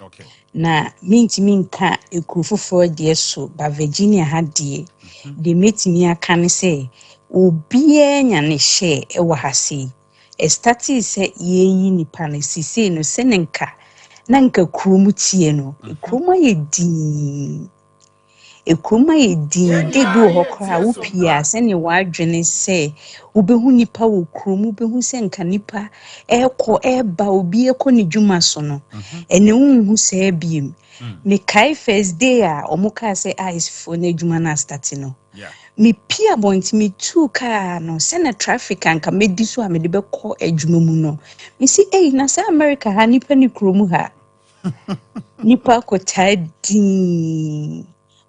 Okay. Na minka ekufufo de so ba Virginia ha de de metimi aka ne se obia nya ne hye e wo hase e stati se yeyi nipa ne sise no se nenka na nka krumu tie no kruma ye din ekruma ye din de bi wo hokra wo pia se ne wadwene se wobehu nipa wo krumu behu se nka nipa ekọ eba obi ekọ ne dwuma so no ene unhu se biem me kai first day a omuka se ice for na dwuma na start no me pia point me two car no se na traffic anka medi so a me de bekọ adwuma mu no me si na sa America ha nipa ni krumu ha nipa ko din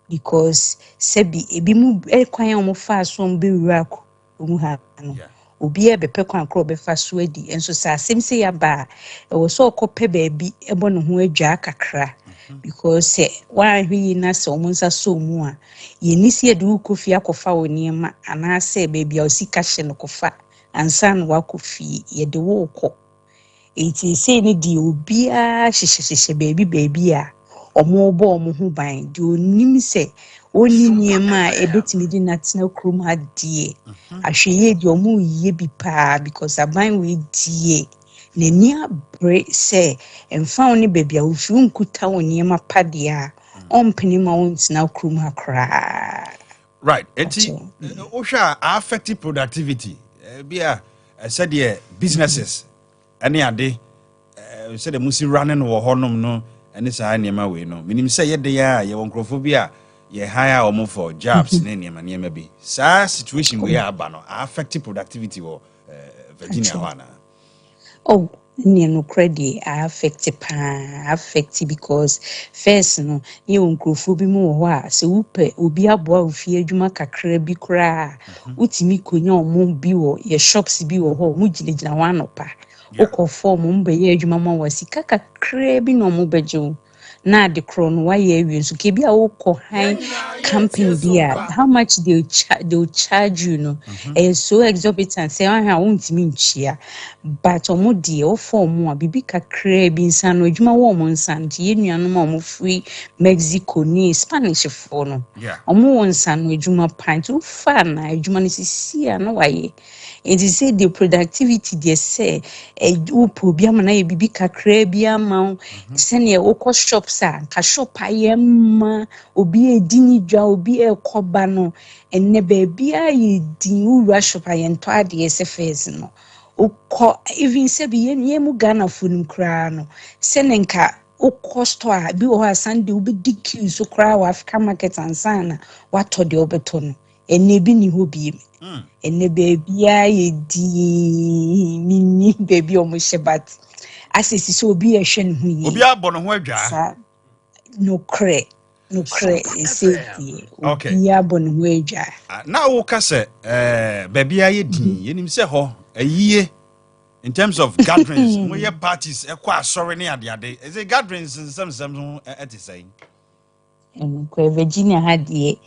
because sebi ebi mu kwan a mo fa so mbe wura ko mu ha no obi e bepe kwan kro be fa so adi enso sa asem se ya ba e wo so okope baabi e bo no ho adwa kakra because wan hwi na se o munsa so mu a ye nisi ade ukofi akofa woni ma ana se baabi a osika hye no kofa ansa no wakofi ye de wo ko enti se ni di obi a hyehyehye baabi a omo bo omo ho ban di onim se oni niema ebetimi di national krom ha die ahweye di omo yiye bi pa because aban we die nani abre se emfa oni baabi a ofi nkuta oniema pa dia ompeni ma national krom ha kra right enti ohwa affect productivity bia said the businesses any ade said the musi running wo honom no ene saa niema we no minim say ye de ya ye wonkrofo bi a ye hire omo for jobs ne niema bi saa situation we aba no affect productivity wo Virginia wana no credit affect because first no ye wonkrofo bi mu ho a se wupe obi aboa ofie adwuma kakra bi kra utimi konya omo bi wo ye shops bi wo ho mu ginegina ho anopa okofo mo mbe ye adwuma ma wasika kakra bi no mo beje na de kro no wa ye awie so ke bi a wokọ high company dia how much they charge you no so exorbitant say ha wontimi nchia but omo de o form a bibi kakra bi nsan no adwuma wo mo nsan de ye nuanu ma omo free Mexico ni Spanish for no omo won nsan no adwuma pint o fa na adwuma no sisi a no wa ye it is say the productivity they say upo bi ama na ye bibi kakra bi ama se ne okọ shops a ka shop ayema obi edini dwa obi ekoba no enne ba bia ye din ura shop ayento ade se face no okọ even se bi ye mu Ghana funum kra no se ne nka okọ store bi wo ha Sunday obi dq so kra wa Africa market ansana wato de obeto no enne bi ni ho bi enne baby ye di mini baby omo shebat asisi so obi ehwe ne ho yi obi abọ no ho adwa no cre safety obi abọ ne ho adwa na wo ka se baby ye di yenim se ho ayiye in terms of gatherings mo ye parties ekwa asori ne ade is it gatherings some say en ko Virginia ha die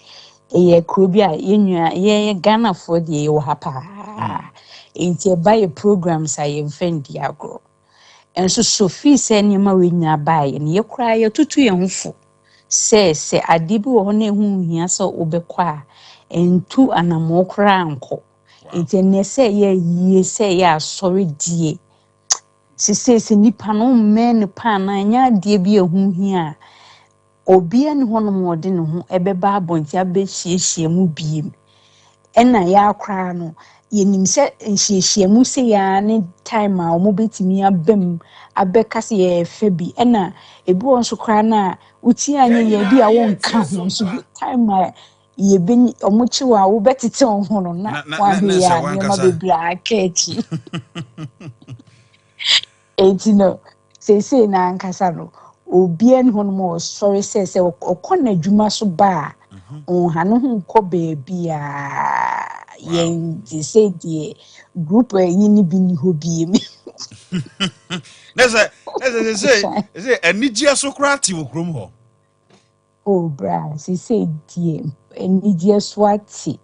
ye krobi a yenua ye Ghana for die ye wo ha pa enti e buy programs a ye mfendi agro enso Sophie se niema we nya buy ne ye kra ye tutu ye hofo se ade bi wo ho na ehu hia so obekwa a entu anamo kra anko enti ne se ye yie se ye asori die se nipa no men pa na nya de bi ehu hia obi an hono mode ne ho ebeba abonti abehyiehie mu biem ena ya akra no yenim se nhyiehie mu se ya ne time a omo betimi abam abeka se ye fa bi ena ebi won so kra na uti anye ye bi a won ka ho so time a ye be omo chiwa wo betete ho no na wa be ya ne ma bebre akeki etino se na ankasa no obi an hono mo sorry se okona adwuma so ba ha no hu ko baby a yen di say the group yin bi ni ho bi mi say enije so krati wo krom ho bra say die enije so ati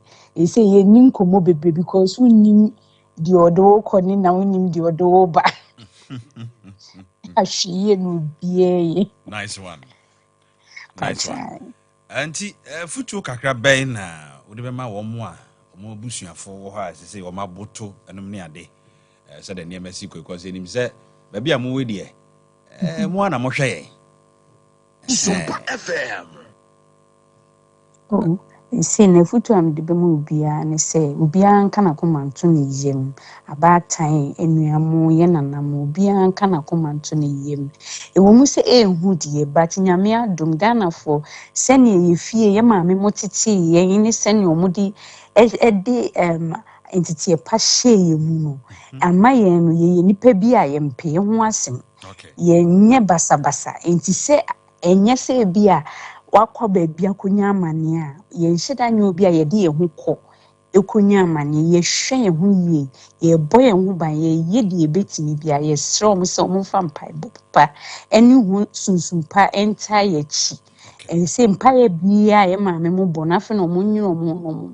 say yen nim komo bebe because unim di odo ko ni na unim di odo ba ahwe no bie. Nice one. Nice one. Anti futu kakra bɛn na wode bɛma wɔ mo a ɔmo abusuafo wɔ hɔ a sɛ ɔmo aboto ɛnom ne ade sɛ de nneɛma si kokɔ sɛ nim sɛ baabi a mo wɔ deɛ mo ana mo hwɛ yɛn SOMPA FM. Oh, say na futu am de be mu obia ne sɛ obia nka na komanto ne yem abatan enuamo ye nanam obia nka na komanto ne yem ewo mu sɛ ehu die but nyame adom Ghana for sɛne ye fie ye maame motete ye ne sɛne omudi de entity pa hye ye mu no ama ye no ye nipa bi a ye mpe ho asem ye nye basabasa enti sɛ enye sɛ bi a wakɔ baabi akonya amane a yɛnhyɛda nye obi a yɛde yɛn ho kɔ ekonya amane yɛhwɛ yɛn ho yie yɛbɔ yɛn ho ban yɛyɛ de yɛbɛtumi bia yɛsrɛ ɔmo sɛ ɔmo mfa mpaebɔ pa ɛne ho sunsumpa ɛnta yɛkyi ɛsɛ mpaeɛ bia yɛ maame mo bɔ na afei na ɔmo nyina ɔmo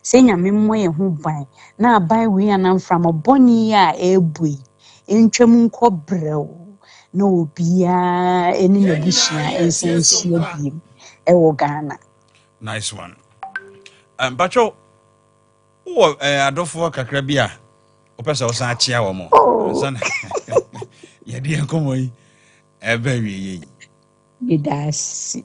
sɛ nyame mmɔ yɛn ho ban na aban wei anamframa bɔne a ɛɛbɔ yi ntwam nkɔ brɛw na obia ɛne n'abusua ɛnsanhyia biem ɛwɔ Ghana. Nice one. Bacho wo adofo kakra bi a opesa wo san achia wo mo. San yɛde enkomo yi ebe wie medasi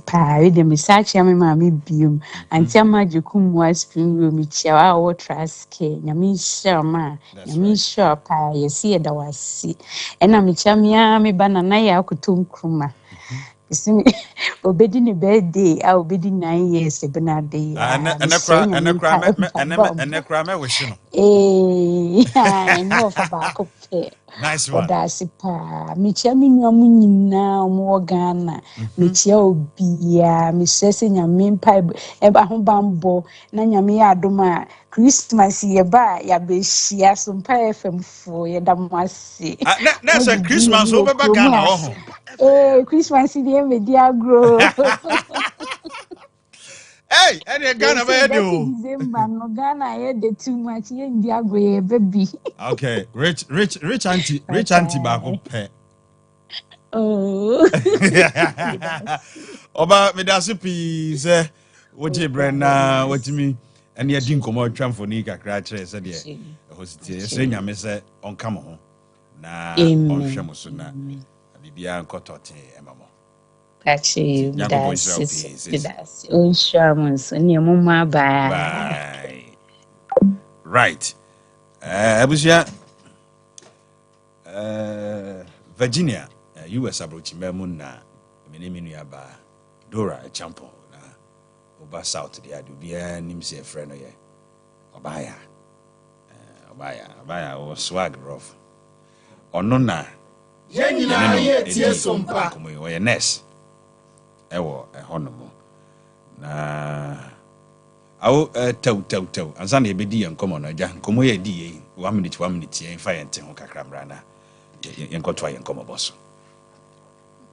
pa we de misachia me ma me biom anti amajekum wa spring room chia wa wo traske nyame shama nyame sure pa yesi eda wasi ena me chia me banana ya akotom kruma isimi obedi ni birthday a obedi 9 years benade ya enekra me wish no no for back up. Nice one. Odasi pa michia mi nyamu nyina mo Ghana michia obia mi sese nyame mpa eba ho bambo na nyame ya adoma Christmas ye ba ya be hia SOMPA FM fo ye da mo ase na say Christmas o be ba Ghana ho Christmas dey me di agro hey any Ghana be do December no Ghana ye dey too much ye ndi agro ye baby. Okay, rich auntie back up. Oh. Oba medasipi say woje brana watimi and ye din komo twamfoni kakra kire se de hostie se nyame se onka mo ho na onhwe mo so na bibia nkotote emamo Pachi that's on shamans and your mama bye. Right. Abusia Virginia US abrochimemu na menemi aba Dora champion na oba south dia do bia nim se frɛ no ye obaya o swag rough ono na yenyina ye tie SOMPA komo ye nurse ewo honomo na awo tew ansa na ebedi ye nkomo na ja nkomo ye di ye 1 minute ye fa ye nte ho kakra mra na ye nkoto ye nkomo boso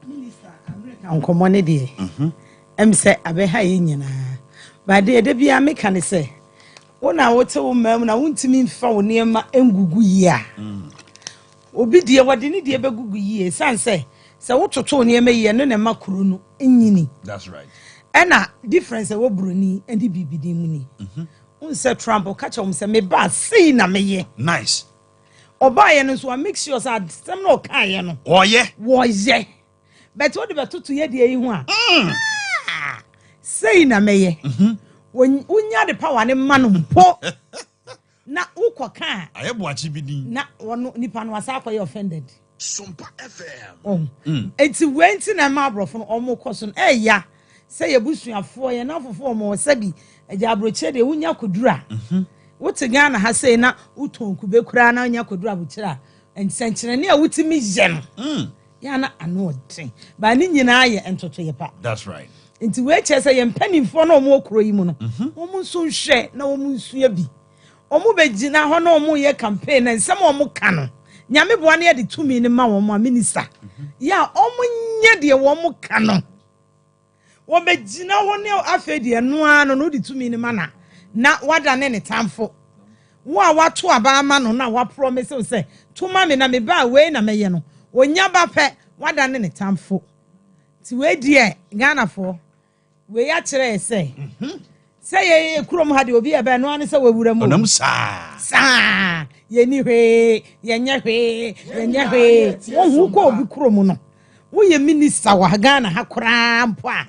minister America nkomo ne di em se abeha ye nyina ba de bia meka ne se wona wote wo mam na wontimi mfa wo niema engugu yi a obi die wode ne die begugu yi sanse se wototo niema yi no ne makuru no enyini. That's right. Ena difference wo broni endi bibidi mu ni unse Trump catch am say me ba sei na meye nice oba ye no so make sure say sem no kan ye no wo ye but what be to ye de yi ho a sei na meye wonya de power ne ma no mpo na ukoka ayeboachi bidin na wono nipa no asa akwa offended SOMPA FM enti wenti na ma abrofo no omo koso no ya say yebusuafo ye na fofo mo sabi eja abroche de wunya kodura wote Ghana ha say na uton kube kura na wunya kodura buchira ensenkyene ne a wutimi je no ya na ano odin ba ni nyina ye entoto ye pa. That's right. Nti we che say ye mpanimfo na omo okro yi mu no omo nso hwe na omo nsua bi omo begina ho na omo ye campaign na nsem omo ka no nyame boa na ye de tumi ne ma omo minister ya omo nye de omo ka no wo begina ho ne afedi eno ano no de tumi ne mana na wada ne tamfo wo a wato aba ama no na wa promise say to ma me na me ba we na me ye no onya ba pe wada ne tamfo ti we die Ghana for we ya kire say say ye kurom ha de obi e be no ane say wawura mu onam sa ye ni hwe ye nya hwe wo hu ko obi kurom no wo ye minister wa Ghana ha kora mpo a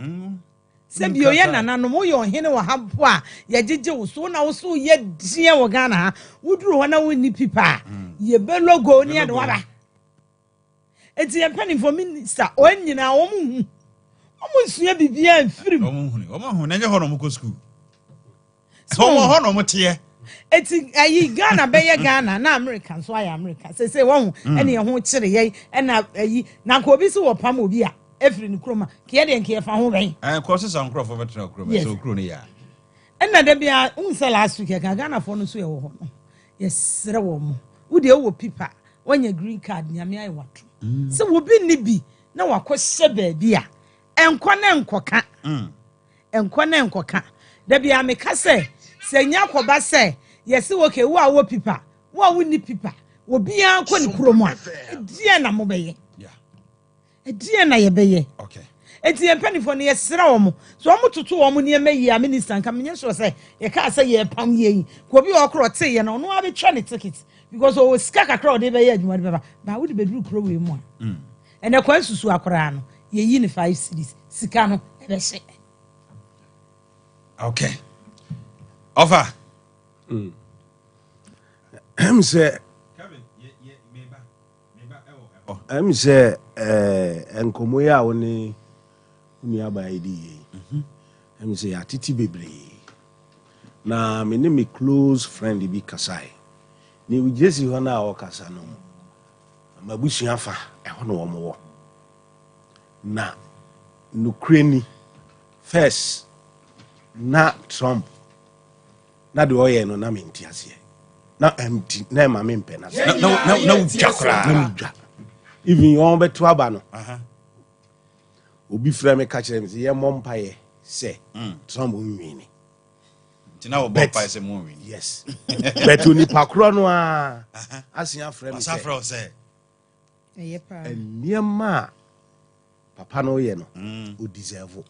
se bi oye nananom wo ye ohene wa ha mpo a ye gege wo so na wo so ye die wo Ghana ha wuduru ho na wo ni pipa ye be logo ni ade waba eti ye penny for minister o nyina wo mu omunsua bibia mfirim omo na nye ho no mo ko school omo ho no mo tie eti ayi Ghana be ye Ghana na America so ayi America say won ene ye ho kire ye ena ayi na ko obi so wo pam obi a efiri ni kroma ke ye de nke fa ho ben ko se san krofo betra kroma so kro ni ya ena de bia unse last week ka Ghana for no so ye wo ho no yes re wo mo wo de wo pipa wonya green card nyame ayi wato se wo bi ni bi na wakɔhyɛ baabi a enkɔ na enkoka da bia me ka sɛ nya kɔba sɛ yesi woke wo a wo pipa wo a wo ni pipa wo bia kɔ ni kromo a die na mo bɛyɛ die na ye bɛyɛ okay enti empanifo no yesra wo mo so wo mo toto wo mo ne mayi a minister nka menye so sɛ ye ka sɛ ye pam ye ko bi okro te ye no no abetwa ne ticket because o sika kakra o de bɛyɛ adwuma de bɛba ba wo de beduru kro we mu a ene kwa susu akora no ye yi ne 5 cities sika no e be hye okay offer I'm say I'm say enkomo ya woni uni abaidi I'm say atiti bebre na me ne me close friend bi kasai ni we jesi ho na o kasa no mabusua fa e ho no wo na nukreni first na Trump na de oye no na menti ase na empty na ma me mpe na jakra na mudwa even yon beto aba no obi fra me ka kire me ye mompaye se Trump nwini tina wo bompa se mo nwini yes but oni pakro no a asia fra me se eyepa eniema papa no ye no o deserve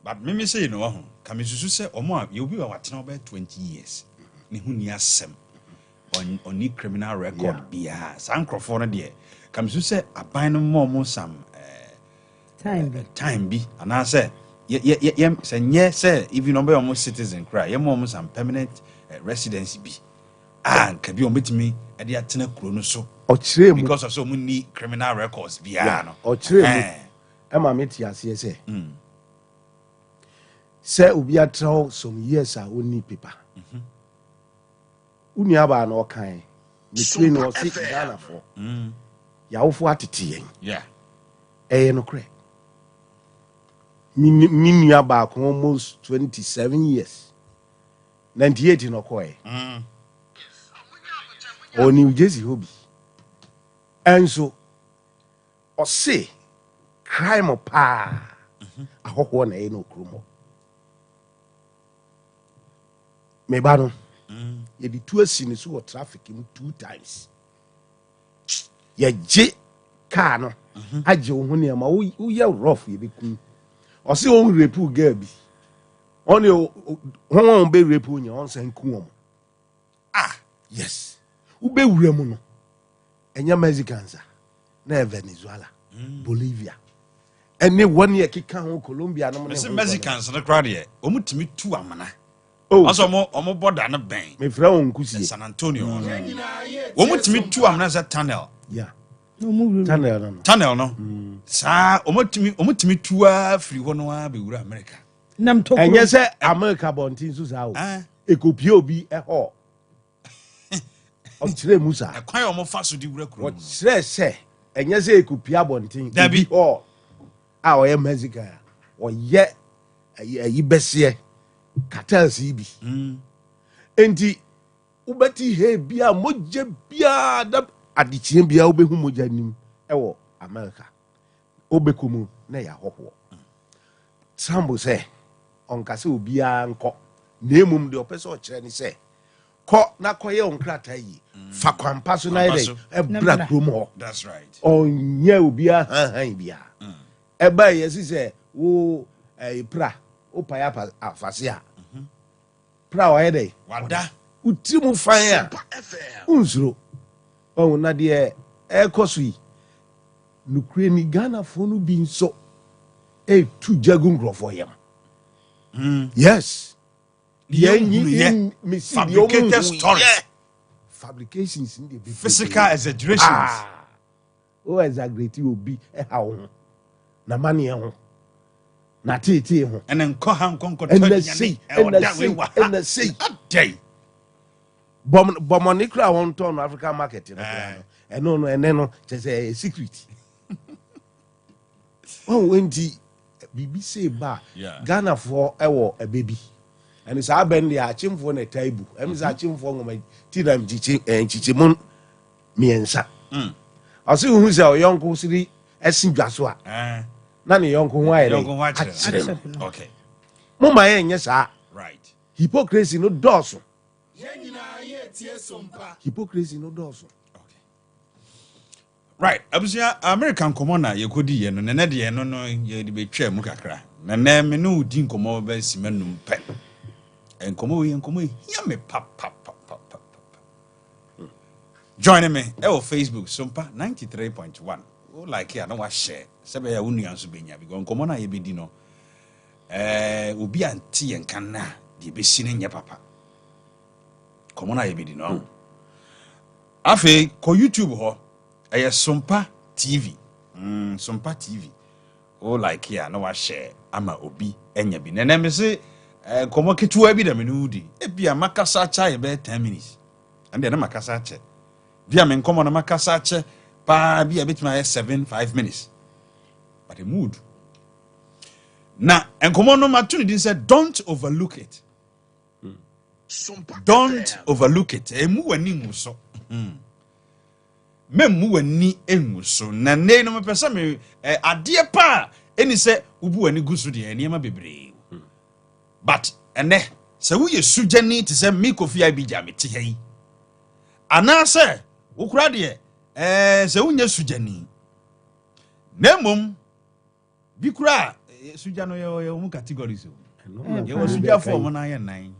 but me say no ho kamisusu se omo a ye obi wa watena over 20 years ne hu ni asem on ni criminal record bia san crofo no de kamisusu se aban no mo sam time bi ana se ye se nye se even on be omo citizen cry ye mo sam permanent residency bi ka bi on betimi e de atena kuro no so o kire mu because of so mo ni criminal records bia no o kire mu e ma meti ase se say obi atraw some years a oni paper uni aba na okan the train was sick Ghana for ya wo fo atete yen no kre mini aba ko almost 27 years 98 no ko oni Jesse hobby enso o say crime pa ahoho na no kromo me ba no ye di two asini so traffic him 2 times ye je car no aje wo ne ma wo ye rough ye beku o se on repu girl bi on won be repu nya on san ku won yes wo be wura mu no enya Mexicans na Venezuela Bolivia ene one year kika ho Colombia no ne Mexicans no crowd ye o mutimi tu amana also omo border no ben me fra won kusie San Antonio wo mutimi tu amana za tunnel tunnel no sa omutimi tu afri ho no a be wura America nam to enye se America bontin so sa o ekopie obi ho o kire musa kwan omo fa so di wura kuro o kire se enye se ekopie abontin obi ho a o ye Mexico o ye ayi bese cartels bi enti ubeti he bia moje bia da adichie bia obehu moja nim ewo America obekomu na ya hoho sambo se onka se obia nko na emum de opese o kire ni se kɔ na kɔyɛ wo nkrataa yi fa kwampa so na yɛ ɛbra kurom hɔ that's right ɔnyɛ obiara hanhan biara ɛba yɛ si sɛ wo pra wo pa ya afase a pra ɔyɛ dɛ wada utiri mu fan a unsuro ɔn na deɛ ɛkɔ so yi nukure ni Ghanafoɔ no bi nso tu jagu nkurɔfoɔ yam yes fabricated stories fabrications in the physical exaggerations o exaggerate obi ɛha wo ho na mane ho na tete ho ɛna nkɔ ha nkɔ ɛna sei day bɔmɔne kura wɔn tɔn no African market no ɛno no kyɛ sɛ secret wɔn wɛnti bibi sei ba Ghanafoɔ ɛwɔ ɛbɛbi ɛne saa bɛn deɛ akyemfoɔ na ɛtaa ibu ɛmi sɛ akyemfoɔ ngoma ti na nkyikyi mu mmiɛnsa ɔsi huhu sɛ ɔyɔnko siri ɛsi dwa so a na ne yɔnko ho ayɛ dɛ akyerɛ no okay mo ma yɛ nyɛ saa right hypocrisy no dɔɔso hypocrisy no dɔɔso okay right abusua American nkɔmɔ na yɛkɔdi yɛ no nɛnɛ deɛ no yɛde bɛtwa mu kakra nɛnɛ me no di nkɔmɔ bɛsi manum pɛ nkɔmɔ yi hia me pa join me Facebook SOMPA 93.1 o like ya na wa share sebe ya wonu yanso benya bi nkɔmɔ na yɛbɛdi no obi anti yɛn kan na de bɛsi ne nyɛ papa nkɔmɔ na yɛbɛdi no afei kɔ YouTube hɔ ɛyɛ SOMPA TV SOMPA TV o like ya na wa share ama obi enya bi nene me se nkɔmɔ ketewa bi da me no di ebia makasa cha yɛ bɛ 10 minutes ande na makasa cha bia me nkɔmɔ na makasa cha pa bia betuma yɛ 7-5 minutes but a mood na nkɔmɔ no ma tuni din say don't overlook it don't overlook it emu wani nguso memu wani enguso na ne no me pesa me adeɛ pa eni sɛ ubu wani guso de nneɛma bebree but ene sɛ woyɛ sugyani te sɛ me Kofi Abidja me te ha yi anase wokura de sɛ wonya sugyani na mom bi kura sugya no yɛ mu categories o yɛ wɔ sugyafo mo na yɛ nan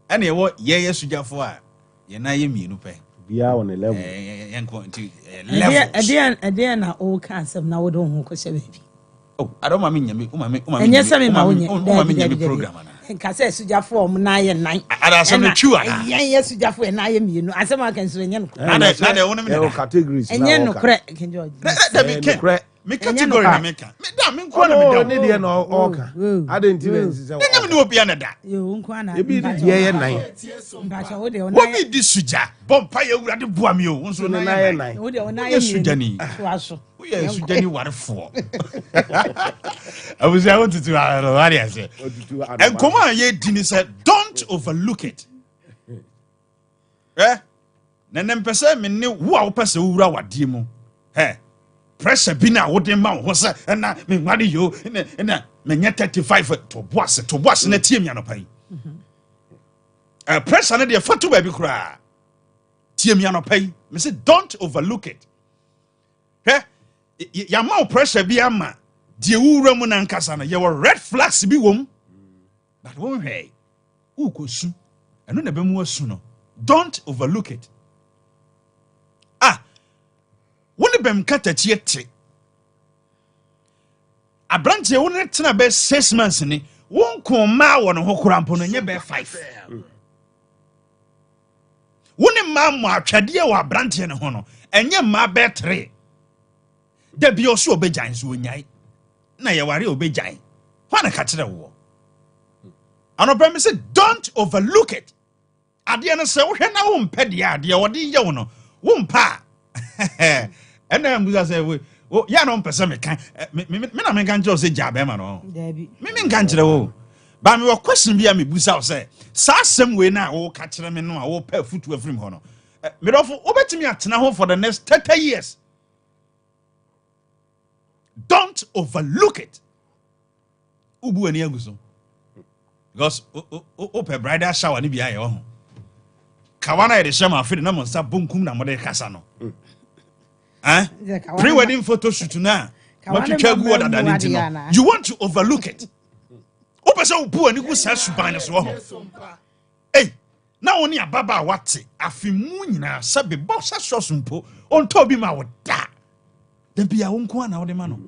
ɛna yɛ wɔ yɛ sugyafo a yɛ na yɛ mienu pɛ bia on level yɛnkɔ nti level ɛdeɛ na o ka asɛm na wo do ho ko sɛ baby oh I don't mami nyame umami ɛnyɛ sɛ me ma wo nyame program na nka sɛ sugyafo mo na yɛ nan ada asɛm no twi ana yɛn sugyafo na yɛ mienu asɛm aka nso ɛnyɛ no na de wo no categories ɛnyɛ no korɛ King George me category na me ka me da me nko na me da ne de na oka identity sɛ na me no obi na da yo nko ana ebi de yɛ nan mbacha wo de wo bi di sugya bompa yɛ wura de boa me o nso na yɛ nan wo de na yɛ sugani so aso wo yɛ sugani warefo abusia wo tutu aro wari ase nkɔmɔ a yɛ di ni sɛ don't overlook it na nempɛsɛ me ne wo a wo pɛ sɛ wo wura wadie mu pressure bi na wo de ma wo sɛ na me ngwade yo na me nyɛ 35 to boss na tie mi anopa yi pressure na de fatu ba bi kura tie mi anopa yi me say don't overlook it ya ma pressure bi ama de wo wura mu na nkasa na ye were red flags bi wom but wo hwɛ wo kosu ɛno na be mu asu no don't overlook it wone bɛm katachie te abrantie wone tena bɛ 6 months ni wonko ma wɔ no ho korampo no nyɛ bɛ 5 wone ma mo atwadeɛ wɔ abrantie ne ho no ɛnyɛ ma bɛ 3 da bi ɔso obegyan so onyai na yɛ ware obegyan ho na ka kyerɛ wo anɔpɛ me say don't overlook it adeɛ no sɛ wohwɛ na wo mpɛ deɛ adeɛ wɔde yɛ wo no wo mpa ɛna mbuza sɛ wo ya no mpɛ sɛ meka me na menka nkyerɛ wo sɛ gya bɛma no me menka nkyerɛ wo ba me wɔ question bi a mebusa wo sɛ saa asɛm wei no a woka kyerɛ me no a wopɛ fotu afirim hɔ no medɔfo wobɛtumi atena ho for the next 30 years don't overlook it ubu ani agu so because wopɛ bridal shower ne bi ayɛ wɔ ho kawana de shema afide na monsa bonkum na mode kasa no pre-wedding photo shoot na matutwa gu oda da nti no you want to overlook it opese obu ani gu sa suban so ho eh na woni ababa wate afimu nyina sabe bossa sosumpo onto bi ma woda da bia wonko ana wode ma no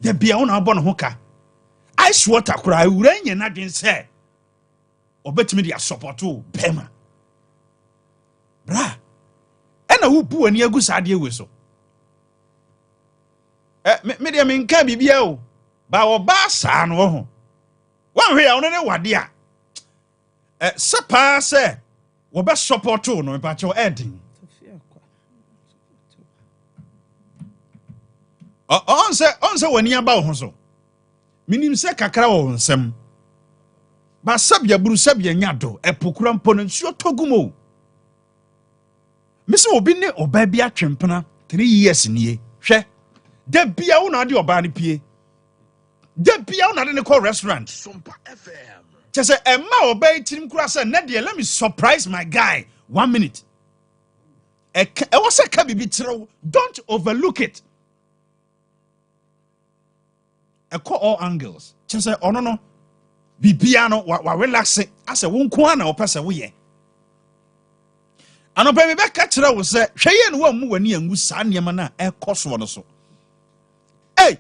da bia wona abo no ho ka ice water kura ewura nya na dwen se obetimi dia support o bema bra ena wo bu ani agu sa de we so me de me nka bibia o ba wo ba sa no ho wan hwe ya wono ne wade a sepa se wo be support o no me pa che edin onse wani aba wo so minim se kakra wo nsem ba sabia buru sabia nyado epokura mpo no nsuo togumo misi obi ne oba bi atwempena 3 years nie hwe da bia wo na de oba ne pie da bia wo na de ne call restaurant SOMPA FM chese emma oba itirim kura se na de let me surprise my guy 1 minute e was a ka bibi tiro don't overlook it call all angles chese ono no bibia no wa relax ase wo nko ana opese wo ye anopa me be ka kire wo se hweye ne wa mu wani angu sa niam na ekoso no so eh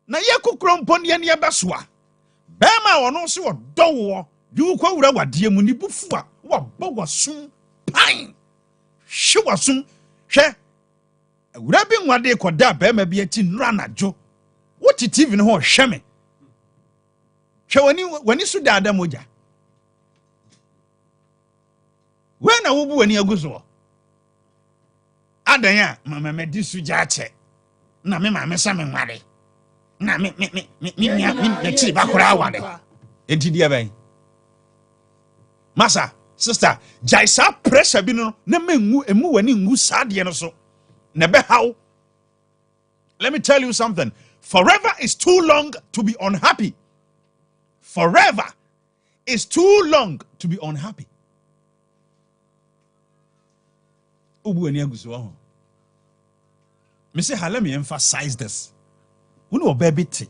na ye kokro mpon ye ne beso a be ma wono so odo wo du kwa wura wade mu ni bufu a wo bo wasum pan hwe wasum hwe wura bi nwade koda be ma bi ati nura najo what TV ne ho hwe me hwe wani su da adam oja when a wubu wani aguzo adan ya mama me di su ja che na me ma me sa me nware na me chiri ba kora awade enti dia ben masa sister jaisa pressure bi no na mengu emu wani ngu sade no so na be how. Let me tell you something. Forever is too long to be unhappy. Forever is too long to be unhappy. Me say, let me emphasize this. When your baby tea,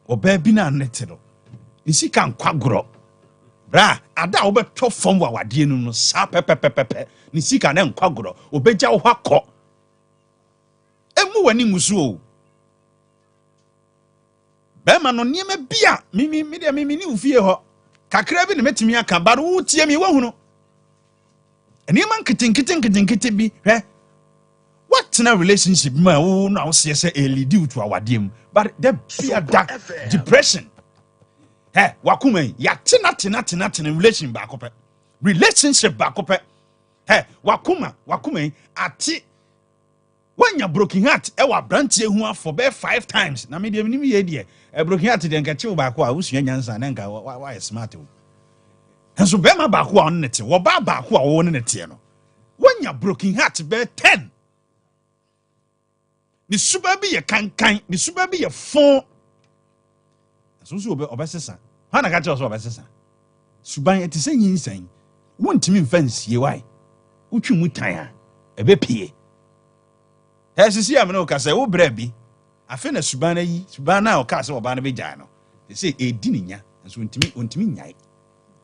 or baby na netero, you see can quagro. Bra, ada obe top from wa wadi no sa pepepepepe. Ni si can en quagro, obeja wako. Emu wani musuo. Bema no nieme bia mimi ni ufie ho kakra bi ne metimi aka baro utie mi wahunu eniema nkitin bi he what na relationship ma wo na wo se lead you to awadem but the fear that depression he wakuma ya tina relation ba kope relationship ba kope he wakuma ati when you broken heart e wa branch ehu for be 5 times na me de nim ye de e broken heart de nka chiw ba ko a usua nyansa na nka wa smart o enso be ma ba ko a on nete wo ba ko a wo ne nete no when you broken heart be 10 ni suba bi ye kankan ni suba bi ye fon so obesesa ha na ka che so obesesa suban eti se nyinsan wontimi mfansie wai utwi mutan a ebe pie sisi am no ka say wo bra bi afi na subana yi subana o ka say oba na be gyan no they say edi ninya so ontimi nyai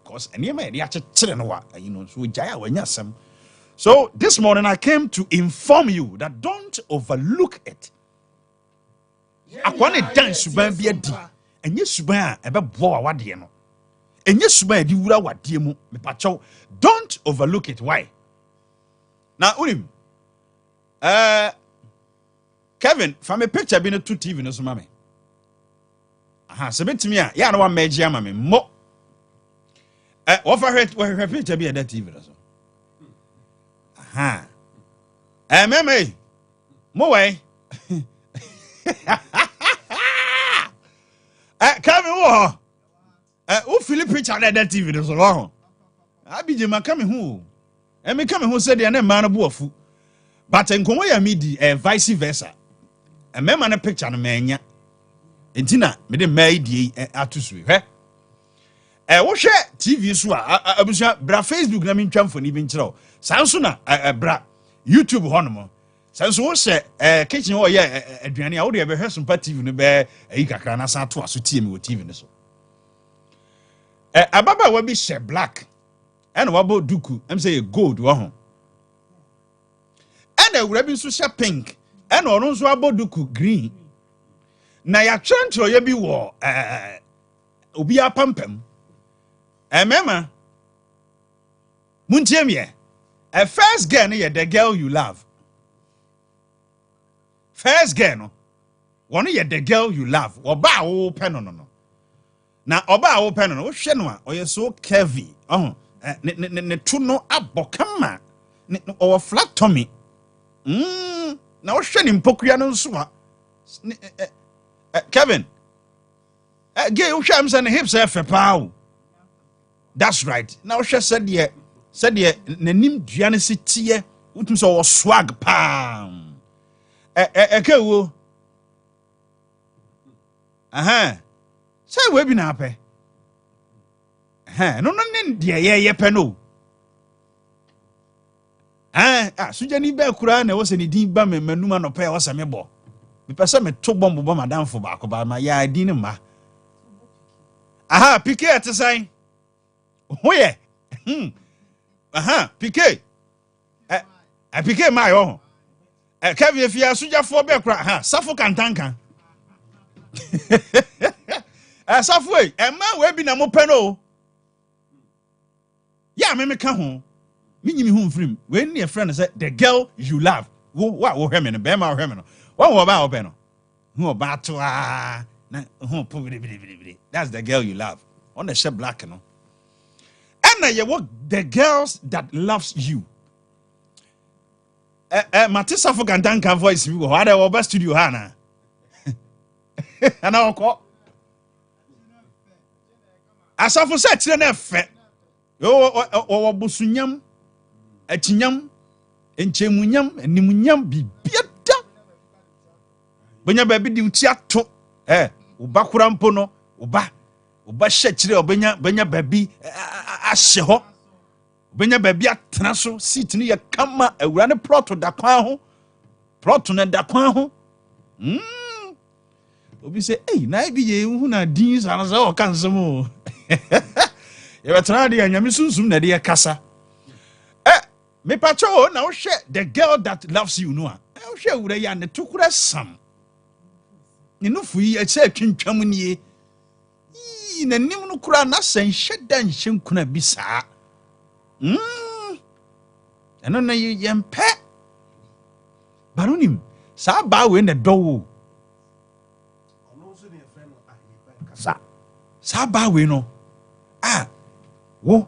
cause eniema e ya chekere no wa you know so gyan wanya sam. So this morning I came to inform you that don't overlook it. Akwane dan suban bi adi enye suban a ebe bo wa wade no enye suban adi wura wade mu me pacho don't overlook it. Why now unim Kevin, from a picture being a 2 TV no so mame. Aha, so betimi a ya na wa meji ama me mo. What for her picture be a that TV no so. Aha. Meme. Mo way. Kevin wo. O Philip picture that TV no so long. Abi je ma come hu. Me come hu say de na ma no bo afu. But nkomo ya midi vice versa. A member na picture no menya. Entina me de mai die atusu hwe. wo hwɛ TV so abusua bra Facebook na mentwa mfoni bi nkyerɛ wo sanso na bra YouTube hɔ no sanso wo hye kitchen hɔ yɛ aduane a wo de bɛhwɛ SOMPA TV no bɛ ayi kakra na san to aso tie me wɔ TV no so ababa wa bi hyɛ black ɛna wabɔ duku em say gold wɔ ho ɛna awura bi nso hyɛ pink ɛna ɔno nso abɔ duku green na ya trantro ya bi wɔ obi apampam mema muntie me first girl no the girl you love first girl no one the girl you love oba wo pɛ no na oba wo pɛ no wo hwɛ no a ɔyɛ so curvy ne to no abokama ne o flat tummy na wo hwɛ ne mpokua no nso a Kevin gay wo hwɛ am sɛ ne hips ɛfɛ paa. That's right. Now she said nanim duane se tie utum so swag pam. Ekewo. Say we bi na apɛ. No ne de ye pɛ no. Sujani ba kura na wo se ne din ba manum anɔpɛ wo se me bɔ. Me pɛ sɛ me to bomb madam fo ba ko ba ma ya din ma. Pike atesai. Oh yeah. PK. PK my oh. Kevin if you are suja for be kra safo kantanka. Safo e ma we bi na mo pɛ no. Ya me ka ho. Me nyimi ho mfrim. We ne e friend say the girl you love. Wo hwe me no be ma hwe me no. Wo ba wo pɛ no. Who ba to na ho po bidi. That's the girl you love. On the shade black no. And you work the girls that loves you. Matisa for Gandanka voice you had a best studio Hana. And I'll call. As I said, Tinefe. Oh, Busunyam, Etinyam, and Chemunyam, and Nimunyam be beata. When your baby do tiato, Ubakurampono, Uba. Uba shechire obenya baby ahye ho obenya baby atena so seat ni ye kama awura ne plot da kwan ho plot ne da kwan ho obi say na bi ye hu na din sana so o kan semo ye betena de anyame sunsum na de kasa me pacho na wo hwe the girl that loves you no a wo hwe awura ya ne tokura sam ni no fu yi e che twintwam nie na nim no kura na san hyeda nhye kuna bi saa eno na yempe baronim saa ba we na dowo ono so ne friend no kasa saa ba we no wo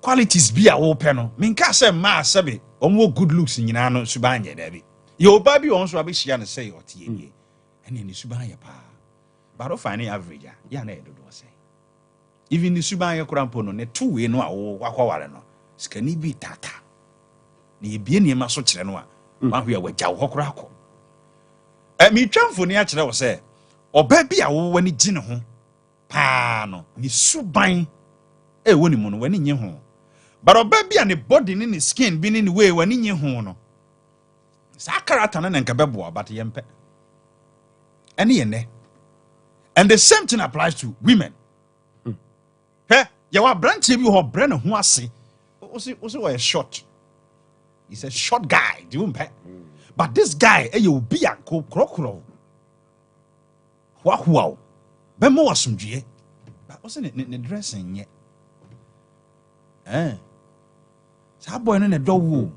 qualities bi a wo pɛ no menka sɛ ma asɛbe ɔmo good looks nyina no suban yɛ da bi ye oba bi on so abɛhia no sɛ ɔte yɛ ɛne ne suban yɛ pa. But o find average ya na edodo say even the suban ye krampo no ne two we no a wo kwakware no skani bi tata na ebie ne ma so kire no a ma hwe a wagya wo hokora akọ mi twamfo ne a kire wo say oba bi a wo wani gi ne ho pa no ni suban woni mu no wani nye ho but oba bi a ne body ne skin bi ne way wani nye ho no sa character no nka bebo but yempe ene ye ne. And the same thing applies to women. You are branching you have brand who are say also a short. He's a short guy, do you know? But this guy, you be a crocodile. Wow. Bemo was some G. But wasn't it in the dressing yet? So boy in the door.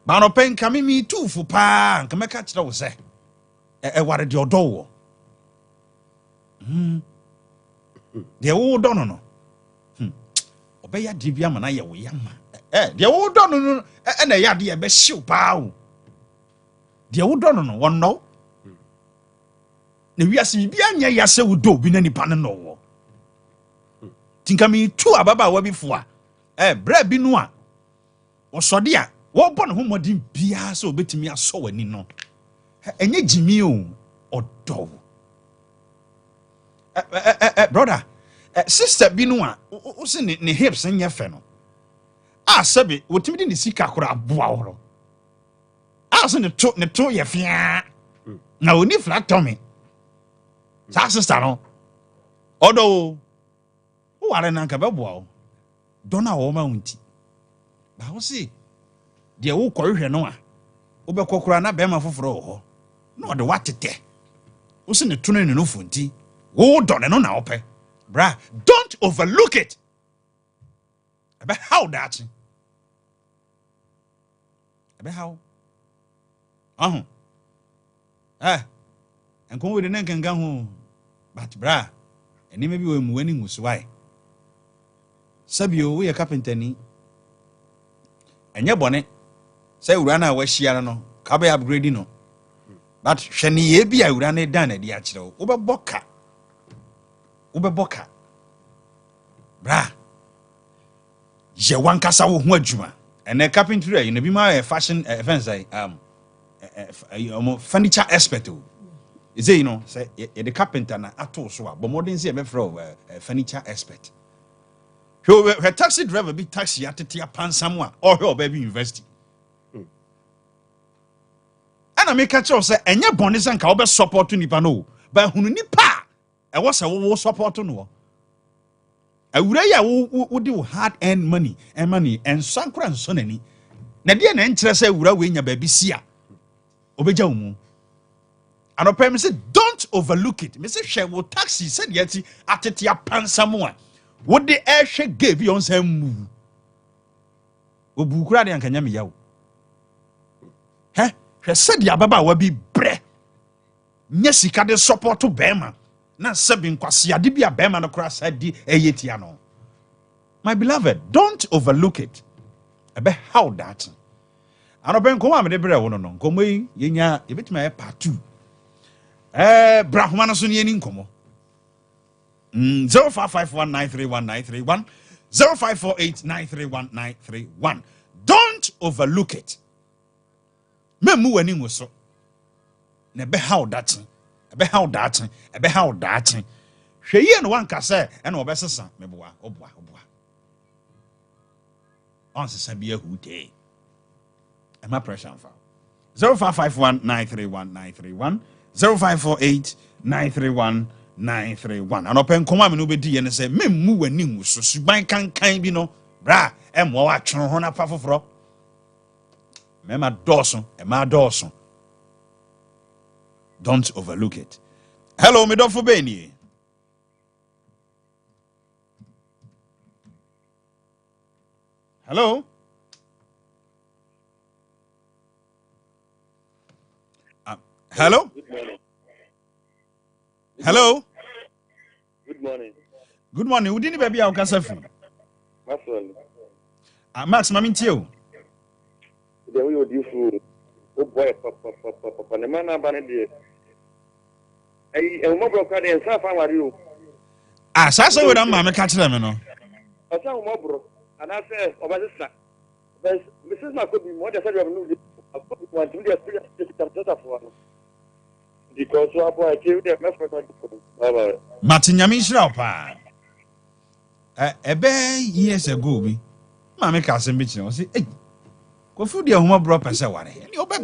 But no pen coming me too for pa and come catch that was say. What did your door? The old don't know. Obey a divia man, I yama. The old don't know, and a yard be shoe pow. The old don't know, one no. The we are seeing Bianya Yasa would do in any pan no. Think I mean two ababa were before. Bread be noir. Or so dear, what born whom would be so bit me a so any no. And ye Jimmy or dog. Brother, sister bi no a wo se ne hips nyɛ fɛ no a sɛbe wotimi de ne sika kora aboa wo no a so ne to yɛ fia na oni flat tummy sa sister no odo wo ware na nka bɛboa wo dɔ na wo ma wonti ba wo se de wo kɔhwehwɛ no a wo bɛkɔ kora na bɛma foforo wo hɔ na ɔde watete wo se ne to no ne no fonti wo dɔ ne no na wo pɛ bra don't overlook it ebe how that ebe how enko we de nkenka ho but bra eni me bi we mu wani ngusuai sabio we ye carpenter ni enye bone say wura na wa hia no ka be upgrade no but hwe ne ye bi a wura na dan na di a kire wo be boka bra je wankasa wo ho adwuma ene carpentry you know bi ma fashion events furniture expert is it, you know, say the carpenter na ato so a but modern say be from furniture expert her taxi driver be taxi atete apan somewhere or her baby university ana make catch us say enye bone say nka wo be support nipa no but hunu nipa e wo say wo support no awura ya wo de hard earned money and sankra nsonani na de na enkyere say awura we nya ba bi sia obeja wo mu anopem say don't overlook it me say hwe wo taxi said yeti atete apansamo a wo de ehwe ge bi on say mu obukura de ankanya me yawo hwe said ya baba wa bi bre nya sika de support to bema na sebi nkwase ade bia bema no kra sadi eyetia no my beloved don't overlook it ebe how that anoben ko ma me de bre wo no nkomo yi yenya yebetima part 2 brahma no so ne ni nkomo 0551931931 0548931931 don't overlook it memu wani nguso na ebe how that ebe how that hwe ye no wanka say e na obesesa meboa oboa on sesa bia hute e ma pressure fa 0551931931 0548931931 anopen koma me no bedi ye ne say memmu wani nguso suban kankan bi no bra e mo wa twon ho na pa foforo mema doso e ma doso. Don't overlook it. Hello, me don't forbid you. Hello? Hello? Good morning. Hello? Good morning. Good morning. Udini baby au kasafu. Maxwell. Max, mami ntio. The way you do food. Oh boy, papa. The man abane dey. Mo bro ka dey san fa wari o. Sasa we dan ma me ka kire me no. Asa mo bro. Ana say obasisa. But Mrs. Makobi mo dey say we no dey. Akobi want to dey experience the for no. Because so boy give them me for bye. Martin Nyamishra pa. Ebe years ago bi. Ma me ka se me kire o say eh. Ko fu dey homa bro pese ware. Ni obe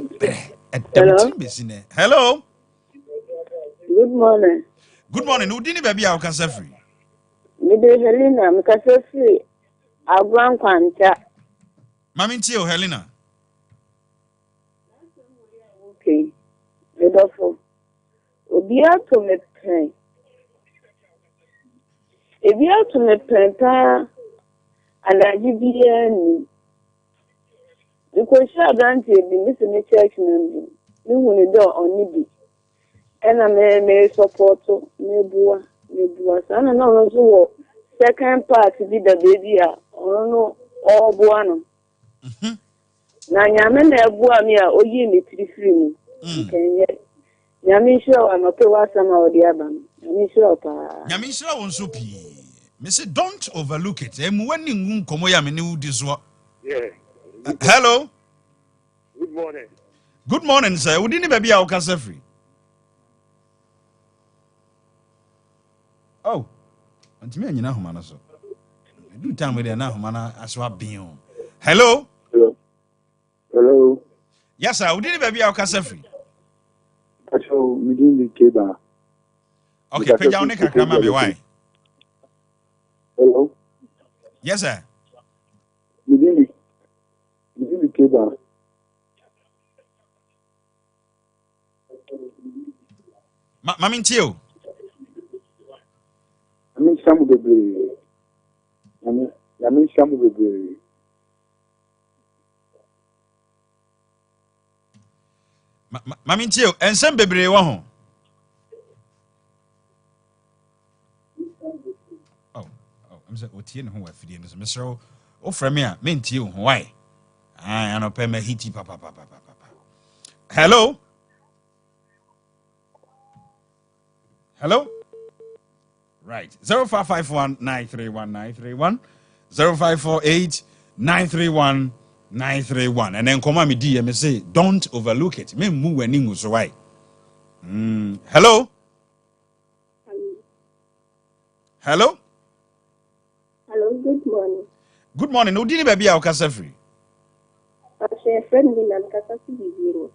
Hello? Good morning. Good morning. Udini baby au kasafri. Me de Helena, me kasafri. Agwan kwanta. Mami ntio Helena. Okay. Me do fo. Obi ato me pen. Ebi ato me pen pa anaji biya ni. Because Adante be missing church member. Me woni do oni bi. Ena me support me bua. Sana na no so wo second part bi da baby a ono o bua no. Na nyame na ebua mi a oyi me tirifiri mu. Kenye. Nyame hira wa no pe wasama odi aba no. Nyame hira pa. Nyame hira won so pi. Me say don't overlook it. Emu wani ngun komo ya me ne udi so. Yeah. Hello? Good morning. Good morning, sir. Udini baby au kasafri. Oh. Antimi anyina homa no so. Do time with na homa na aswa bin. Hello? Hello. Yes sir, we did baby our kasa free. So, we didn't Keba. Okay, pay down the crama me why? Hello. Yes sir. We didn't Keba. Mami ntio. I mean, some of the I mean, some of the Mami ntio, ensem bebre wo ho. I'm saying, Otie no ho afidie no so. Mesro, o frɛ me a, me ntie ho why? I no pay me hiti papa. Hello? Hello? Right. 0551931931 0548931931 and then come me DM me say don't overlook it. Me mu wani so why? Hello? Hello? Hello, good morning. Good morning. No dini baby a okasa free. I'm a friend in Ankasa City.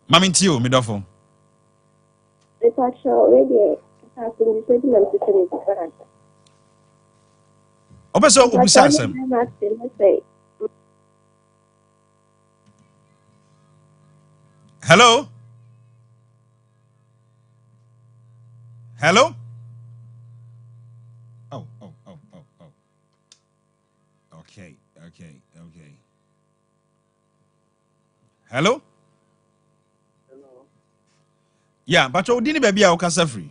Mami ntio me dofo. If I show already, I have been deciding on system different. Obeso obisa asem. Hello? Hello? Oh. Okay. Hello? Yeah, but you didn't baby a okasa free.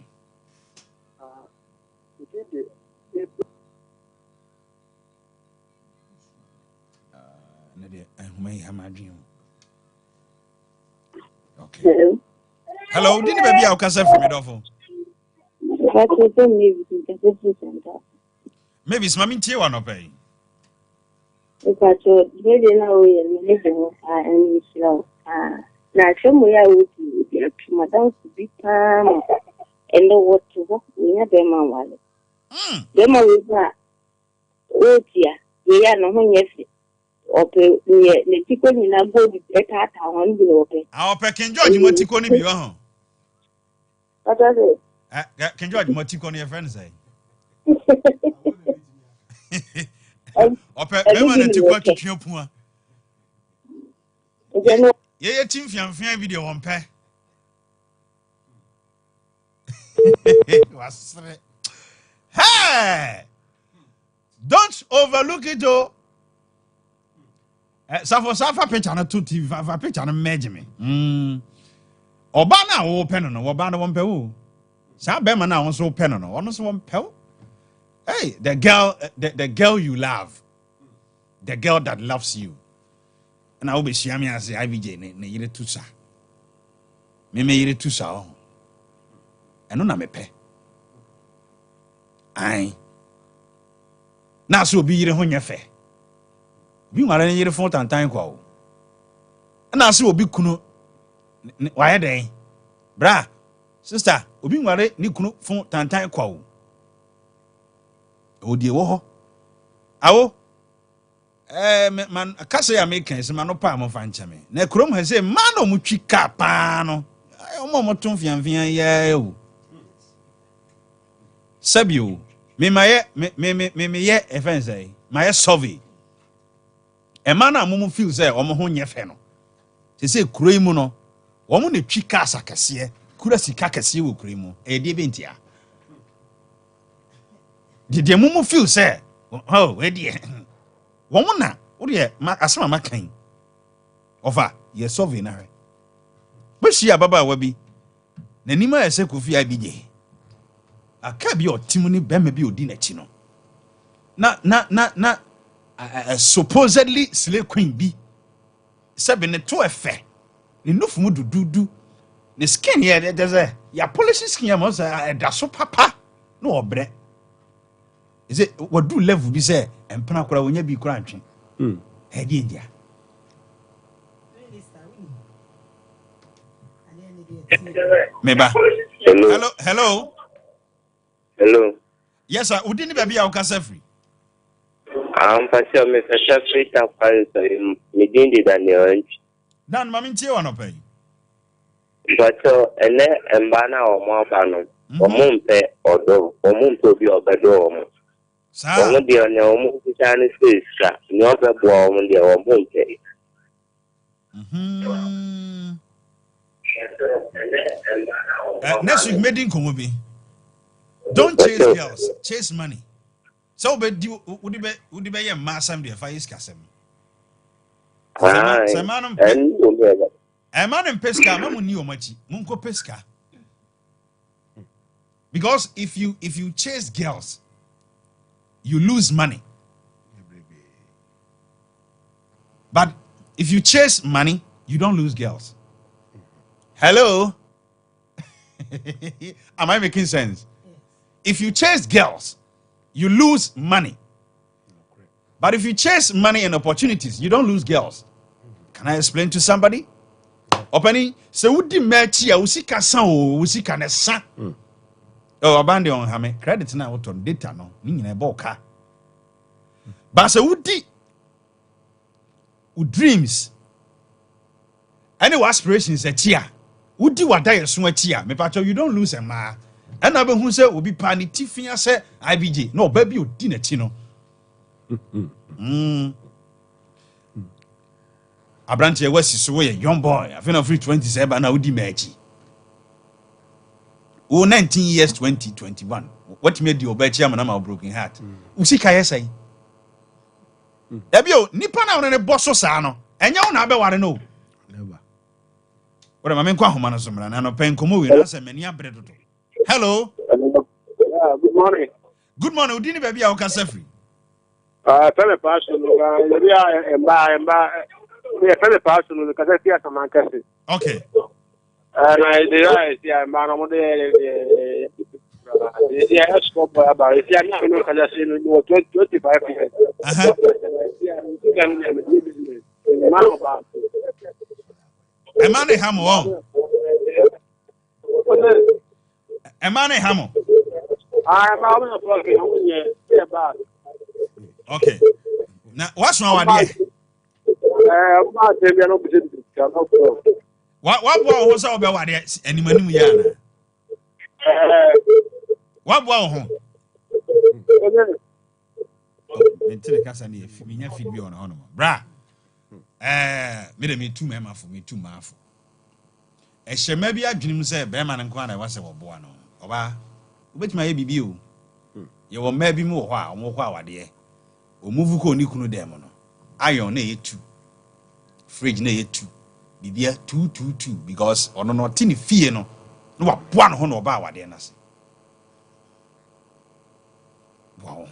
Okay. Hello, didn't baby a okasa free me dofo. Maybe it's mami tie one opay. If I show really now, and slow. Now, some way I would be Madame to be calm and know what to walk. We have them on one. Them are with that. Oh, dear, we are no one yet. Okay, the chicken in a boat is better at one below. Our pekin George Motico ni bi ho. What are they? Can George Motico ni your friend say? Ope me man ti kwa twetwe pua. Ye tim fian video on pe. Wasre. Hey! Don't overlook it though. Safa picture na 2 TV, fa picture na merge me. Oba na wo pe no, oba na wo pe wo. Sa be ma na wo so pe no, ono so wo pe wo. Hey, the girl you love. The girl that loves you. And I will be shiami as IVJ ne yire tusa. Me yire tusa oh. Eno na me pe. Ai. Na so obi yire ho nya fe. Bi nware ne yire fon tantan kwa o. Na so obi kunu waye den. Bra, sister, obi nware ni kunu fon tantan kwa o. Odie wo ho. Awo. Man kasa ya make sense man no pa mo fa nche me. Na krom ha say man no mutwi ka pa no. Omo mo ton fianfian ya o. Sabio, me maye me ye efen say. Maye survey. E man na mo feel say omo ho nye fe no. Se say kuro mu no, omo na twi ka asakase, kura sika kase wo kuro mu. E de bentia. De mo feel say, oh, we de Womana, what ye, asma makan. Ofa, ye survey na. But she ababa wabi. Nenima ese kofi abije. Aka bi otimuni be me bi odi na chi no. Na supposedly slay queen bi. Sabe ne to efe. Ne nufu mu dududu. Ne skin ye there's a ya polish skin am say da so papa no obre. Is it what do level be say empana kura wonya bi kura antwe. Hedi India. Meba. Hello. Yes, sir. Who didn't be our cassa free? I'm for sure, Mr. Sheffield, and Paris, Medindi than your own. Dan Maminti or no pay. But so, and then, and Bana or Mopano, or Mumpe or Do, or Mumpo be or Bedom. Sir, or be on your moon to Chinese face, no other bomb on the or Mumpe. Next week, made in Komobi. Don't chase girls, chase money. So, but you would be a mass and be a fire casem. A man in pesca, Mamma knew much, Munko pesca. Because if you chase girls, you lose money. But if you chase money, you don't lose girls. Hello? Am I making sense? If you chase girls, you lose money. But if you chase money and opportunities, you don't lose girls. Can I explain to somebody? Opening, so would the match ya usika san o usika na san. Oh, abandi on hame credit na on data no ni nyina boka. But so would the dreams any aspirations a tia would do what die so a tia me pacho you don't lose a ma. And I who say will be pani tifia say IBJ no baby you dinner chino. Abranche West is a young boy. I feel free 27 and I would imagine. Oh, 19 years 2021. What made you obey chairman of broken heart? Usika say. Ebio, Nipana on a bosso sano, and you never want to know. Never. What am I making Quahumana and a pen comu in us and many bread. Hello. Good morning. Good morning. Who didn't be our Casafri? Fellow person, fellow person, because I see some cases. Okay. And I realize, yeah, man, I'm yeah, scope about it. Yeah, no, because I see 25 years. A man Hamo. A man Hamo. I'm out of okay. Now, what's wrong with you? What was our Bawadi? Any money? What wow? Until the Cassani, if you have to be on honor. Bra, made me 2 member for me 2 marful. A she maybe a dream say, Beman and Quana was a boano. Oba, which may be you. You will maybe more while, dear. O move ko ni kunu dem no iron na etu fridge na etu bibia 222 because ono no tini fie no no wa boa no ho no ba wade na se wow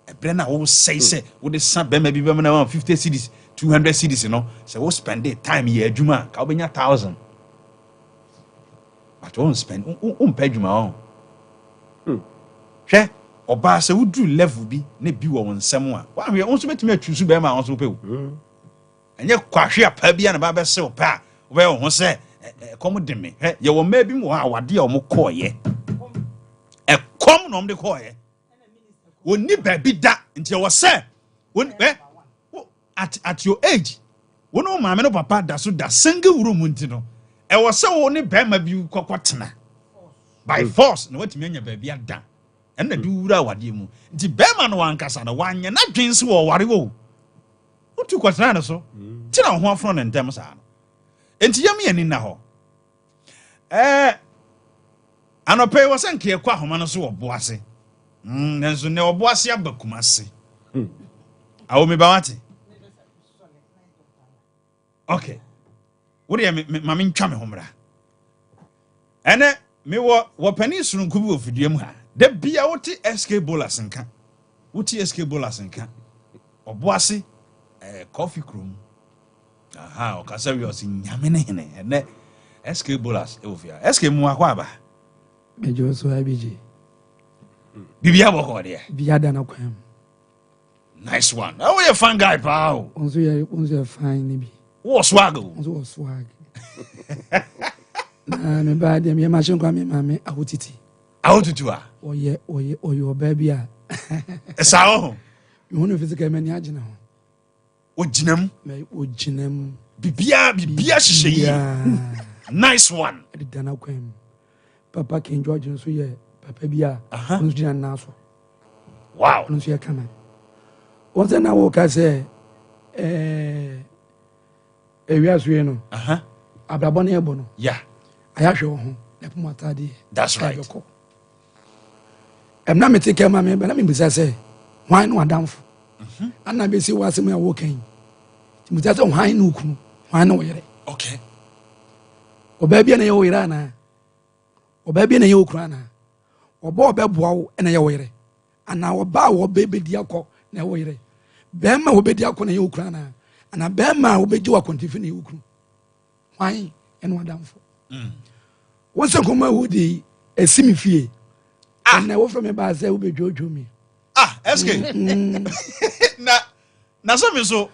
ebre na wo say wo de san be ma bi be na 50 cedis 200 cedis no say wo spend it time ye adwuma ka wo benya 1000 but won't spend pay adwuma hwe oba se wudru level bi na bi wo nsem a wa hwe onso betimi atwusu be ma onso pe wo enye kwahwe apa bia na ba be se wo pa wo be ho se kom de me ye wo ma bi mo awade a wo koye kom no de koye woni ba bi da nti wo se won at your age wono ma me no papa da so da sange wuro mu nti no wo se wo ni ba ma bi kokotena by force na watimi anya ba bi ada and the dura wadi mu nti bema no wankasa na wanye na dwense wo ware wo utu kwatana na so ti na ho afro na ntem sa no enti yam yani na ho anope wo se nke kwa homa no so wo boase nanso ne wo boase abakumase awo me bawate okay wo de ma me ntwa me homra ene me wo pani surunku bi wo fiduam ha de bia wote SK Bolas nka wote SK Bolas nka oboase coffee cream aha o kasa wi o si nyame ne hene ene SK Bolas e ofia SK mu akwa aba mejo so IBJ bibia boko de bia da na kwam nice one how you fun guy pal onzo ye fine ni bi wo swag onzo swag na me ba de me machine kwa me mame awotiti Awotutu a. Oye baby a. Sao. You want to physical many agina. Ojinam. Ojinam. Bibia hyehyɛ. Nice one. The Dana Quem. Papa King George and so yeah. Papa Bia. Unjina Naso. Wow. Unsia Kana. Once I walk, I say, areas we know. Abrabone Ebono. Yeah. I have your home. That's right. I'm not taking care of my man, but let me say, why no down? And I be see what's me walking. Just why no, why no? Okay. O baby and a Irana, o baby and a Ukraina, or Bob Bow and a Yawere, and now bow baby Diaco, no way. Bema will be Diaco and Ukraina, and a Bema will be Joa Contifini Ukru. Why and one down for? What's a common woody a semi fee? And I will from a bar say will be Jojo me. SK. Na so.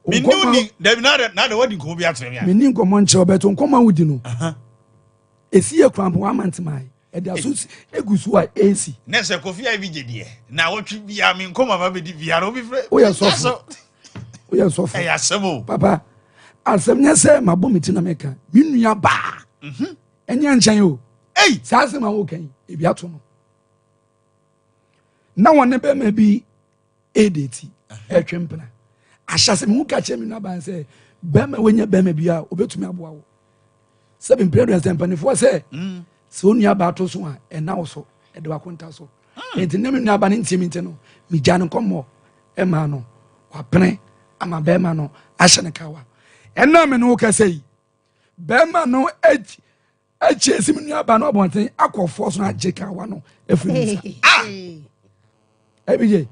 Me knew the wedding could be at me. Meaning Comancho, but on common with you know. A see a cramp 1 month my. And the associate a goose white AC. Nessa coffee I visit. Now what you be, I mean, come over with the VR. We are so. We are so far. Papa, I'll send you say my bomb in America. You are bar. And yan chayo. Hey, Sasma okay, if you are to know. Now one never may be ADT, a champion. I shall say, who catch him in a band say, Bema when you bema be out, obey to me about 7 periods and penny for say, so near battles one, and now so at the Wakuntaso. And the name of Naban in Timintano, me Jan Como, Emano, or Pene, I'm a Bemano, Ashanakawa. And now men who can say, Bema no edge. I chase him in your banner one thing. I call force not Jekawano. If we every day.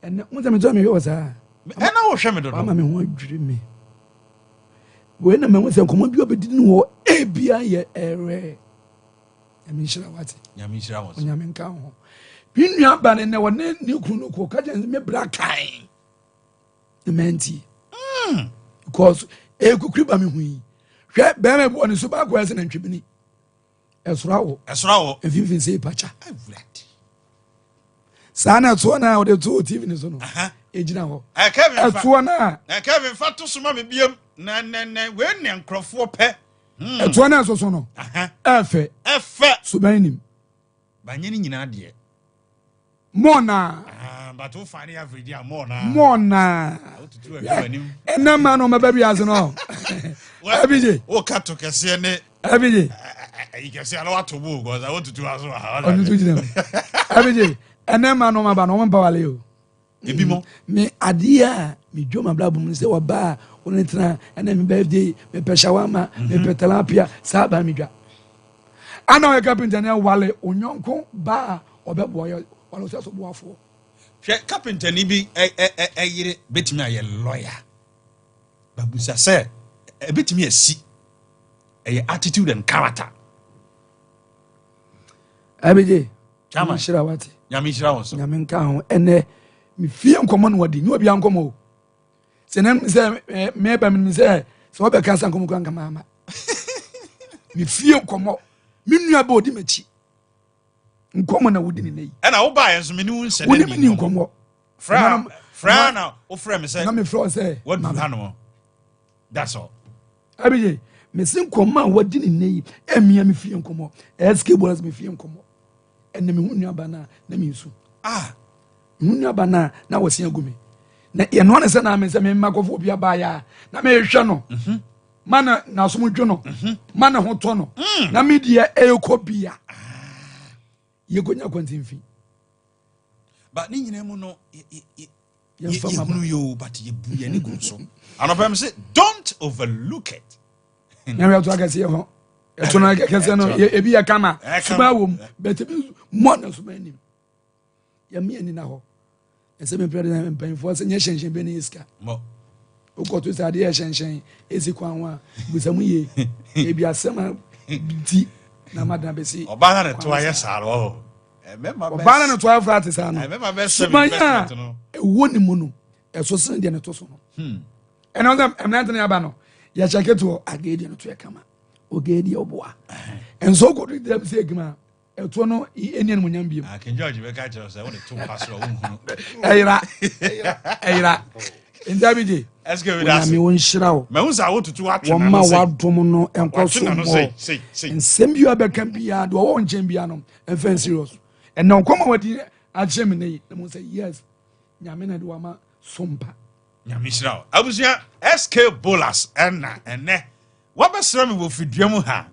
And one time told me was and I was shaming. Mamma won't dream me. When a man was a common, you didn't know a beer ere. I mean, sure what? Yamisha was Yamin Cow. Pin your banner and our name new Kunuko, catching me black kind. The manty. Because a could creep on me. Bama born in Subaquas and Tribune. As raw, if you can say Pacha. Sana Tuana or the 2 TV is on. Ejina. I can't Tuana. I can't fat to some bium. When and Crawford pet. Tuana Sosono. Efe. Subanim. By any idea. Mona. But who find every day more now? Mona. And no man on my baby as an all. Every day. Oh, cut to Cassiane. Every day. You can say I want to move because I want to do as well. Every day. And then man on my ban on Pawaleo. Me adia, me jo my blabum say wa ba, unetra, and then me birthday, me peshawama, me petalapia, saba miga. I know a carpenter now wale, unyonko, ba, or beboy, or was also waffle. Carpenter ni bi a bit me a lawyer. Babusa said, a bit me a see a attitude and character. Every day, Yamishra was Yamin Cow, and me fear common what you be uncommon. Senem say, maybe say, so I can't come to Mama. Me fear come Minya body mechi. Common I wouldn't need. And I'll buy as many said, when come Frana, or friend say, I'm a floor say, what animal? That's all. Every day, Messin come what didn't need, and me fear come up, as cables me fear come up. And the Munya Bana, the Misu. Munya Bana, now was here gumi. Na one is an arm is a magophobia buyer. Na me shano. Mana na sumujono. Mana hotono. Na media eokobia. You go not continue. But Nino, you but you be any good so. And I say, don't overlook it. Now I see you. It's not like I can be a camera. But more than so many. You mean in a hole. And some president and paying for some yeshen beniska. Mo. O go to say yeshen is equal with some ye. Maybe a summer tea. Na madam besi. Obana na 2 years aro. Obana na 12 flats ano. I remember best 7 investment no. E woni mu no. E so sen de na to so no. And on them I'm not in abano. Ya check it to agedi no to e kama. Ogedi oboa. And so go read them say gima. eto no eni enu nyam biem King George be catch us when the two pass ro hu eyira ndabije eske we na das me won shirawo me hu sa wo tutu atwe wọ́n na ma no say wà dùn no nkọ́ so mbọ́ say nsẹ́m bi abẹ́ka bia de ọwọ́ nkyɛn bia no ɛnfɛn serious ɛnna nkɔmɔ wɔ di akyerɛ mi n'eyi na mo sɛ yes nyame na de wa ma sompa. nyame shira abusia SK Bolas ene wabɛsrɛ me wɔ fidua mu ha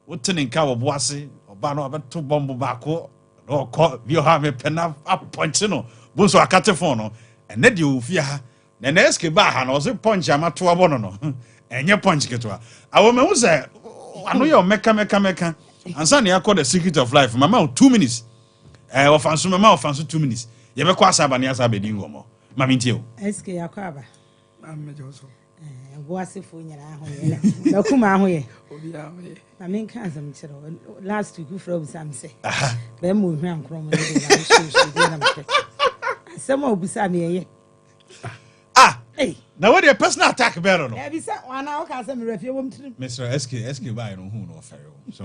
wotene nka wɔ boase ɔba no abɛto bɔmbo baako na ɔkɔ bi ɔha me pɛna apɔnkye no bo so akate phone no ɛnɛ de ofia ha na na SK ba ha na ɔse punch amato abɔ no no ɛnyɛ punch ketwa awɔ me hu sɛ ano yɛ meka ansa na yakɔ the secret of life mama 2 minutes ɔfanso mama ɔfanso 2 minutes yɛbɛkɔ asaba ne asaba di ngɔmɔ mami ntie o SK yakɔ aba amɛjɔ so boasefo nyina ho ye na kuma ho ye obi a ho ye na men kan asɛm kyerɛ last week fro bi sam sɛ bɛ mo hwa nkro mo ne na so de na mepɛ asɛm a obisa me ye na what the personal attack better no bi sɛ wana o ka sɛ me refie wom tirim Mr. SK ba no hu no fere so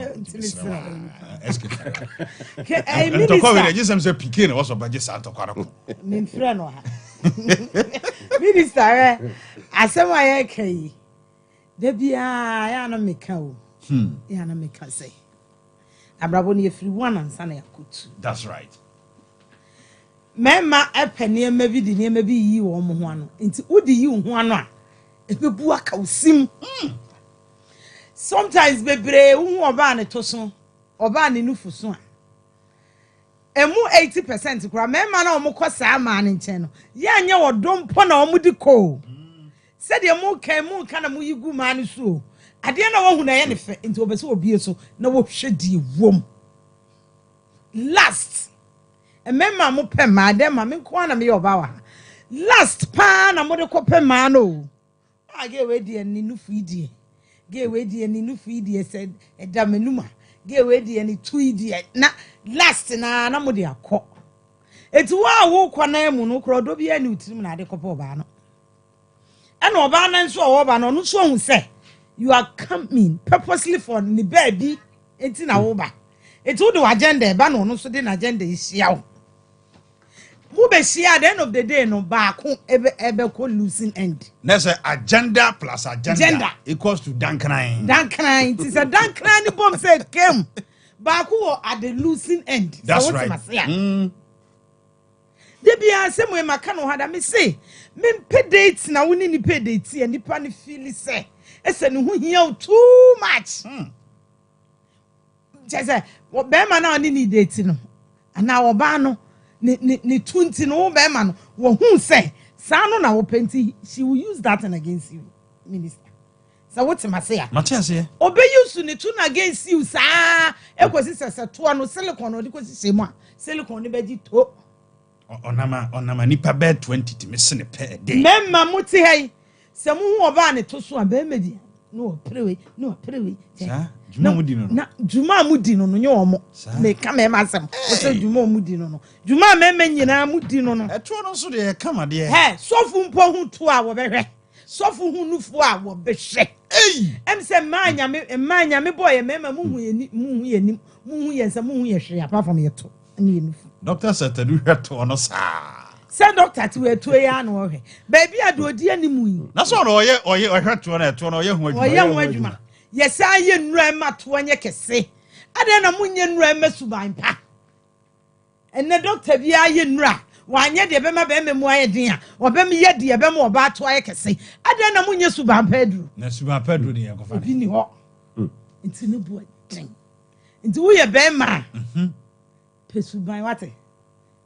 SK ke ai to minister ko we just say PK na was obaje sa to kwara ko men frɛ no ha minister asɛm a yɛ kai da bia ya na meka o ya na meka sɛ abrabo ne yɛfiri one ansa na yakotu that's right mema epene ma bi di ne ma bi yi wo mo ho ano nti udi yi wo ho ano a ebebu aka usim sometimes bebre wo oba ne to so oba ne nufu so a emu 80% kura mema na omo kosa ama ne nchen no ya anya wodompo na omo di ko se de mu kan na mu yi gu ma ne so ade na wo hu na ye ne fe nti obese obie so na wo hwe di wom last emema mo pe ma de ma me ko na me yoba wa last pa na mo de ko pe ma no age we die ni nufu idie ge we die ni nufu idie se eda menuma ge we die ni tu idie na last na mo de akọ eti wa wo kwa na mu no kro do bia ni utirim na de ko pa oba no ena oba na nso oba no no so hu se you are coming purposely for ni baby eti na wo ba eti wo de agenda e ba no so de na agenda isia wo mu be share at the end of the day no ba ko ebe ko losing end there's a agenda plus agenda equals to dankran it is a dankran the bomb said came ba ko at the losing end that's so right de bia asem we maka no hada me say me pay date na woni ni pay date e nipa ne feel say ese ne ho hia too much just what be man na ni date no ana oba no ni 20 no be man no wo hu say sa no na wo penti she will use that and against you minister so what ma say Matias obe use ni to na against you sa ekosi sese to no silicon no de kosi semu a silicon ne be di to onama nipa be 20 ti mesene per day memma muti hey se mu hu oba ne to so a be medi no prewe sa juma mudi no na juma mudi no nye omo me ka me masem o se juma mudi no juma me nyina mudi no eto no so de kama de he sofu mpo hu to a wo behwe sofu hu nufu a wo behwe em se manya me boy me mu hu yensa mu hu ye hwe apart from yeto ani nufu doctor said to do heto no sa say doctor ti we to ya no hwe baby adodi animu yi na so no oye heto na eto no oye hu adwuma yesa ye nnura ma to anye kese ade na munye nnura ma suban pa enne doctor bi aye nnura wanye de be ma be memu aye din a obe me ye de be ma oba to aye kese ade na munye suban pa duru na suban pa duru ne yakofa bi ni ho nti ne bo din nti wo ye be ma pe suban wate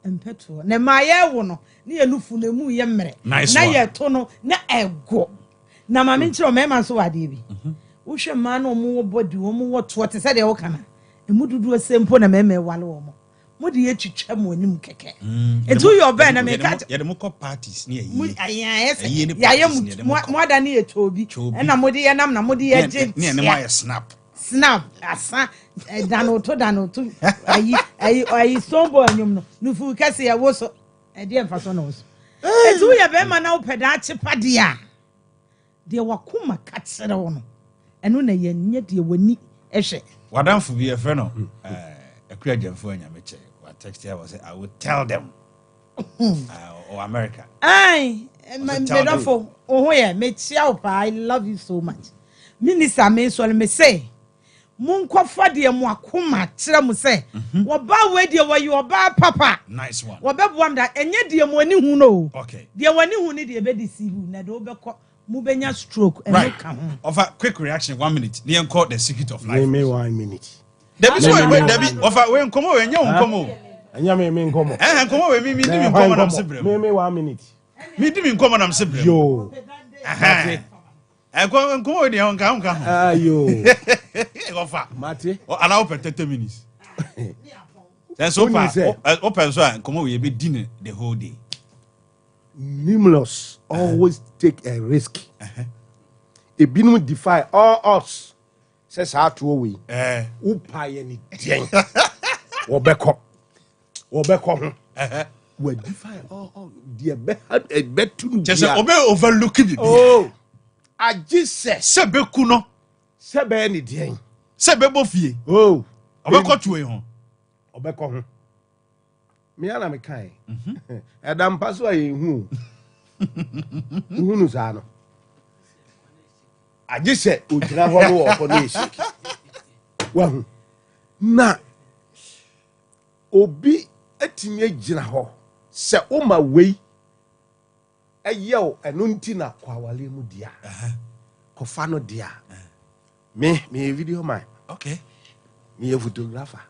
empeto na ma ye wo no ne ye nufu na mu ye mmere na ye to no na ego na ma me nkyere o me ma so wade bi wohwe ma na omo body omo woto te se de wo kana emududu asempo na meme wale omo mode ye twitwa mo anim keke etu yo be na me ka ye de mo parties ne ayi ya ye mo ada ne ye tobi na mode ye nam na mode ye je ne mo ye snap asa danoto ayi sombo anyum no nufu kase ya wo so e de emfa so na wo so etu ye be ma na wo peda achepa de a de wakoma ka kire wo no eno na ye nye de wani ehwe Wadam for be a friend of a creature for Yamache. What text here was I would tell them or America. Aye, my medafo. Oh, yeah, I love you so much. Minister, me so me say. Munkwafa de mo akoma kire mo se wo ba we de wo yo ba papa Nice one. wo be boam da enye de mo ani hu no Okay. de wani hu ni de be deceive na de wo be ko mu benya stroke and Right. ka ho Offer quick reaction 1 minute. Near call the secret of life. Give me 1 minute. Debbie, so Debbie, offer when come over and you come over. Anya me nkomo. Eh, come over me me come on Sibre. Me 1 minute. Me di come on Sibre. Yo. Eh, come over the unka. Ayo. Offer. Mate. Allow for 30 minutes. Then so far, open so come over be dinner the whole day. Numerous always take a risk. A binum defy all odds. Says how to we. Upa any dien. Obeko. We defy all the bet to just overlooking. Oh, I just said Sebeku no. Sebe any dien. Sebebo fie. Oh, Obeko to ho. Obeko. Me ana me kan. Adam paso aye hu. Hunu sa no. I just said ojira ho no for no shake. Wa na obi atimi agina ho se o ma wei ayew eno nti na kwawale mu dia. Kofa no dia. Me video man. Okay. Me a photographer.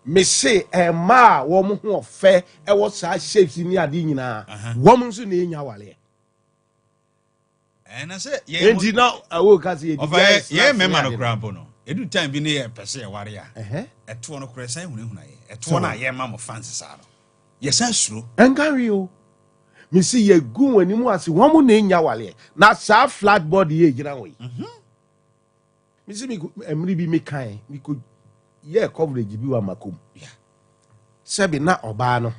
Me say ma wo mo ho ofe e wo sa shapes ni ade nyina wo mo nso na enya wale and I say yeah enti now awo ka say yeah me man no krampo no edu time bi ne ye pese ye ware a eto no kure san hunahuna ye eto na ye ma mo fans sa no ye san suro enganri o me say ye gu wani mu ase wo mo na enya wale na sa flat board ye gina we me say me emri bi me kan me ko ye coverage bi wa makom yeah sebi na oba no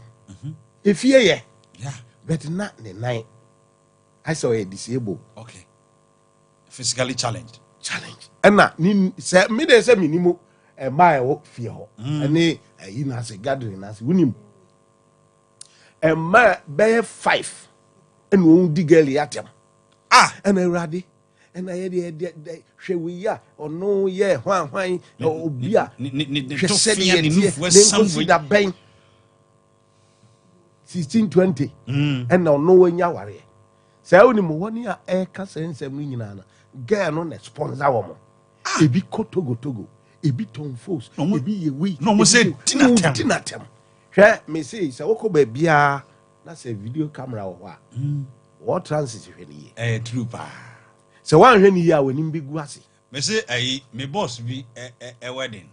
efie ye yeah but na ne nine I saw a disabled. Okay. Physically challenged. And na ni say me dey say minimum e my work fear ho. Ani you na say gathering na say wunim. E ma be 5 and won di girl yatem. And awrade and I dey hwe we ya ono ye hwan obi a to fear ni nufu somewhere that ben 1620 and no nya ware. Say oni mo woni a e ka sensem ni nyina na girl no na sponsor wo mo ebi togo ebi tonfos ebi yewi no mo say tinatem hwe me say say woko ba bia na say video camera wo ho a what transit hwe ni true pa say wan hwe ni ya woni bi gu ase me say me boss bi wedding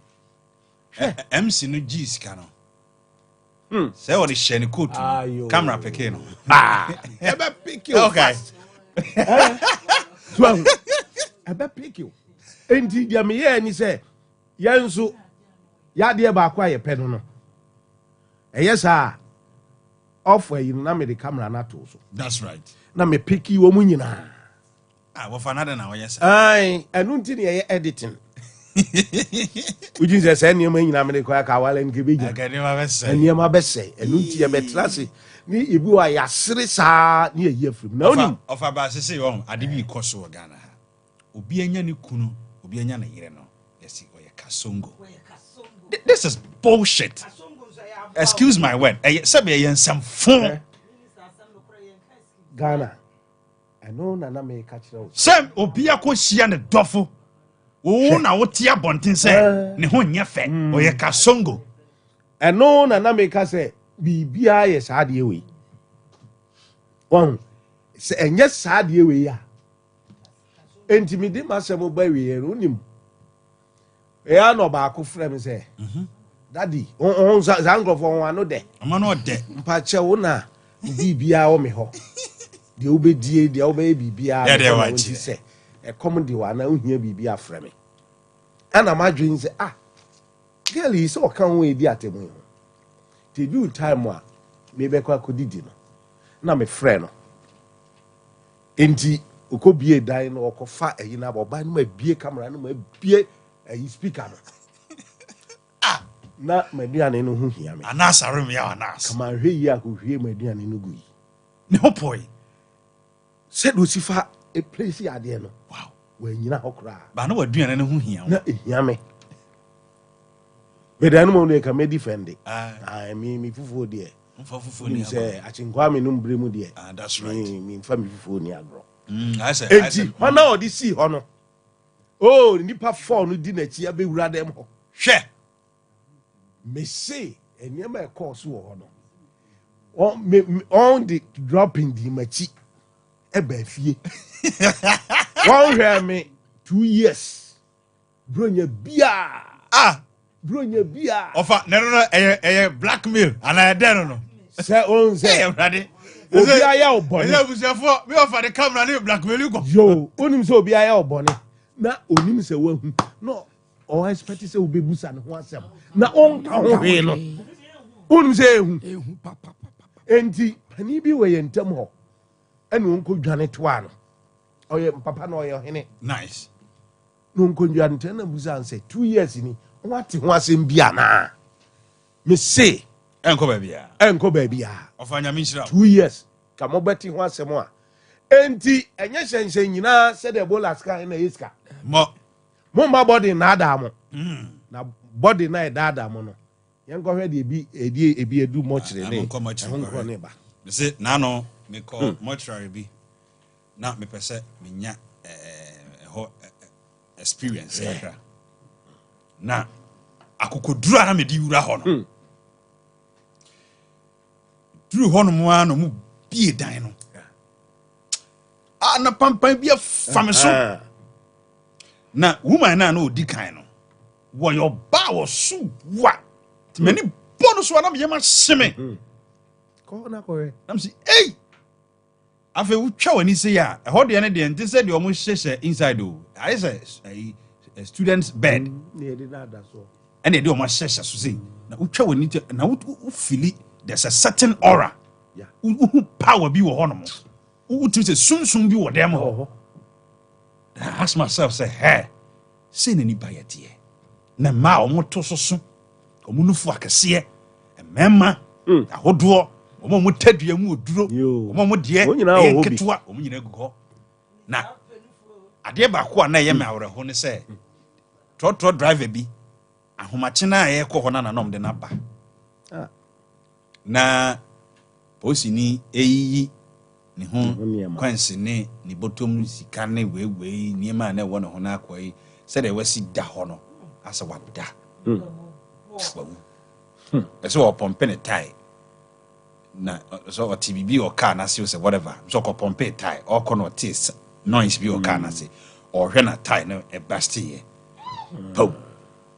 MC no G sika no say what is share coat camera peke no ebe pick you okay so ebe pick you enti dia me ye ni say yenso ya de ba kwa ye pe no yes off where you na me the camera na to so that's right na me pick you omu nyina wo fa na de na wo yes ai enu nti ne ye editing ujin say ene ma nyina me ko aka wala nke beji ene ma be say enu nti ye betrase ni ibi wa ya sere saa ni ye afrim na onim ofa ba sese yo ade bi ikoso Ghana ha obi anya ne kunu obi anya na yire no yes oye kasongo this is bullshit excuse my word sabe ye nsam fun Ghana I know na me ka kire o sam obi akohia ne dofo wo na wo tia bonten se ne ho nya fe oye kasongo eno na me ka se bibia ye saade we won se enye saade we ya entimidi masem ba we ye onim ya no ba ko frem se daddy on zango for one no de ama no de mpa che wo na bibia wo me ho de obedie de obe bibia ya de wa chi se e come de wa na ohia bibia frem ana madwin se girl yi so kan we di atemu te do time a me be kwa kodidi no na me frɛ no enti okobie dan no okofa eyi na oba no ma bie camera no ma bie ɛyi speaker no na maduane no ho hia me anasare me ya anas kama hwe yi a ko hwie maduane no gu yi ne ho poi sɛ do sifa e place ade no wow wa nyina hɔ kra ba na waduane no ho hia na ehia me bedan mo no ka me defend me fufuo de mfa fufuo ni sɛ achinkwa me no mbre mu de that's right me mfa me fufuo ni agro I say hɔna ɔde si hɔ no oh nipa 4 no di na chi abewura dem hɔ hwɛ me say enema e course wo hɔ no on the dropping di machi e ba fie one hwɛ me 2 years bronya bia bronya bia ofa no blackmail ana eden no sɛ on sɛ everade obi aya obone ene busefo me ofa the camera na blackmail go yo onim sɛ obi aya obone na onim sɛ wahu no o expect sɛ obebusa ne ho asɛm na on ka ho he no onim sɛ ehu papa enti pani bi wɔ yentam hɔ ɛna onko dwane toa no ɔyɛ papa na ɔyɛ hene nice no onko dwane toa na busa ansɛ 2 years ni wate ho asɛm bi ana me say enko ba bia ofa nya me nhyira 2 years ka mo bɛte ho asɛm a enti ɛnyɛ hyɛnhyɛn nyinaa sɛ de bola ska na yeska mo ma body na ada mo na body na ada mo no yen ko hwe de ebi edu mo kyere ne ho ne ba me say na no me call mortuary bi na me pese me nya experience kakra na akokoduru na me di wura ho no duru ho no mo ano mu bie dan no na pampan bi afame so na woman na odi kan no wo yo ba wo su wa many bonus wa na me yema hyeme ko na ko nam si ei afa wo twa wani se ya ho de ne de nte se de o mo hyehye inside o I say a student's bed ne de na da so and de o mo hyehye so say na wo twa wani na wo feel there's a certain aura yeah wo power bi wo ho no mo wo tiri se sunsun bi wo dem ho I ask myself say hey say na ni bayete na ma o mo to soso o mo nufu akese e mema ahodo o mo tadua mu oduro o mo de e ketua o mo nyina gugo na ade ba ko na ye me awre ho ne say trotro driver bi ahomache na ye ko ho na nom de na ba na posini eyi ni ho kwansi ne ni botom sika ne wewe niema na wo ne ho na akwai se de wasi da ho no asa wada wawu eso o pompe ne tai na so o TBB o car na se whatever so ko pompe tai o ko no tis noise bi o car na se o hwe na tai no e bastie po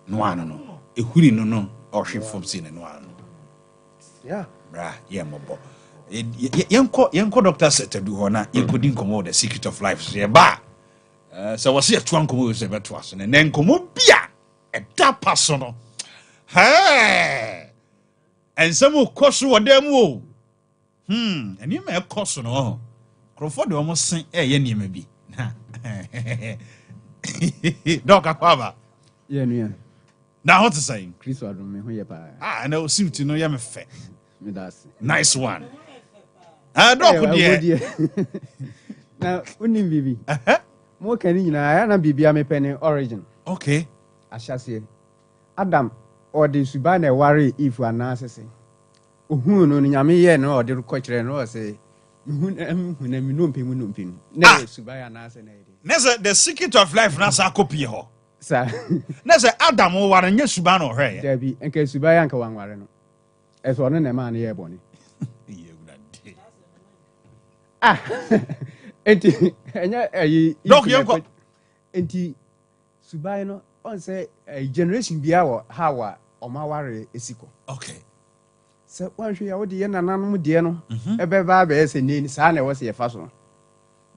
no ano no ehuri no o hwe fom si ne no ano yeah bra ye mobo yenko doctor set do ho na yenkodi nkomo the secret of life so ye ba so was ye twa nkomo so be to aso ne nkomo bia e da paso no hey ensem koso wodam o eni ma koso no krofo de omo sen ye niema bi doka kwaba ye nua na what to say Chris wadom me ho ye pa na o suit no ye me fe me das nice one dog die na unim bibi mo kan nyina ya na bibia me pene origin okay ahyase Adam ode suba na ware if anasese ohun no nyame ye no ode ko kire no say na mi no mpemu no mpenu na suba ya anase na ide nese the secret of life na sa copy ho sa nese Adam ware nya suba no hwe ya bi enka suba ya nka wanware no eso no na ma na ye boni enti enya dok yenko enti subai no on say generation bia wo hawa omaware esiko okay se wanhwe ya wodi ye nananum de no ebeba ba ese ni sa na wo se ye fa so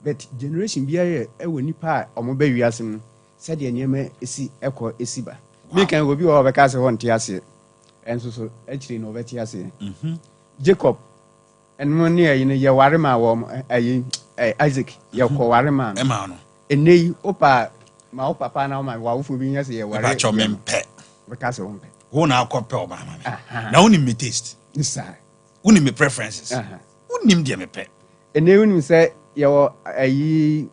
but generation bia ye ewo nipa omo ba wiase no se de niema esi ekọ esiba me kan obi wo be ka se ho nte ase enso so akiri no be te ase Jacob and money ye ware ma wo Isaac ye ko ware ma e ma no enei opa ma wo papa na ma wa wo fu bi nya se ye ware Ba cho mempe. we ka se wo mpe Wo na akɔpɛ ɔba mama. Na woni me taste. inside Woni me preferences. Woni me pɛ. ene woni se ye wo ayi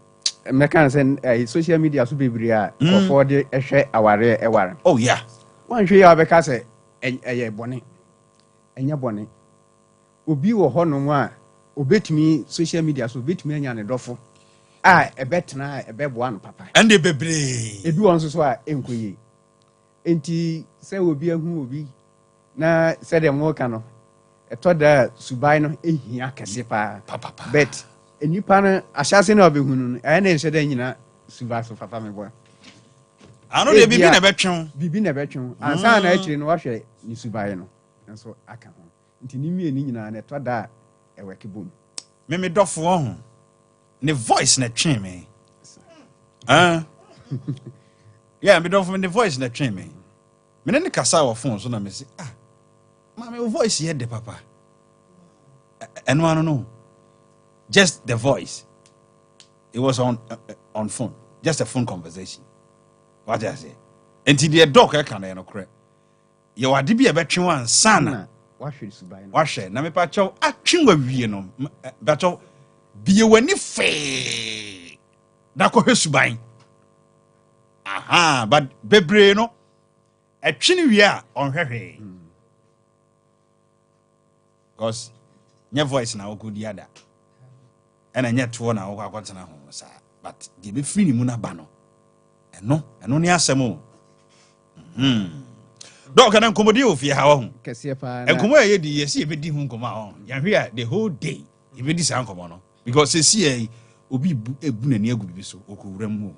meka se social media so bebre a for de ehwe aware eware Oh yeah. wan hwe ya be ka se eye bone enya bone obi wo ho no a obetumi social media so obetumi anya ne dɔfo a ebetena ebeboa no papa Ande bebre. ebi won so a enkoye enti sɛ obi ahu obi na sɛ de mo ka no ɛtɔ da subai no ehia kɛse pa Papa. bet enipa no ahyase na obehu no ɛyɛ ne nhyɛ da nyina subai so papa me boa Ano de bibi na betwe. bibi na betwe ansa na akyire no wahwɛ ni subai no nso aka ho nti ni mie ni nyina na ɛtɔ da ɛwɛ kebom Me dɔfo ho. Ne voice na twe me. Yeah, me dɔfo me the voice na twe me. Me ne kasa wɔ phone so na me say, ma me voice here de papa. And one no. Just the voice. It was on phone. Just a phone conversation. What I say? Until the dog I can no correct. You are DB a between one sana. wahwɛ subai no Wahwɛ na me pa chow atwe wa wie no. Bacho bie wani fe. Da ko hwesuban. Aha, but bebre no. Atwe ni wie a onhwehwe. Because nye voice na okudi ada. Ena nye to na okwa kwatena ho sa. But the be free ni mu na ba no. Eno ni asem o. Dog kana nkomodi ofie ha ho. kɛseɛ pa Enkomo ye di yesi e be di hu nkomo ho. Ya hwe a the whole day e be di sa nkomo no. Because se si e obi ebu na ni agu bi so okowuram ho.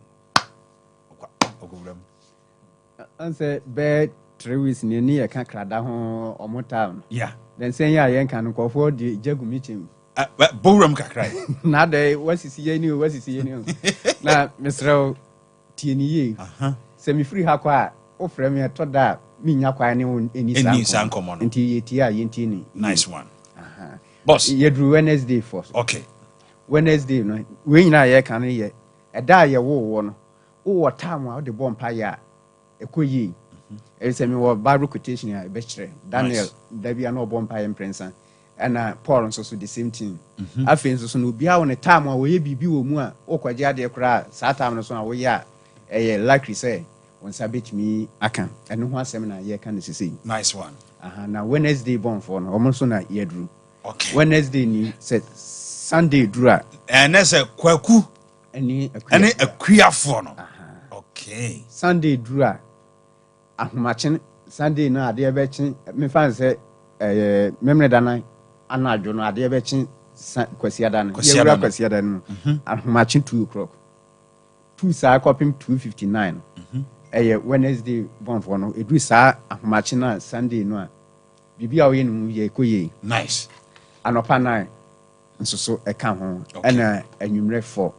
Okowuram. ansɛ bɛ 3 weeks ni ni yɛ ka krada ho ɔmo town Yeah. then sɛ ya yɛn kan nkɔfo de jagu meeting Bowram kakra. na de wasisi yɛ ni o na mesrɛw tie ni ye sɛ me free ha kɔ a o frɛ me ɛtɔ da mi nya kwa ne eni sa nkomo no. nti yɛ tie a yɛntie ni Nice one. Boss. yɛduru Wednesday first Okay. Wednesday no we nyina yɛ kan yɛ ɛda a yɛ wo no wo time a wo de bɔ mpa yɛ a ɛkɔ yi ɛsɛ me wɔ Bible quotation a ɛbɛkyerɛ Daniel dabi a na ɔbɔ mpa yɛ mprɛnsa ɛna Paul nso so the same thing afei nso so no obi a wo ne time a wɔyɛ biribi wɔ mu a wokɔgye adeɛ koraa saa time no so a woyɛ a ɛyɛ likely sɛ wɔn nsa bɛtumi aka ɛno ho asɛm na yɛka no sesei Nice one. na Wednesday bɔnfoɔ no ɔmo nso na yɛduru Okay. Wednesday ni sɛ Sunday duru a Ene se kwaku ɛne ene akuafo no. Okay. Sunday duru a ahomakyen Sunday no adeɛ bɛkye mefa sɛ memre danan anadwo no adeɛ bɛkye kwasiada no yɛwura kwasiada no ahomakyen 2 o'clock 2 saa kɔpem 2:59 ɛyɛ Wednesday bɔnfoɔ no ɛduru saa ahomakyen no a Sunday no a biribi a woyɛ no mu yɛ ɛkɔ yie Nice. anɔpa 9 nso so ɛka ho ɛna anwummerɛ 4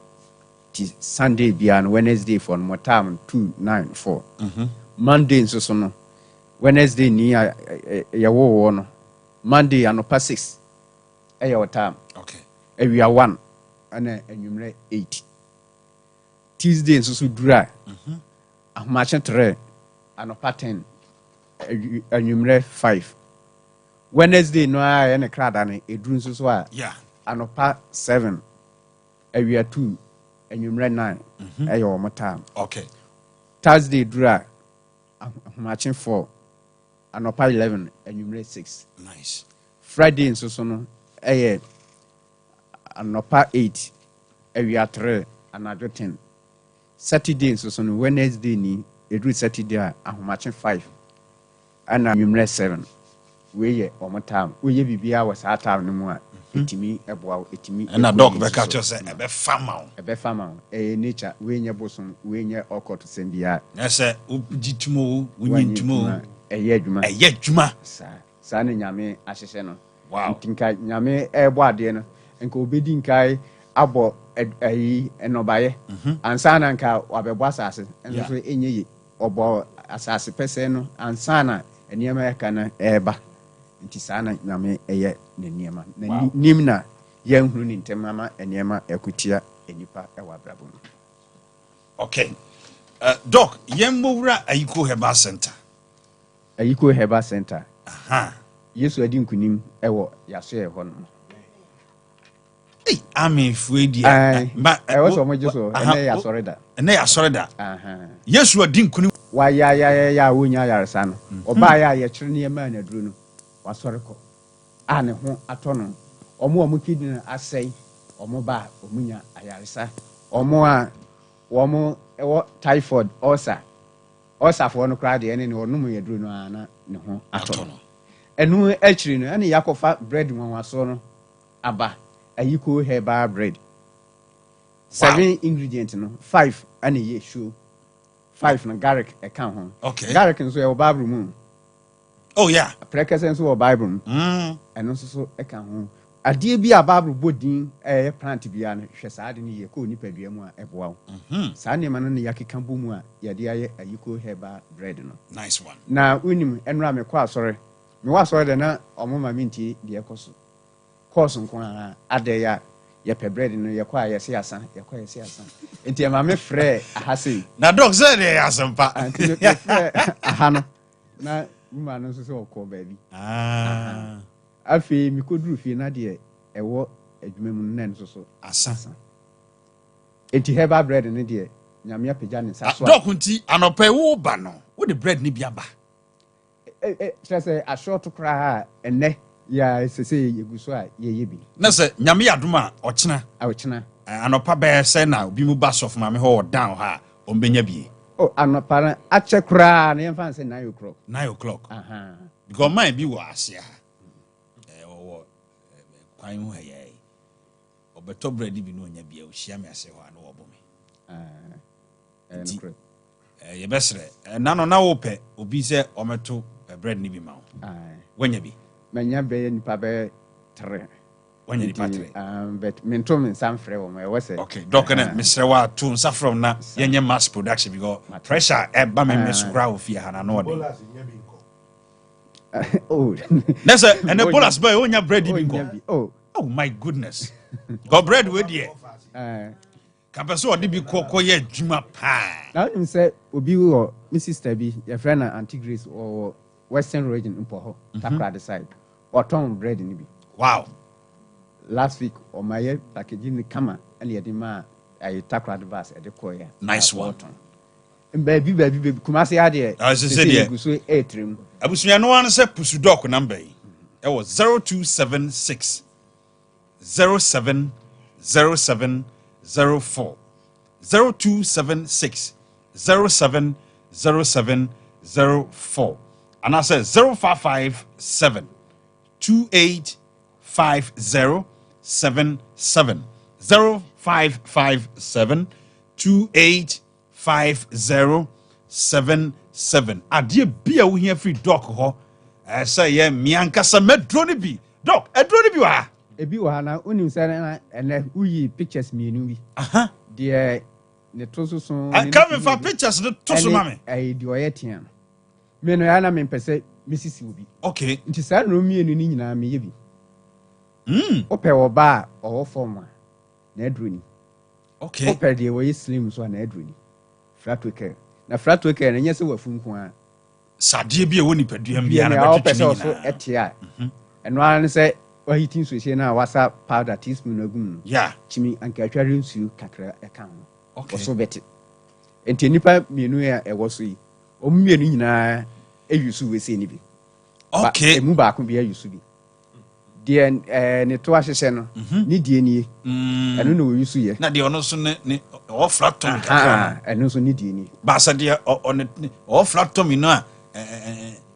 ti Sunday bia no Wednesday for no time 2:94 Monday nso so no Wednesday ni yɛwɔ no Monday anɔpa 6 ɛyɛ wɔ time Okay. awia 1 ɛna anwummerɛ 8 Tuesday nso so duru a ahomakye 3 anɔpa 10 anwummerɛ 5 Wednesday no a yɛ ne krada no ɛduru nso so a Yeah. anɔpa 7 awia 2 anwummerɛ 9 ɛyɛ wɔ mo time Okay. Thursday duru a ahomakye 4 anɔpa 11 anwummerɛ 6 Nice. Friday nso so no ɛyɛ anɔpa 8 awia 3 anadwo 10 Saturday nso so no Wednesday ni ɛduru Saturday a ahomakye 5 ɛna anwummerɛ 7 weyɛ ɔmo time woyɛ biribiara wɔ saa time no mu a ɛtumi ɛboa wo ɛtumi Na dog bɛka kyerɛ sɛ ɛbɛfa ma wo. ɛbɛfa ma wo ɛyɛ nature wenyɛ bosom wenyɛ ɔkɔto sɛm biara Na sɛ wogyi tumo wonyi ntumo ɛyɛ adwuma ɛyɛ adwuma. saa ne Nyame ahyehyɛ no Wow. nti nka Nyame ɛbɔ adeɛ no nka obɛdi nkae abɔ ayi ɛnɔbayɛ ansa na nka wabɛbɔ asase ɛno so ɛnyɛ ye ɔbɔ asase pɛsɛ no ansa na nneɛma ɛka no ɛɛba nti saa na Nyame ɛyɛ ne nneɛma na nim na yɛnhunu ne ntɛm ama nneɛma ɛkotia nipa ɛwɔ abrabɔ no. Okay. Doc, Yemura Ayiko Heba Center. Ayiko Heba Center. Aha. Yesu adi nkunim ewo yaso e ho no. Ami fuedi. Ewo so mo jeso ene ya soreda. Ene ya soreda. Aha. Yesu adi nkunim wa ya wonya yaresa no. Oba ya ye kire ne ma na duro no. Wa soreko. Ne ho atono. Omo kidin asai. Omo ba omunya ayaresa. Omo a womo ewo typhoid ulcer. Ulcer for no crowd ene ne onum ye duro no ana ne ho atono. Enu akiri no ene yakofa bread nwanwaso no aba Ayiko Herbal bread. 7 ingredients no 5 ane ye show 5 no garlic e kan ho. Okay. Garlic nso e Bible mu. Oh yeah. Prekese nso Bible mu. Eno nso e kan ho. Ade bi a Bible bodin plant bia no hwe saa de ne ye ko nipadua mu a eboa wo. Saa ne ma no ne yakeka bo mu a ye de aye Ayiko Herbal bread no. Nice one. Na unim enra me kwa asore. Me wa asore de na omo ma minti de ekoso. Course nko ade ya ye pe bread no ye kwa ye se asan ye kwa ye se asan enti ma me frɛ ahase na dog say dey asampa anti me frɛ aha no na ma no so okɔ baabi afi mi koduru fi na de ɛwɔ adwuma mu nan so asan enti Herbal bread ne de nyame apagya ne sa so dog nti anopa wo ba no wo de bread ne bi aba kyerɛ sɛ ashort kra ene ya sese yeguso a ye bi na se nyame yadom a ochena anopa be se na obi mu ba sof ma me ho down ha o mbenya bie anopa na ache kura na yemfa se 9 o'clock because mine bi wo asia wo kwan hu ha ye obeto bread bi no onya bie o hia me ase ho na wo bo me ye besre na no na wo pe obi se ometo bread ni bi ma wo wonya bi manya be nipa be 3 when you pattern but mento me sam frɛ wo me we say okay doc na mesrɛ wa to nsa from na yenye mass production because pressure e ba me mesukra wo fie ha na no de oh that's a and the bonus boy onya bread bi nko oh my goodness go bread we there kapeso odi bi kokko ye adwuma pa na nim say obi wo my sister bi your friend Auntie Grace or Western region in Poho, Takra the side, or Tom bread in Ibi. Wow. Last week, or my packaging the Kama, and Yadima, I Takra the bus at the Koya. Nice one. And baby, Kumasi idea. As I said, yeah, I was no one said Pusudok number. It was 0276 070704. 0276 070704. And I said 0557 285077 0557 285077. Adie bia wo hia free doc ho. Say ye miankasa medro ne bi. Doc, edro ne bi wa. Ebi wa na unim say na ene uyi pictures mienu bi. Aha. De ne toso so. I come for pictures ne toso mame. Eh de oyetian. Me no ya na me pese Mrs. Ubi. Okay. Nti sa no mienu ni nyina me ye bi. Ope wo ba o form a na adroni. Okay. Ope de wo slim so na adroni. Flatworker. Na flatworker na nyese wafunku a. Sadie bi e woni padua bia na betutu ni so etia. Eno an se wa hitin so hie na wasa powder teaspoon agum. Yeah. Chimi anka atware nsu kakra e kan. Okay. So beti. Enti nipa mienu ya e wo so yi. O mienu nyina eyusu we se ni bi. Okay. Emu ba ko bi eyusu bi. De ne to ahye no ni die nie. Eno na oyusu ye. Na de ono so ne o flatom kakra. Eno so ni die nie. Ba sa de o flatom no a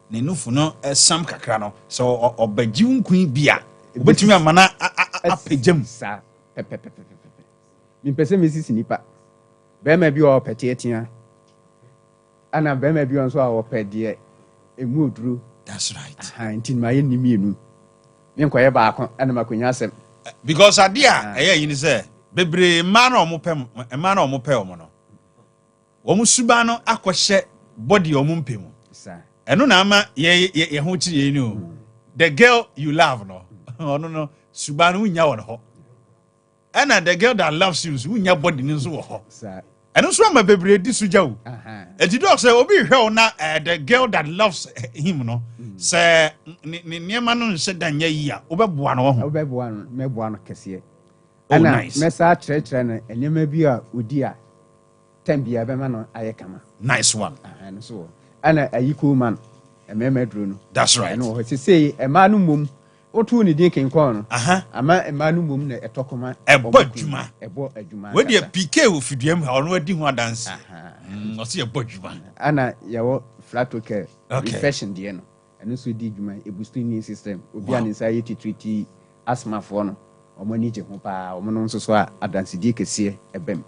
ne nufu no sam kakra no so obaji nkun bia obetumi amana apejam sa pepe mi pese mesisi nipa be ma bi o pete etia ana be ma bi on so a o pede emu oduru. That's right. Ntin ma ye nimienu me nkoye ba akon ana makonya asem because adia yin say bebre ma na omopem ma na omopem no wo musuba no akohye body omumpem sa eno na ama ye ho chi ye ni o the girl you love no ono no suba no nya won ho and the girl that loves you so nya body ni so wo ho sa And also my baby this suja. And the dog say obi hwe na the girl that loves him no. Say niema no se da nya yi a obeboa no ho. Obeboa no meboa no kese. Oh nice. Mesa kyerɛkyerɛ no niema bi a odi a tambia bema no ayɛ kama. Nice one. And so ana ayiko man emema duro no. That's right. No he say ema no mom otu ni din kinkon no. Ama ema no mom na etokoma ebo adwuma. Ebo adwuma. We dey PK wo fiduam ha ono adi ho adanse. O se ebo adwuma. Ana yawo flatocare refreshing de no. Eno so di adwuma e boost immune system. Obi an anxiety treat asthma for no. Omo ni je ho pa omo no nso so adanse di kese ebem.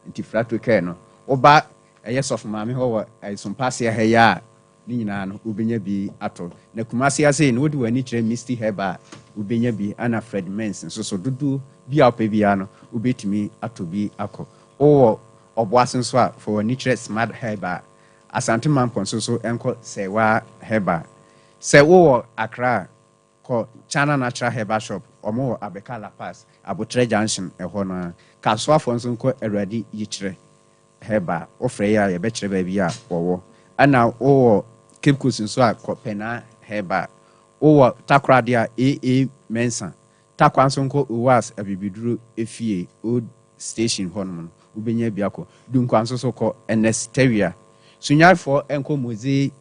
Nti flatocare no. Oba yes of maame ho wa SOMPA se ha ya ni nyina no obenya bi ato na kumase ase no wodi wani kire misty heba obenya bi ana Fred Mens nso so dudu bi a opa bia no obetimi ato bi akọ o oboase nso a for wani kire smart heba asante manko nso so enko sewa heba se wo Accra ko China Natural Heba Shop omo Abeka La Pass Abotre Junction eho no kasoafo nso nko Awurade yikire heba ofre ya ye bekire ba bi a wowo ana wo Cape Coast nso a kopena heba wo takrade a AA Mensa takwa nso nko owas abibiduro efie old station honum ubenya biako dunkwa nso so ko Ernesteria sunyarfo enko Mose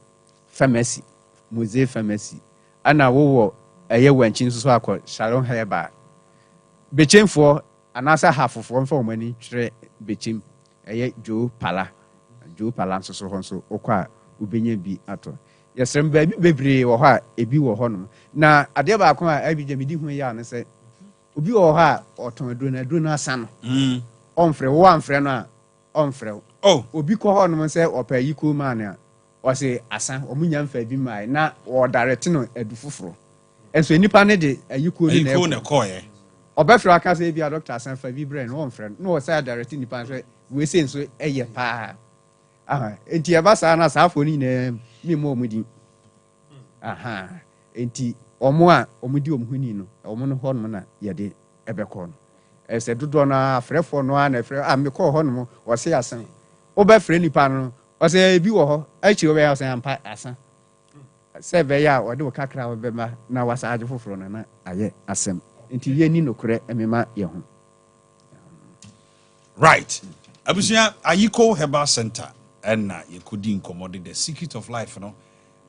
Pharmacy ana wo eye wanchi nso so akọ Sharon heba bechemfo anasa hafofo mfa omani twere bechem eye Joe Pala nso so honso okwa ubenya bi ato yesrem ba bi bebre wo ha ebi wo honom na ade ba akọ a abigye medi hu ya ne se obi wo ha oton aduro na asa no onfre wo amfre no a onfre obi ko honom se opa yiko man a o se asa omunya mfa bi mai na wo direct no adu foforo enso nipa ne de ayiko ni na koye obefre aka se bi a doctor asan fa bi brain no onfre no wo say direct nipa so we say nso eye pa enti abasa na safo ni na mi mo omudi enti omo a omudi omhuni no omo no hono na yede ebekọ no ese dodo na afrefo no na afre me kọ hono mo o se asan obefre nipa no o se bi wo ho achi wo be asan ampa asan se be ya o de kakra wo be ma na wasa age foforo na aye asem enti ye ni nokure emema ye ho right abusia Ayiko Herbal Center na yekodi nkomode the secret of life no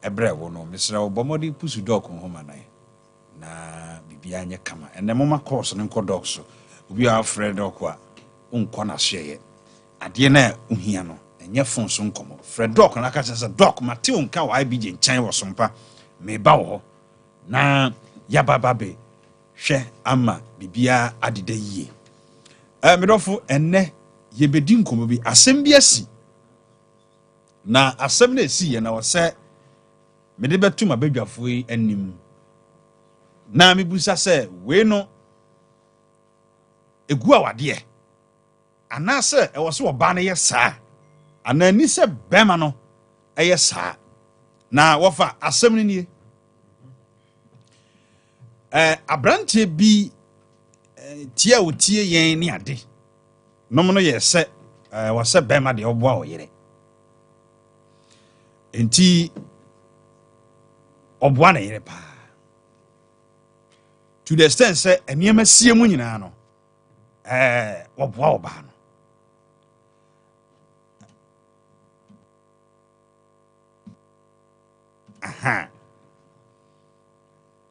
ebre wo no mesra obomodi pusu dok ho manai na bibia anye kama ene moma course ne nko dok so obi a Fred okwa unko na hye ade na uhia no enye fon so nkomo Fred dok na ka se dok mate unka wa ibije nchan wo SOMPA me ba wo na yabababe hwe ama bibia adeda yie medofo enne yebedi nkomo bi asem bi asi na asem na esi ye na wo se me de betu ma badwafo yi anim na mebusa se we no egu awade ana se e wo se oba na ye saa ana ni se bema no eye saa na wofa asem ni nie abrante bi tie o tie yen ni ade nom no ye se wo se bema de oboa o yere enti oboa na yere pa to the extent say eniema sie mu nyina no oboa oba no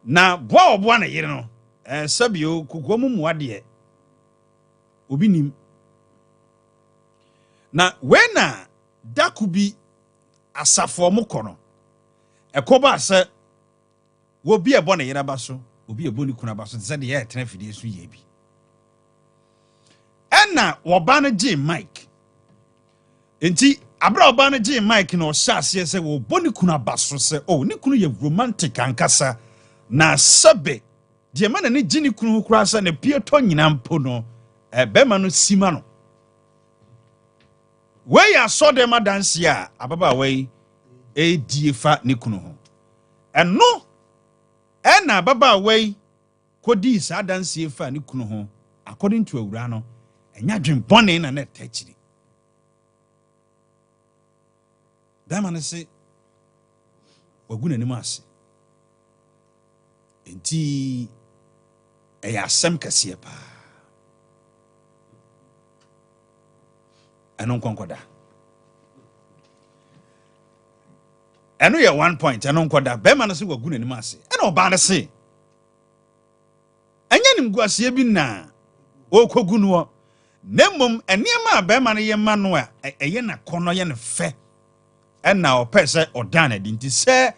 na boa oboa na yere no sabio kukomu muade obi nim na wena dakubi asafo mu kono ekoba se wo bi ebo na yere ba so obi ebo ni kuna ba so ze de ye tena fidie so ye bi enna wo ba na gi mic enti abra wo ba na gi mic na o sha ase se wo boni kuna ba so se ni kunu ye romantic ankasa na sabe de ma na ne gi ni kunu kura sa na pieto nyina mpo no bema no sima no we ya so de madanse a ababa we ediefa ne kunu ho eno na ababa we kodi sa danse fa ne kunu ho according to awura no enya dwen bone na na tachiri bɛrima no se wagu n'anim ase nti ɛyɛ asɛm kɛseɛ paa ɛno nkɔnkɔda ɛno yɛ 1 point ɛno nkɔda bɛrima no se wagu n'anim ase ɛna ɔbaa no se ɛnyɛ nimguaseɛ bi na ɔrekɔgu no hɔ na mmom nneɛma a bɛrima no yɛ ma no a ɛyɛ n'akɔnnɔ yɛ no fɛ ɛna ɔpɛ sɛ ɔda no adi nti sɛ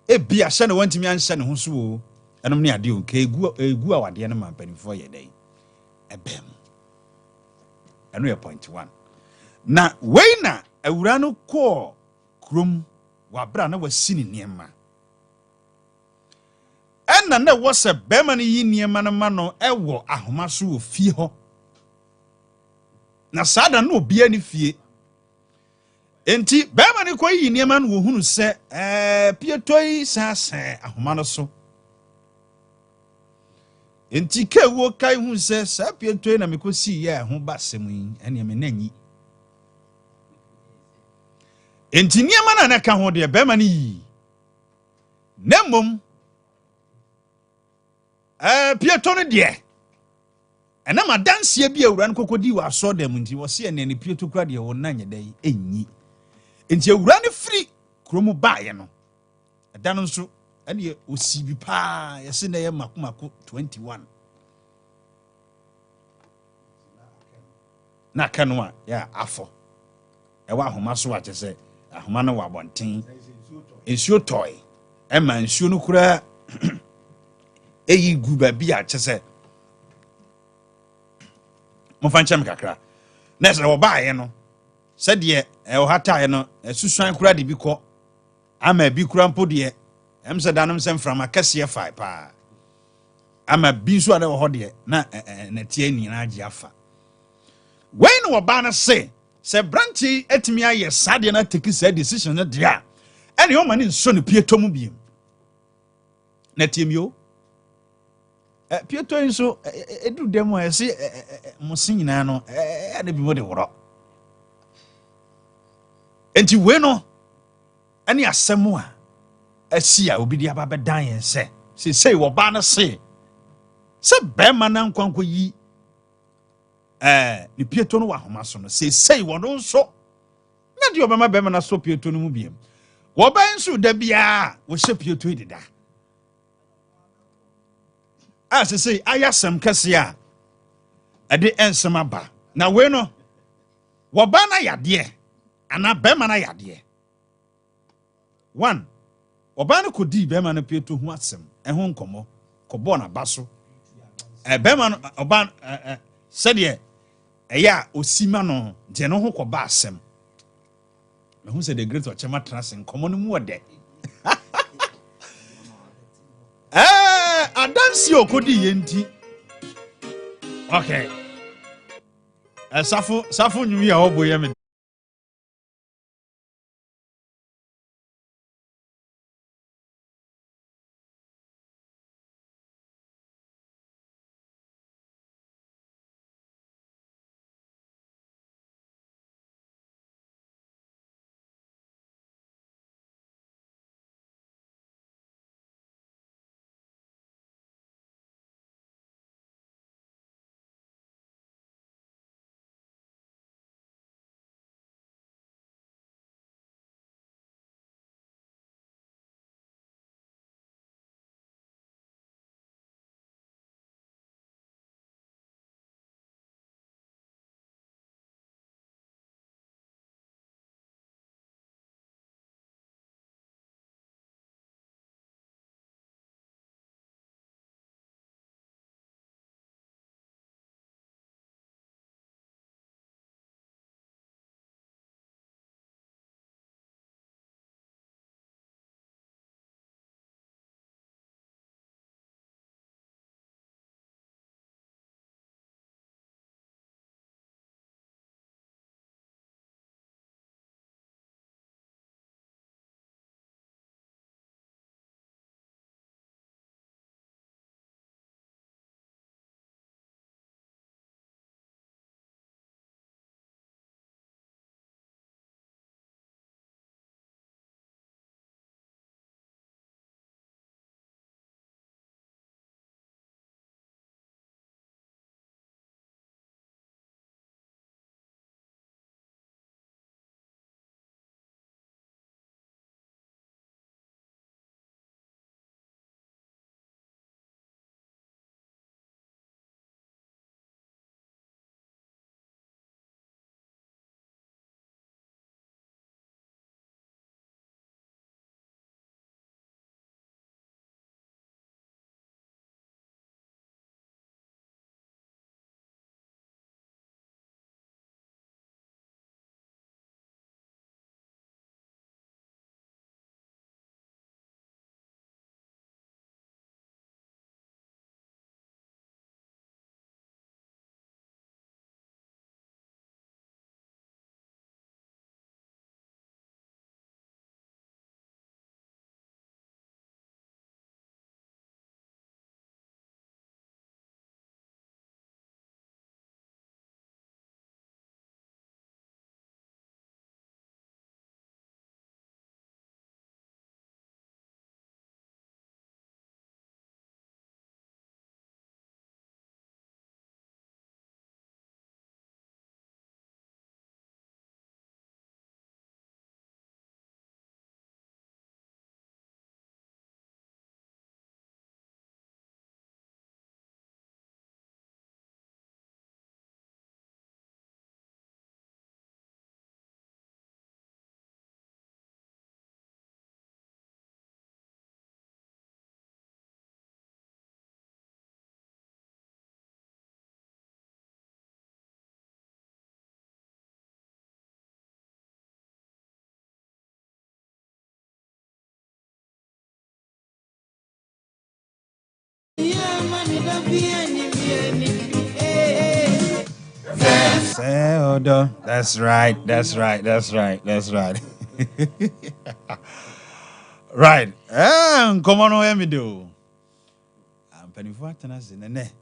ebi ahyɛ no wantumi anhyɛ ne ho so o ɛnom ne adeɛ o nka egu a wadeɛ no ma mpanimfoɔ yɛ dɛn ɛbɛn mu ɛno yɛ point 1 na wei na awura no kɔɔ kurom wabra na wasi ne nneɛma ɛna na ɛwɔ sɛ bɛrima no yi nneɛma no ma no ɛwɔ ahoma so wɔ fie hɔ na saa da no obiara ne fie enti bɛrima no kɔyi nneɛma no wɔhunu sɛ pietɔ yi sɛ ahoma no so enti kewuo kai hu sɛ saa pietɔ yi na mekɔsii yɛ ho ba sɛm yi ɛne me nanyi enti nneɛma no a nɛka ho deɛ bɛrima no yi na mmom pietɔ no deɛ ɛnam adanseɛ bi awura no kɔkɔdi wɔ asɔ dɛm nti wɔse ɛne ne pietɔ kora deɛ wɔ na nyɛ dɛ ɛnyi enti awura no firi kurom baeɛ no ɛda no nso ɛne osi bi paa yɛse na yɛ makomako 21 na aka no a yɛ afɔ ɛwɔ ahoma so akyɛ sɛ ahoma no wɔ abɔnten nsuo tɔe ɛma nsuo no koraa ɛyi gu baabi a kyɛ sɛ momfa nkyɛm kakra na ɛsɛ wɔbaeɛ no sɛdeɛ ɔhataeɛ no susuan koraa de bi kɔ ama bi koraa mpo deɛ ɛm sɛ danom sɛ mframa kɛseɛ fae paa ama bi nso a na wɔ hɔ deɛ na natia nyinaa agye afa wei na wɔbaa no se sɛ branche atumi ayɛ saa deɛ no ateki saa decision no deɛ a ɛne ɔma ne nso no pietɔ mu biem na tiemio pietɔ yi nso ɛduru dɛm a ɛse mo se nyinaa no ɛde bi mo de worɔ enti wei no ɛne asɛm a asi a obi de aba bɛdan yɛn sɛ sei wɔbaa no se sɛ bɛrima no nkwankɔ yi ne pietɔ no wɔ ahoma so no sei wɔno nso na deɛ ɔbɛma bɛrima no asɔ pietɔ no mu biem wɔbɛn nso da biara wɔhyɛ pietɔ yi deda a sei ayɛ asɛm kɛseɛ a ɛde ɛnsɛm aba na wei no wɔbaa no yadeɛ anaa bɛrima no yadeɛ 1 ɔbaa no kɔdii bɛrima no pietɔ ho asɛm ɛho nkɔmmɔ kɔbɔɔ n'aba so bɛrima no ɔbaa sɛdeɛ ɛyɛ a osima no deɛ no ho kɔba asɛm mehu sɛ the great ɔkyɛma tena se nkɔmmɔ no mu ɔdɛ adansi okodi yenti okay safo nyu ya obo yɛ me That's right. Right. Come on, let me do. I'm penny for tennis in the net.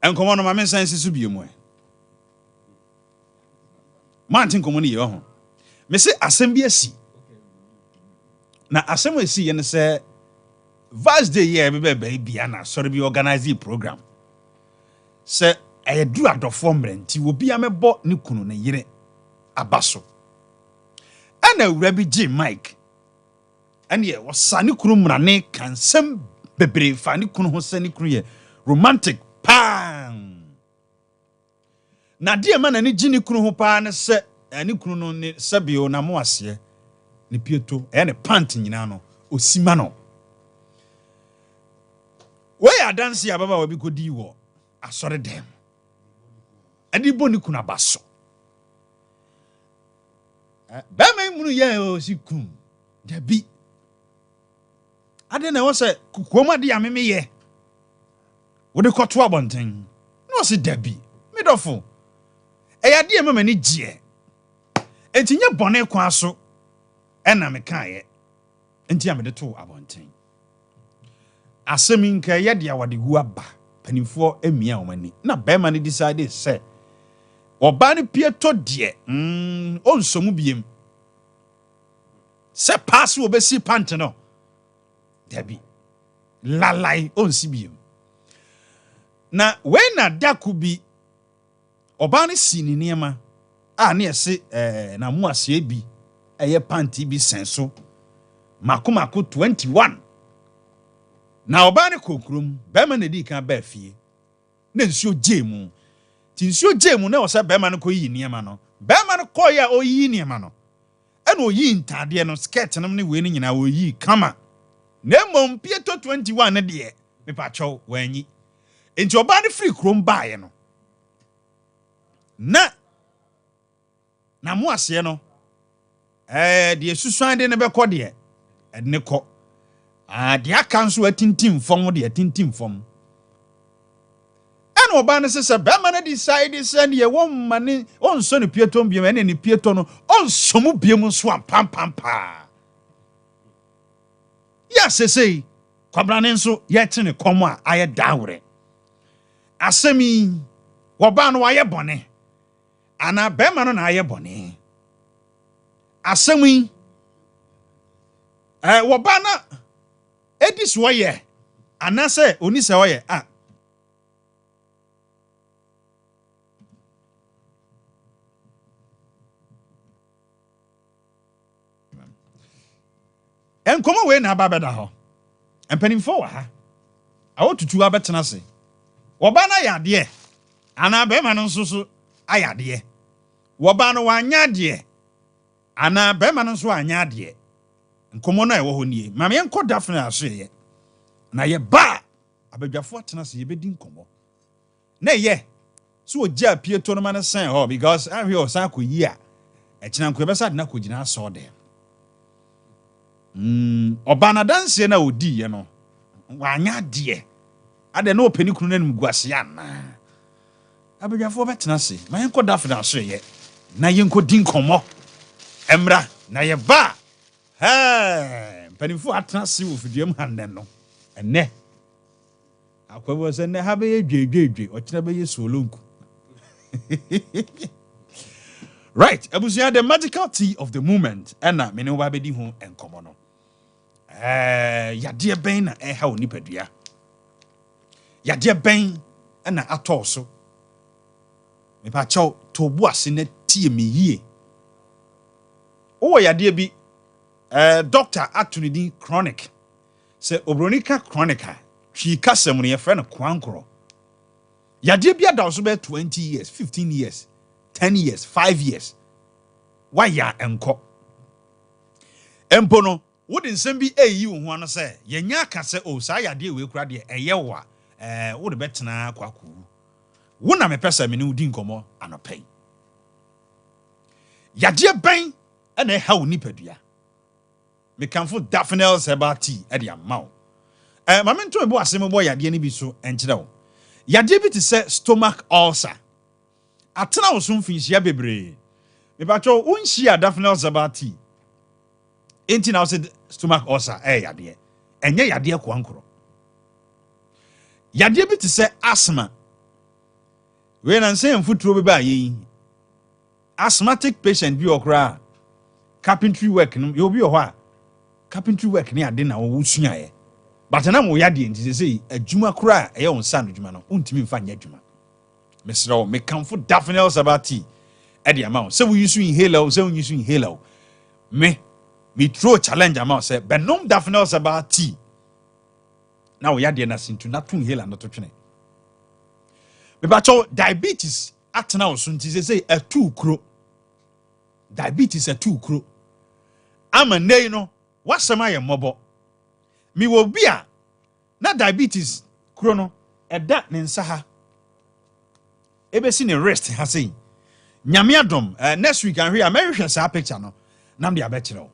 And come on, my men sense to be more. Mountain communi, yo. Missy assembly see. Now, assembly see and say, vast day, yeah, baby, and sorry, be organizing program. Say, I do at the form rent, you will be a me bought Nukunu na yere abaso. And a Rabbi J. Mike. And ye was Sani Kurumrane can some bebre Fanny Kuno Sani Kruye romantic pan. Na dear man, any Ginny Kunu pan se any Kuno Sabio Namoasie ni Pieto and a panting inano o Simano. Where I dance here, Baba will be good you. I saw them. And the boni kuna baso. Bama munu ye o sikum. Debi. Ade na wo se kukuoma de ameme ye. Wo de kwoto abonten. No se debi. Midofo. Eya de mama ni gie. Enti nye bone kwa so. Ena me kan ye. Enti amede to abonten. Asemi nka ye de awade hu aba. Panifo emia omani. Na bema ni decide say oba ni pieto de onsomu biem. Se pass wo besi pante no. Debi. Lalai onsi biem. Na when na dakubi oba ni sini niema a na ese na mu ase bi eye panti bi senso. Makomako 21. Na oba ni kokrum bema na di kan ba fie. Na nsuo jemu. Ti nsuo jemu na o se bema no koyi niema no. Bema no koya oyi niema no. Ena oyi ntade no skirt no ne we ni nyina oyi kama. Na mom Pieto 21 ne de me pa chow wanyi. Enti oba ni free krom baaye no. Na mu ase no. De susuan de ne be kɔ de. Ne kɔ. De aka nso atintim fom de atintim fom. Ena oba ne se be ma na decide se ne ye won ma ne on so ne Pieto mbiem ene ne Pieto no on so mu biem so ampampampa. Ya sesei kwabrane nso ye tene komo a aye dawre. Asemi woba no aye bone. Ana bema no na aye bone. Asemi woba na edis woye anase oni se woye En komo we na aba beda ho. Empanimfo wa ha. Awotutu abetena se. Woba na yade. Ana be ma no nso ayade. Woba no wanyade. Ana be ma no nso anyade. Nkomo na ewo ho nie. Ma me enko dafne aso ye. Na ye ba abadwafo atena se ye bedi nkomo. Na ye so ogya Pieto no ma no sen ho because ahwe o san koyi a. Ekina nko be sa de na kogina aso de. Obana danse na odi ye no wanya de ade na opani kunu na mguase ana abadwafo betena se ma yenko dafna so ye na yenko din komo emra na ye ba panifo atena se wo fidiem hanen no ene akwawo se ne ha be ye dwedwedwe o kina be ye solonku right abusia the magical tea of the moment ena me ne wo ba bedi ho enkomo no yade ben na ha onipadua yade ben na atoso me pa chaw to bu ase na tie me yie o yade bi doctor atunidi chronic se obronika chronica twi kasem ne ye fe no kwankro yade bi adaso be 20 years 15 years 10 years 5 years waya enko empono wodi nsem bi eyi wo ho no se yenya aka se o sa yade we kura de eye wa wodi betena kwaku wo na me pesa me ne udi nkomo anopai yade ben na ha wo nipadua me kanfo Daphne's herbal tea e de amount. Mame nto ebo asem bo yade ni bi so enkyere wo. Yade bi te say stomach ulcer. Atena wo so mfinhia bebre. Me ba cho unhia Daphne's herbal tea. Enti na say stomach ulcer yade. Enye yade ko ankoro. Yade bi te say asthma. We na say mfuturo bi ba yi. Asthmatic patient bi okra carpentry work no you be ho carpentry work ni ade na wo suaye but na mo yade enti say adwuma kura eye on sa no adwuma no untimi mfa nya adwuma mesro me kanfo Daphne's abati e de amount say we use inhaler say we use inhaler me throw challenge amount say benom Daphne's abati na wo yade na sintu na to inhaler no to twene me ba cho diabetes atena wo so nti say a two kro diabetes a two kro ama nei no wasema ye mobo mi wo bia na diabetes kro no eda ne nsa ha ebesi ne rest ha sei nyame adom next week an hwe american sa picture no nam dia be kire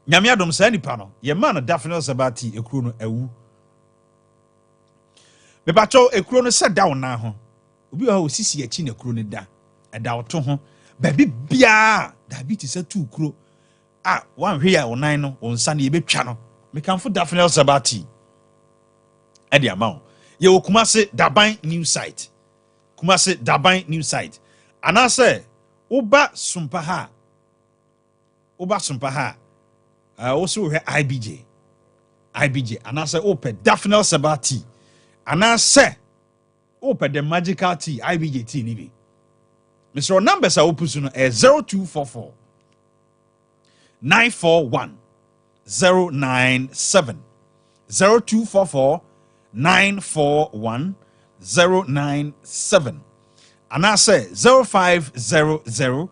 nyame adom sa nipa no ye man no Daphne's abati ekro no awu me pacho ekro no se da wona ho obi wa osisi achi na ekro no da eda woto ho baby bia diabetes a two kro one hwe ya onan no onsa na ye betwa no me kanfo Daphne's abati e de amount ye okumase daban new site kumase daban new site anase oba SOMPA ha also he IBJ anase ope Daphne's abati anase ope the magical tea IBJ tea ni bi Mr. Numbers are open 0244 941 097 0244 941 097 and I say 0500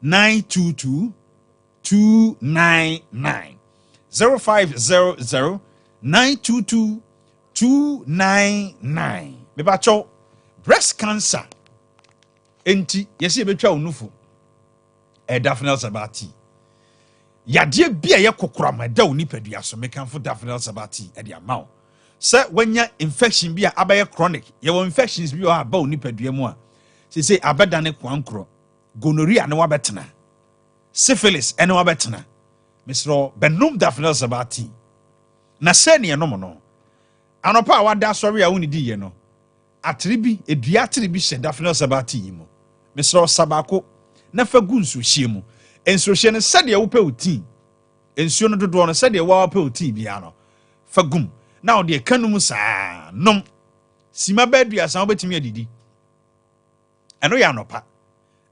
922 299 0500 922 299 Bebacho breast cancer enti yesi betwa onufu Daphne's abati yade bia ye kokora ma da oni padua so mekanfo Daphne's abati e de amount se wanya infection bia abaye chronic ye wo infections bia aba oni padua mu a se abeda ne kwankro gonorrhea ne wabetena syphilis ene wabetena misro benum Daphne's abati na se ne no mo no anopa wada sori a woni di ye no atribi edua atribi hye Daphne's abati yi mu misro sabako na fagu nsu hye mu ensu hye ne sade wo pe uti ensu no dodo no sade wo pe uti bia no fagum na o de kanum saa nom sima badua saa obetimi adidi eno ya anopa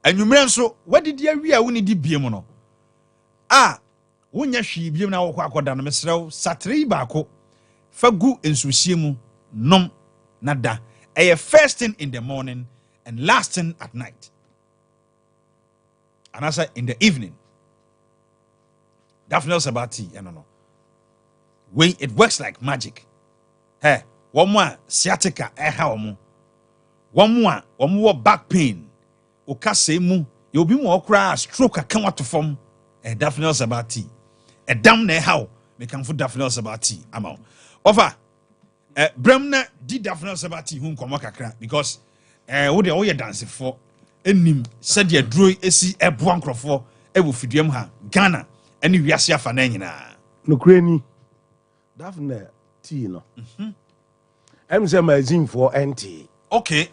anwumre nso wadidi awi a woni di biem no wonya hwi biem na wo kwa akoda no misrew satri baako fagu ensu hye mu nom nada first thing in the morning and last thing at night. And I say in the evening. Daphne's abati, no. When it works like magic. Hey, one more sciatica, one more back pain. Okase mu, you'll be more cry, stroke, a come out to form. Daphne's abati. A damn ne how, make come for Daphne's abati. Amount. Over. Bremna did Daphne's abati whom come kakra because what they dancing for enim said ye drew esi eboan krofo e wo fiduam ha Ghana ene wiase afa na nyina no kreni Daphne tea no em say magazine for NT okay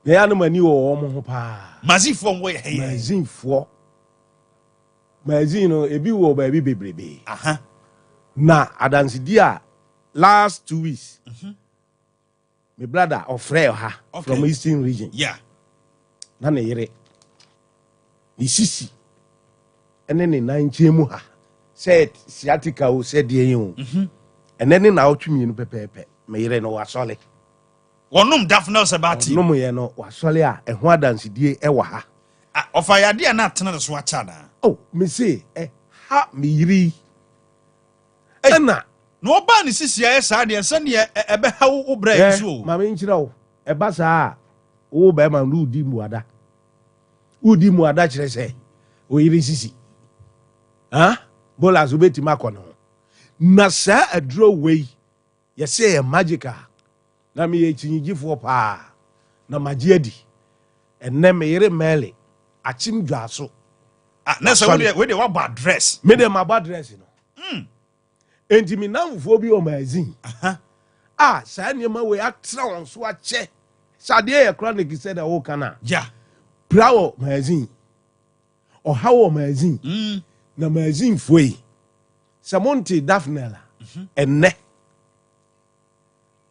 ye anu mani wo mo ho pa magazine for wo ye magazine no ebi wo ba bi bebrebe na adansi dia last 2 weeks my brother of Frere from Eastern region. Yeah. Na ne yere. Ni sisi. Ene ne nanchemu ha. Said sciatica o said ye o. And then na otwumi no pepepe. Me yere no wasole. Wonum Daphne's abati. No mo ye no wasole a eho adansidie e wa ha. Ofa yade na atena so acha na. Oh, me say ha me yiri. Ena no ba ni sisi ya sa de se ne ebe ha wo bra isu ma me nkyira wo e ba sa wo ba ma udi muada kire se o yiri sisi bolas wobɛtumi akɔ ne ho na saa aduro wei yɛsɛ yɛ magical na meyɛ kyinyigifoɔ paa na magye adi ɛnɛ meyere mɛle akyem dwa so na sɛ wode wabɔ address mede mabɔ address no enti me namfoɔ bi wɔ magazine saa nneɛma wei atena wɔn so akyɛ sɛ adeɛ yɛ chronic sɛ dɛ woka no ja pra wɔ magazine ɔha wɔ magazine na magazine foi sɛ monte daphne a ɛnɛ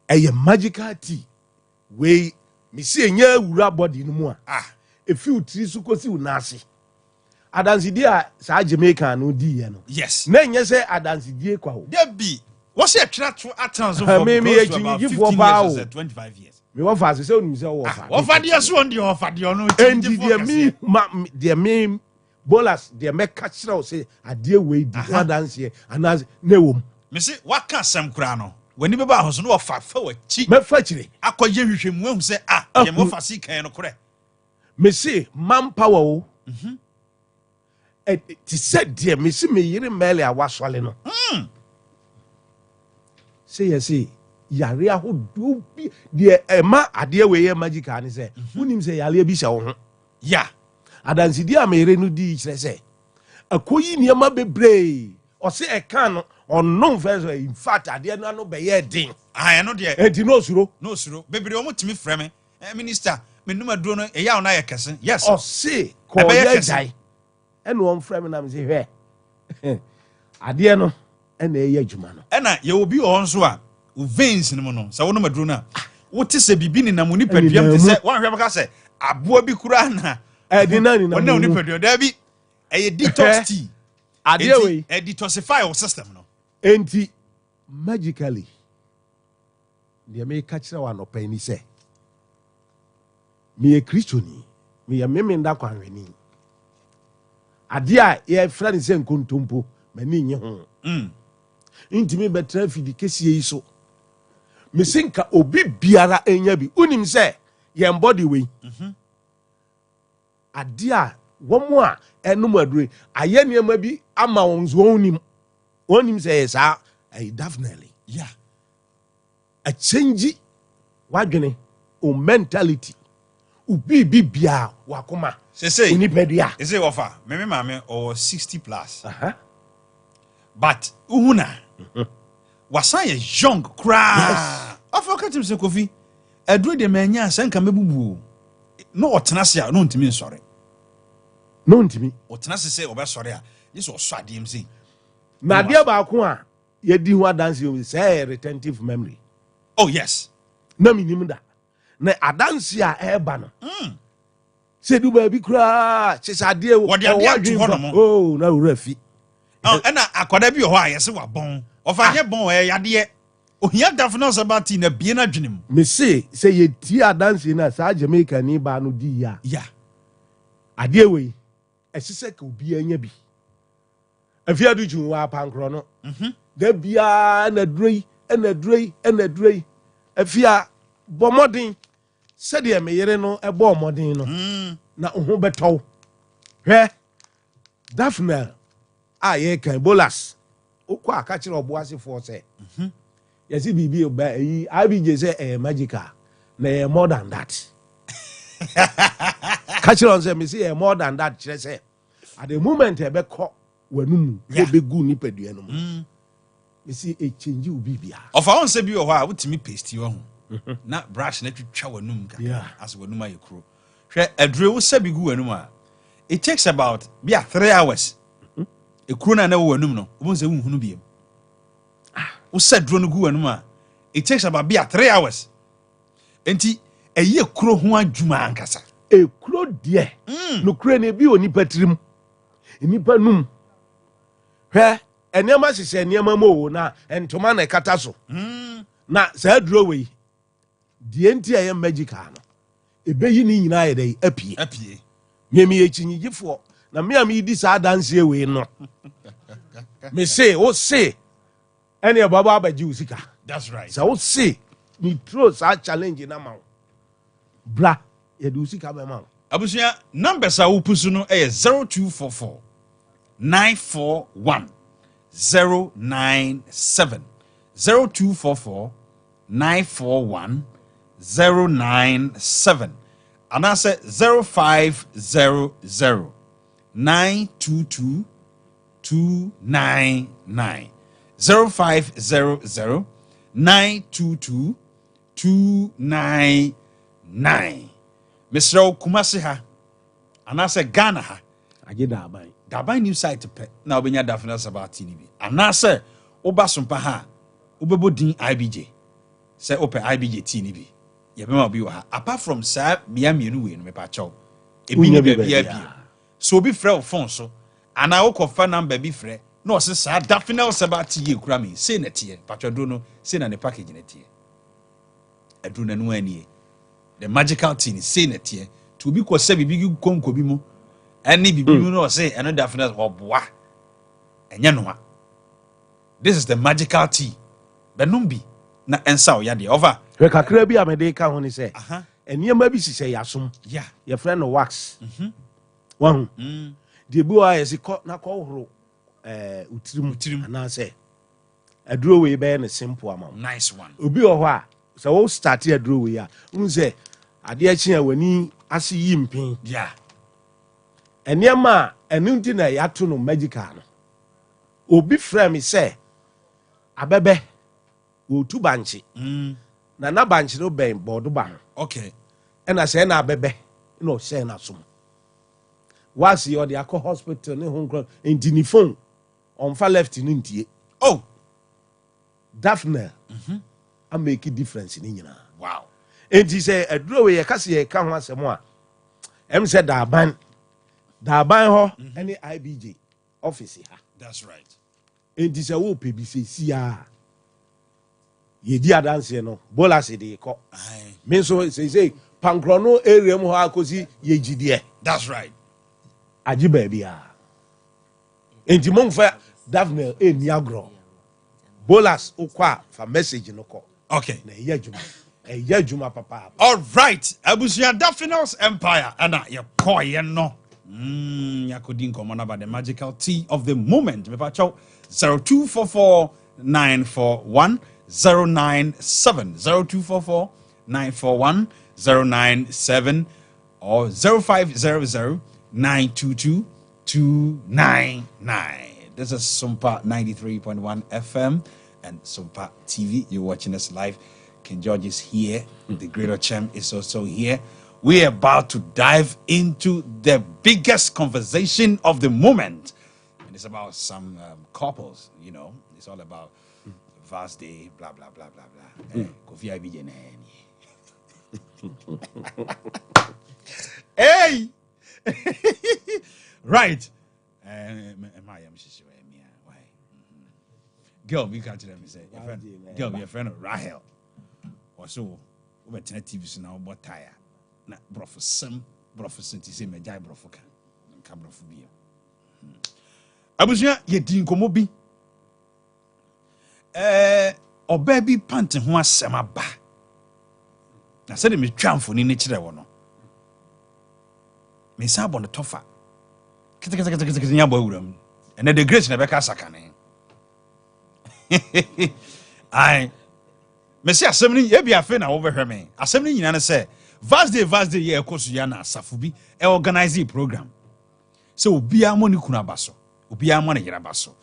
ɛyɛ magical tea wei mesi ɛnyɛ awura body no mu a ɛfiw tiri so kɔsi wo naase adansedie a saa Jamaica no diiɛ no yes na ɛnyɛ sɛ adansedie kwa wo dabi wɔsɛ ɛtwerɛ to atena so for close to about 15 years or 25 years me wɔfa ase sɛ onim sɛ wɔfadeɛ so ɔn deɛ ɔfadeɛ no ɛnti deɛ me bolas deɛ mɛka kyerɛ wo sɛ adeɛ wei di ho adanseɛ anaasɛ na ɛwom mese waka asɛm koraa no w'ani bɛba ho so no wɔfa fa w'akyi mɛfa kyire akɔyɛ hwehwɛmu ahu sɛ yɛ mɔfa si kan no korɛ mese manpower wo ti sɛ deɛ mese meyere mɛle a wasɔle no sɛ yɛse yare ahodoɔ bi deɛ ɛma adeɛ wei yɛ magical ne sɛ wonim sɛ yareɛ bi hyɛ wo ho ya adansedie a meyere no di kyerɛ sɛ akɔyi nneɛma bebree ɔse ɛka no ɔnom fɛ so in fact adeɛ no ano bɛyɛ den ɛno deɛ enti no osuro bebree ɔmo tumi frɛ me minister menum aduro no ɛyɛ wo no ayɛ kɛse yes ɔse kɔɔyɛ gyae ɛne ɔmfrɛ me nam sɛ hwɛ adeɛ no ɛna ɛyɛ adwuma no ɛna yɛwɔ bi wɔ hɔ nso a wo veins no mu no sɛ wonom aduro no a wote sɛ biribi nenam wo nipaduam te sɛ woanhwɛ bɛka sɛ aboa bi koraa na ɔne wo nipadua daabi ɛyɛ detox tea adeɛ wei detoxify wo system no enti magically deɛ meka kyerɛ wo anɔpa ni sɛ meyɛ kristoni meyɛ memenda kwanhwɛni adeɛ a yɛfrɛ ne sɛ nkontompo m'ani nye ho ntimi bɛtena fidi kɛsie yi so mese nka obi biara ɛnya bi wonim sɛ yɛn bɔde wei adeɛ a wɔn a ɛnom adure ayɛ nneɛma bi ama wɔn so wɔnim sɛ yɛ saa ɛyɛ definitely a change wadwene o mentality ubi bia wakoma sese unipedia ese wɔfa meme maame or 60 plus but uhuna wasan yɛ young cry afa ka tim se kofi aduro de manya sanka mebubu no ɔtena se a no ntimi nsɔre no ntimi ɔtena se sɛ ɔbɛsɔre a yeso ɔsɔ adeem se na adeɛ baako a yɛdi ho adanse o sɛ retentive memory oh yes na minim da na adanse a ɛba no sɛ du baabi kura kyesa adeɛ wɔde adeɛ to hɔ no mo oh na wura fi ɛna akwada bi wɔ hɔ a yɛse wabɔn ɔfa nyɛ bɔn ɛyɛ yadeɛ ohia dafo na sabati na bie na dwenem me se sɛ yɛtie adanse na saa Jamaica ni ba no di ya adeɛ wei ɛsi sɛ ka obi anya bi afia du twu wa pankrɔ no da bia na droi afia bɔmɔden sɛdeɛ meyere no ɛbɔ ɔmɔden no na ho bɛtɔw hwɛ Daphne a yɛka bolas wokɔ aka kyerɛ ɔboasefoɔ sɛ yɛsi biribi ba ɛyi abigye sɛ ɛyɛ magical na ɛyɛ more than that ka kyerɛ ɔn sɛ mesi ɛyɛ more than that kyerɛ sɛ at the moment ɛbɛkɔ w'anum ɛbɛgu nipadua no mu mesi ɛkyɛngye wo biribia ɔfa wo nsɛ bi wɔ hɔ a wotumi paste wɔ ho na brush na twitwa w'anum kakra as w'anum ayɛ kuro hwɛ aduro wo sɛ bi gu w'anum a it takes about 3 hours ekuro na wo w'anum no wo nsɛ wo hunu biem wo sɛ aduro no gu w'anum a it takes about 3 hours enti ɛyɛ kuro ho adwuma ankasa ekuro deɛ no kuro ne bi onipa tirim nipa num hwɛ enema hyehyɛ nneɛma mo na entoma na ɛkata so na saa aduro wei deɛ nti ɛyɛ magical no ebeyi ni nyinaa yɛ dɛ apie memi ekyinyigifoɔ na me am yidi saa danse wei no me say o say ɛne baba abaji usika that's right so o say ni throw saa challenge na ma bra ye do usika be ma abusua numbers a wo pusu no ɛyɛ 0244 941 097 0244 941 097 and I said 0500 922 299 0500 922 299 Mr. Kumasi ha and I said Ghana ha agye daban daban new site pe na obenya dafna sabati ni bi and I said oba sompa ha obebo din IBJ say open IBJ T ni bi ye be ma obi wa ha apart from sa bia mienu we no me pa chaw ebi ni bia bia so obi frɛ o phone so ana wo kofa number bi frɛ no se sa dafna sabati ye kura me say na tie patwado no say na ne package na tie adru na no ani the magical thing say na tie to bi ko se bibi konko bi mu any bibi mu no say eno dafna oboa enye no. This is the magical tea benumbi na ensa o yade over hwe kakra bi amede ka ho ni se eniyama bi sise yasom yeah your friend no wax wahu de bi wa yesi na ko horo utirim na se aduro we be ne simple amount nice one obi o ho a se wo start aduro we a unse ade a chi awani ase yi mpin yeah eniyama enu ndi na yato no magical no obi frɛ me se abebe wo tu banchi na banchi no ben bodo ba ho okay na se na abebe no se na som was your the alcohol hospital ne home enti ni phone on fa left ni ntie oh Daphne I make a difference in nyina wow enti se aduro we ye kase ye ka ho asemo a em se da ban ho any IBJ office ha that's right enti se wo pe bi se sia ye di adanse no bola se de ko me so say pankrono area mu ha akosi ye gidie that's right agi ba bia enti mo mfa Daphne eni agro bolas okwa fa message no ko okay na eya juma papa all right abusia Daphne's empire and ya koye no yakodin common about the magical tea of the moment me pa chow 0244 941 097 0244 941 097 or 0500 922 299. This is SOMPA 93.1 FM and SOMPA TV. You're watching us live. King George is here. The Greater Chem is also here. We're about to dive into the biggest conversation of the moment. And it's about some couples, you know. It's all about Vast Day, blah, blah, blah, blah, blah. Kofi Abidjan. Hey! Right. Girl, we can't tell me say, girl, your friend of Rahel. Or so, we were TV now, but tire. Na brofo senti say me jai brofo kan ka brofo bia abusia ye din komo bi oba bi pant ho asem aba na se de me twamfo ni kire wo no me sa bon tofa kete nya bo awuram ene the grace na be ka sakane ai me se asem ni ye bia fe na wo be hwe me asem ni nyina ne se Vast day ye ekosu ya na asafu bi e organize program so obia mo ni kunu abaso obia mo ne yira baso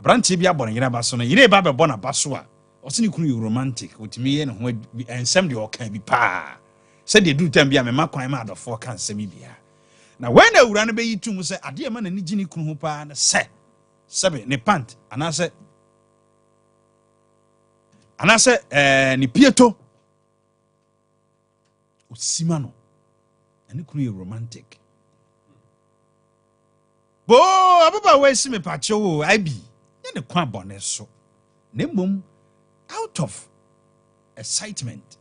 abrantie bia bo ne yira baso no yire ba be bo na baso a o se ni kunu you romantic otimi ye ne ho ensem de o kan bi pa se de du tam bia me makwan ma adofo kan sem bia na when na wura no be yitum se ade ma na ni gini kunu ho pa na se sebe ne pant anase ni pieto Simano and you romantic. Bo ababa we see me pacho I be na the kwa bonnet so. Nembum out of excitement.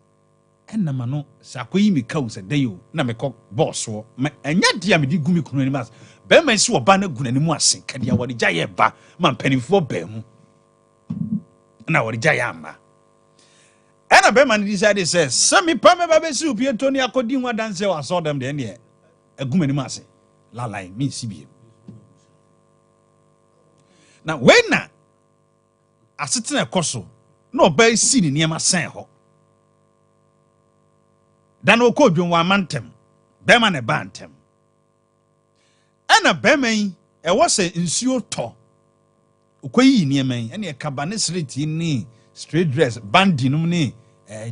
And na mano sakoyi mi ka say dey na me kɔ boss so. Enya dia me di gumi kunu ni mas. Be man si oba na guna ni mu asen ka dia wori gya ye ba man panifo ba mu. Na wori gya ya ma. And a Beman decided says, Sammy Pame Babesu, Pietoni, according what dance I saw them then, a gummy masse. La line, me CB. na when na asetena ekoso na oba si ni niam asan ho dan okodwon wa mantem bema ne bantem ana bema yi e wo se nsuo to okoyi niam yi ene kabane street ni straight dress bandi num ni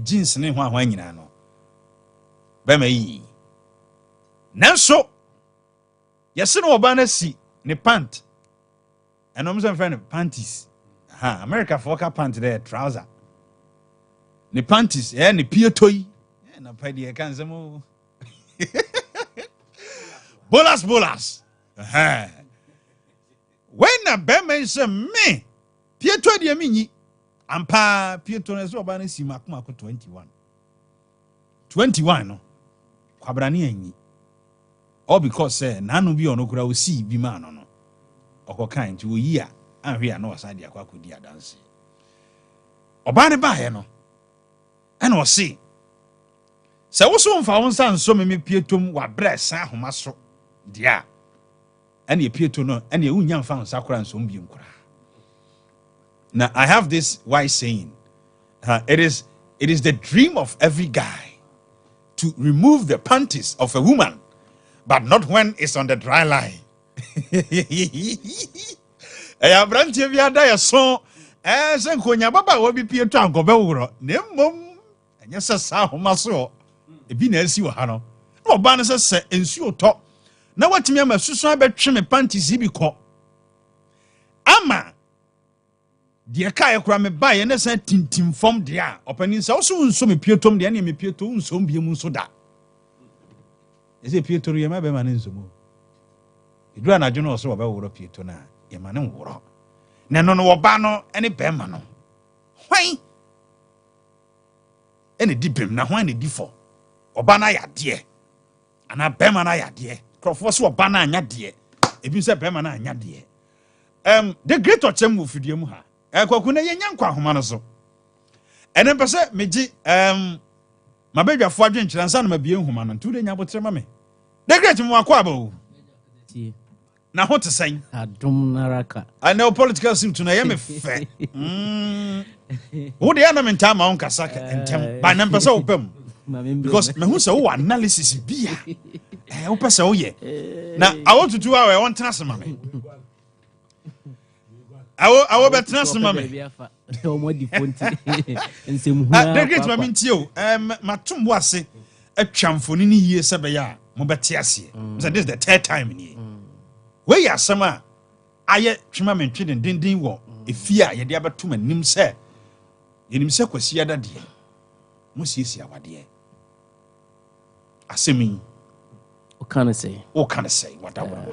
jeans ne ho ahwa nyina no bema yi nanso yesi no oba na si ne pant enom se friend panties America for ka pant there trouser ne panties ne pietoi na padi e kan zemo bolas when na bema say me pieto de minyi ampa pieto na so oba na si makoma ko 21 no kwabrane anyi all because say nanu bi ono kura o si bi ma no okokan ti oyi a anhwe a na wasade akwa kodi adanse oba ne ba he no ana o si se wo so mfa won san so me pietom wa bresa ahoma so dia ana e pieto no ana e unya mfa won sakora nso mbi nkura. Now I have this wise saying, it is the dream of every guy to remove the panties of a woman, but not when it's on the dry line. I branch of your dia so as and konya baba will be pieto and go bewro nemom and yes sa homa so e bi na asi wo ha no no ba no se ensuo to na watimi ama susu abetwe me panties bi ko ama de ka ekura me ba ye na san tintim fom de a opani se wo so nso me pietom de na me pieto nso mbie mu nso da ese pieto ye ma be ma ne nso mu edu anadwo no so wo be woro pieto na ye ma ne woro na no wo ba no ene be ma no hwan ene di bem na hwan ne di fo oba na ya de ana be ma na ya de krofo so oba na anya de ebi se be ma na anya de the great ochem wo fidie mu ha kwaku na yenya nkwa homa no so ene pese meji mabedwafo adwenkyira nsa na mabie homa no ntu de nya botre ma me the great mu akwa ba o na ho te sen adom naraka ana political sim to na ye me fe wo de ana menta ma on kasaka entem ba na pese wo pam because me hu se wo analysis bia wo pese wo ye na awotutu awe won tena se ma me awo betra sema me omodi fonti nsemu the great mama ntio matumbo ase atwamfoni ni yie sebe ya mo bete ase so this is the third time ni we ya sama aye twema mentwe dindin wo efia ye de abetom anim se yenim se kwasi ada de mo siesie awade asemi o kan say what I want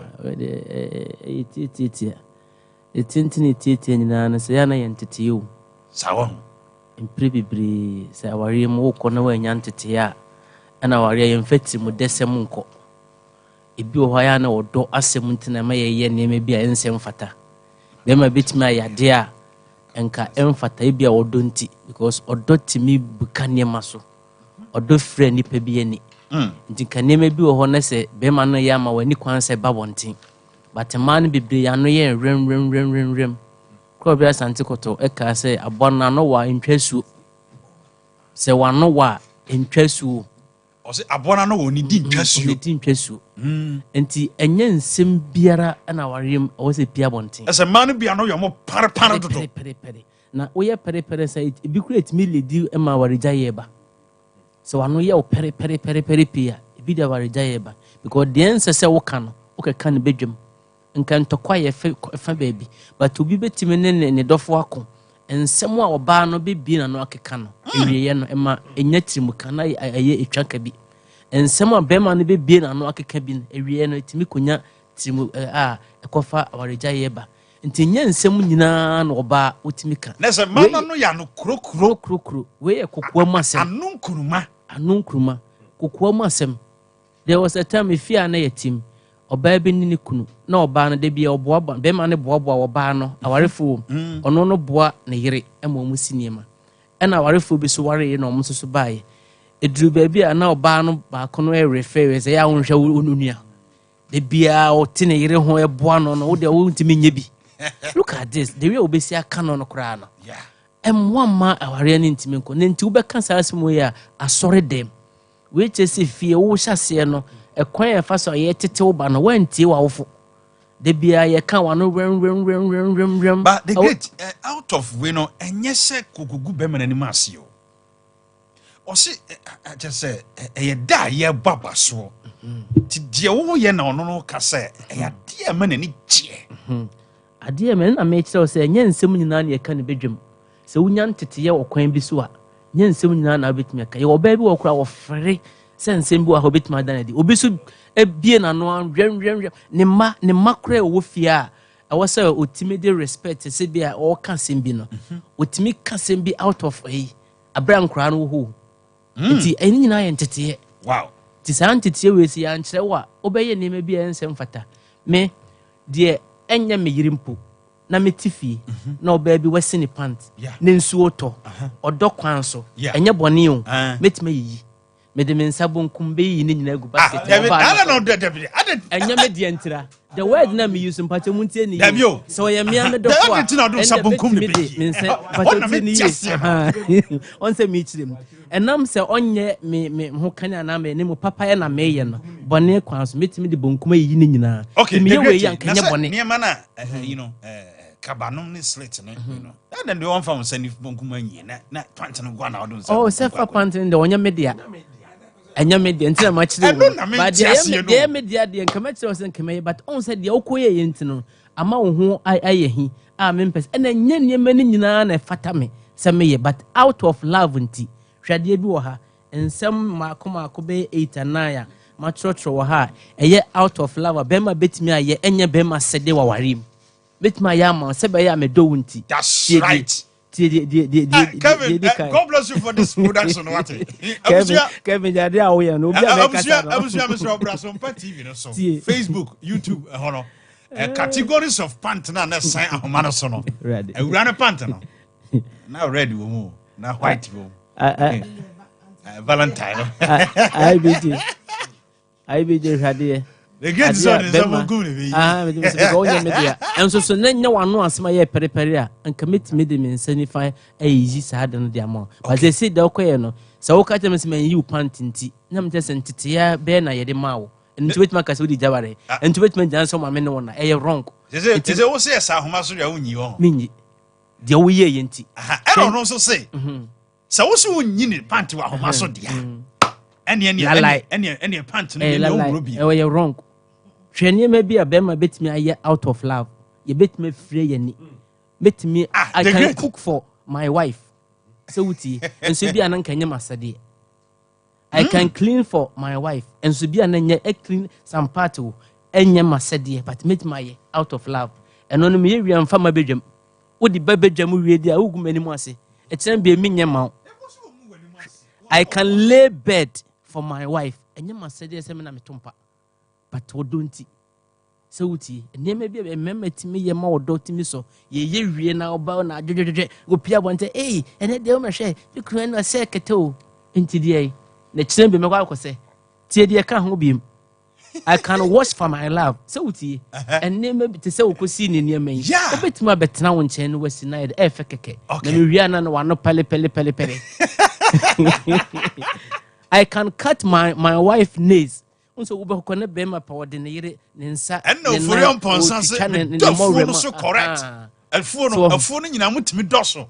Tintin nyina no se ya na yentete o sawo mpre bibiri se aware mu ko na wanya ntete a ana aware yemfati mu desem nko ebi o haya na odo asem ntina ma ye neme bi a ensem fata be ma bitimi ayade a enka emfata ebi a odo nti because odo timi buka nema so odo frɛ nipa bi ani nti kanema bi o ho na se be ma no ya ma wani kwan se babontin but man bibiri ya no ye rem krobia santikoto e ka se abona no wa ntwasu se wa no wa ntwasu o se abona no woni di ntwasu enti enye nsem biara na warem o se pia bonten ese man bia no yo mo pare dodo na o ye pere se bi create me ledi e ma warija yeba se wa no ye o pere pia bi da warija yeba because the answer se wo ka no o ka kan bedwam nka ntokwa ye fa baby but obi betime ne dofo ako ensem a oba no bebi na no akeka no ewiye no ema enya tirimuka na aye etwaka bi ensem a bema no bebi na no akeka bi ewiye no etimi konya tirimu ekofa awareja yeba nti nya ensem nyina na oba otimika na se mama no ya no krokro we ye kokoa mu asem anunkuruma kokoa mu asem. There was a time if you are na yetim oba bi ni kunu na oba no de bia oboa be ma ne boa oba no awarefo ono no boa ne yire e ma omu sinema e na awarefo bi so ware ye na omu so baaye eduru ba bia na oba no ba ko no e refer ya wonhwa onunua de bia o te ne yire ho e boa no no wo de wo ntimi nya bi Look at this. The way obesi aka no kra no. Yeah. One ma aware no ntimi nko. Ne nti wo beka saa asemo ya asore dem. We chese fie wo hyase no ekwan ya fa so ye tete wo ba no wantie wa wofo. De bia ye kan wa no rem. But the great out of we no enye se kogugu be man anim ase o. O se just say e da ye baba so. Ti de wo ye na ono no ka se e ya de man ani gie. Ade men na me kire o se enye nsem nyina na ye kan bedwam. Se wunya ntete ye okwan bi so a nye nsem nyina na obetumi aka. Ye oba bi wo kura wo fere se nsem bi wo ha obetumi adan ade. Obi so ebie na no rem ne ma kura wo fie a ɛwɔ sɛ otimi de respect se bi a ɔka sem bi no otimi ka sem bi out of abran kura no ho nti ɛni nyina yɛ ntete. Wow. Ti saa ntete we si ya nkyerɛ wa obɛyɛ nneɛma bi a nsɛm fata me de ɛnyɛ me yirimpo na me tifi na ɔbaa bi wasi ne pant ne nsuo tɔ ɔdɔ kwan so ɛnyɛ bɔne o metima yiyi me de me nsa bonkum be yi ne nyina gu basket ɛnyɛ me de ntira the word na me use mpache muntie ni so yɛ me ame dɔ ko a me nsa mpache ni on se me kyerem ɛnam sɛ ɔnyɛ me ho kanya na me ne mo papa yɛ na me yɛ no bɔne kwan so metimi de bonkum yi ne nyina me yɛ we yɛ nkanya bɔne me ma na you know kabanom ne slit no you know and the one from send bonkum anyi na pant no go na odun say oh sefa pant ne de ɔnyɛ media anya media ntina ma kyerɛ wo but de media de nkama kyerɛ wo sɛ nkama but on sɛ de okoye yɛ ntino ama wo ho ayɛ hi a mempɛs ɛna nya nneɛma ne nyinaa na fata me sɛ meyɛ but out of love nti hwadeɛ bi wɔ ha nsɛm maako bɛ 8 and 9 a ma trotro wɔ ha ɛyɛ out of love bɛma betimi ayɛ ɛnyɛ bɛma sɛde wa warim betimi ayɛ ama sɛ bɛyɛ amedɔ wo nti that's right. Kevin, God bless you for this production. What? Kevin, jadi awo ya no. Abusia SOMPA TV no so. Facebook, YouTube, categories of pant na sign ahoma so no. Ready. Ewura pant no. Now red wo mu, na white wo. Valentine. IBJ hade. The get son is some good be. Me say go nya media. Enso so na nya wano asema ye perepere a anka metime de me nsanify eyi saa de no de ama. But they say de okoye no. Sa wo ka teme se man yi pant nti. Na me tese ntete ya be na ye de ma wo. Nti betima ka se wo di jabare. Nti betima jan so ma me no na e wrong. They wo say sa homa so ya wonyi ho. Minyi. De wo ye ye nti. E no so say. Sa wo so wonyi ni pant wa homa so dia. Any pant no no robi. E wrong. Hwene ma bi a bema betimi aye out of love. Ye betimi free ye ni. Betimi I can cook for my wife. So wuti enso bi anan kanye masade. I can clean for my wife. Enso bi anan nye clean some part o enye masade but betimi aye out of love. Eno no me ye wiam fa ma bedwam. Wo di babedwam wie dia wo gumani mu ase. E kire bi emi nye ma. I can lay bed for my wife. Enye masade se me na metompa. But wodonti so wuti nneema bi emema timi ye ma wodotimi so ye wie na oba na adwedwedwe go pia bonte ene de o mehwe ikru na se keto nti de na kire bi me kwa akose tie de ka ho biem I can wash for my love so wuti nneema bi te se wokosi ne nneema yi obetima betena wo nchen no wasi na e fe keke na me wie na wa no pele I can cut my wife nails. Unso ube kone bema pa wode ne yire ne nsa ne no furion ponsan se ne mo so correct elfuo no nyina mutimi doso.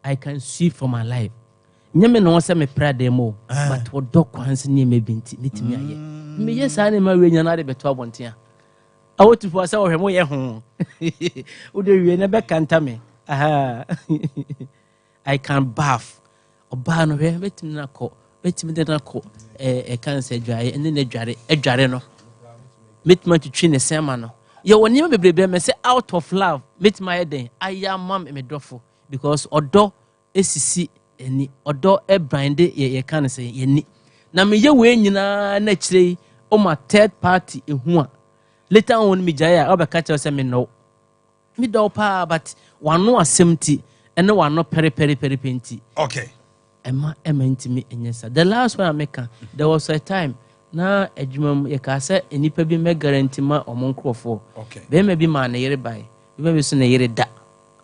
I can see for my life nyame no se me prade mo but wo do kwanse ne me binti metimi aye me yesa ne ma we nyana de beto abontia awotu fo asa wo hwe mo ye ho wo de wie ne be kanta me I can bath oba no hwe betimi na ko betimi de na ko cancer dry and then dware no metima twitwi ne sema no ye woni me bebrebe me say out of love metima ye den aya mam me dofo because odo esisi eni odo e brande ye kan say ye ni na me ye we nyina na kire o ma third party ehu a later on me jaya obeka tell say me no me do pa but wano asemti ene wano peri penti. Okay. Emma intimi enyesa. The last one I make, there was a time na adwumam ye ka say enipa bi me guarantee ma omonkrofo. Okay. Be me bi ma na yere bai. Maybe so na yere da.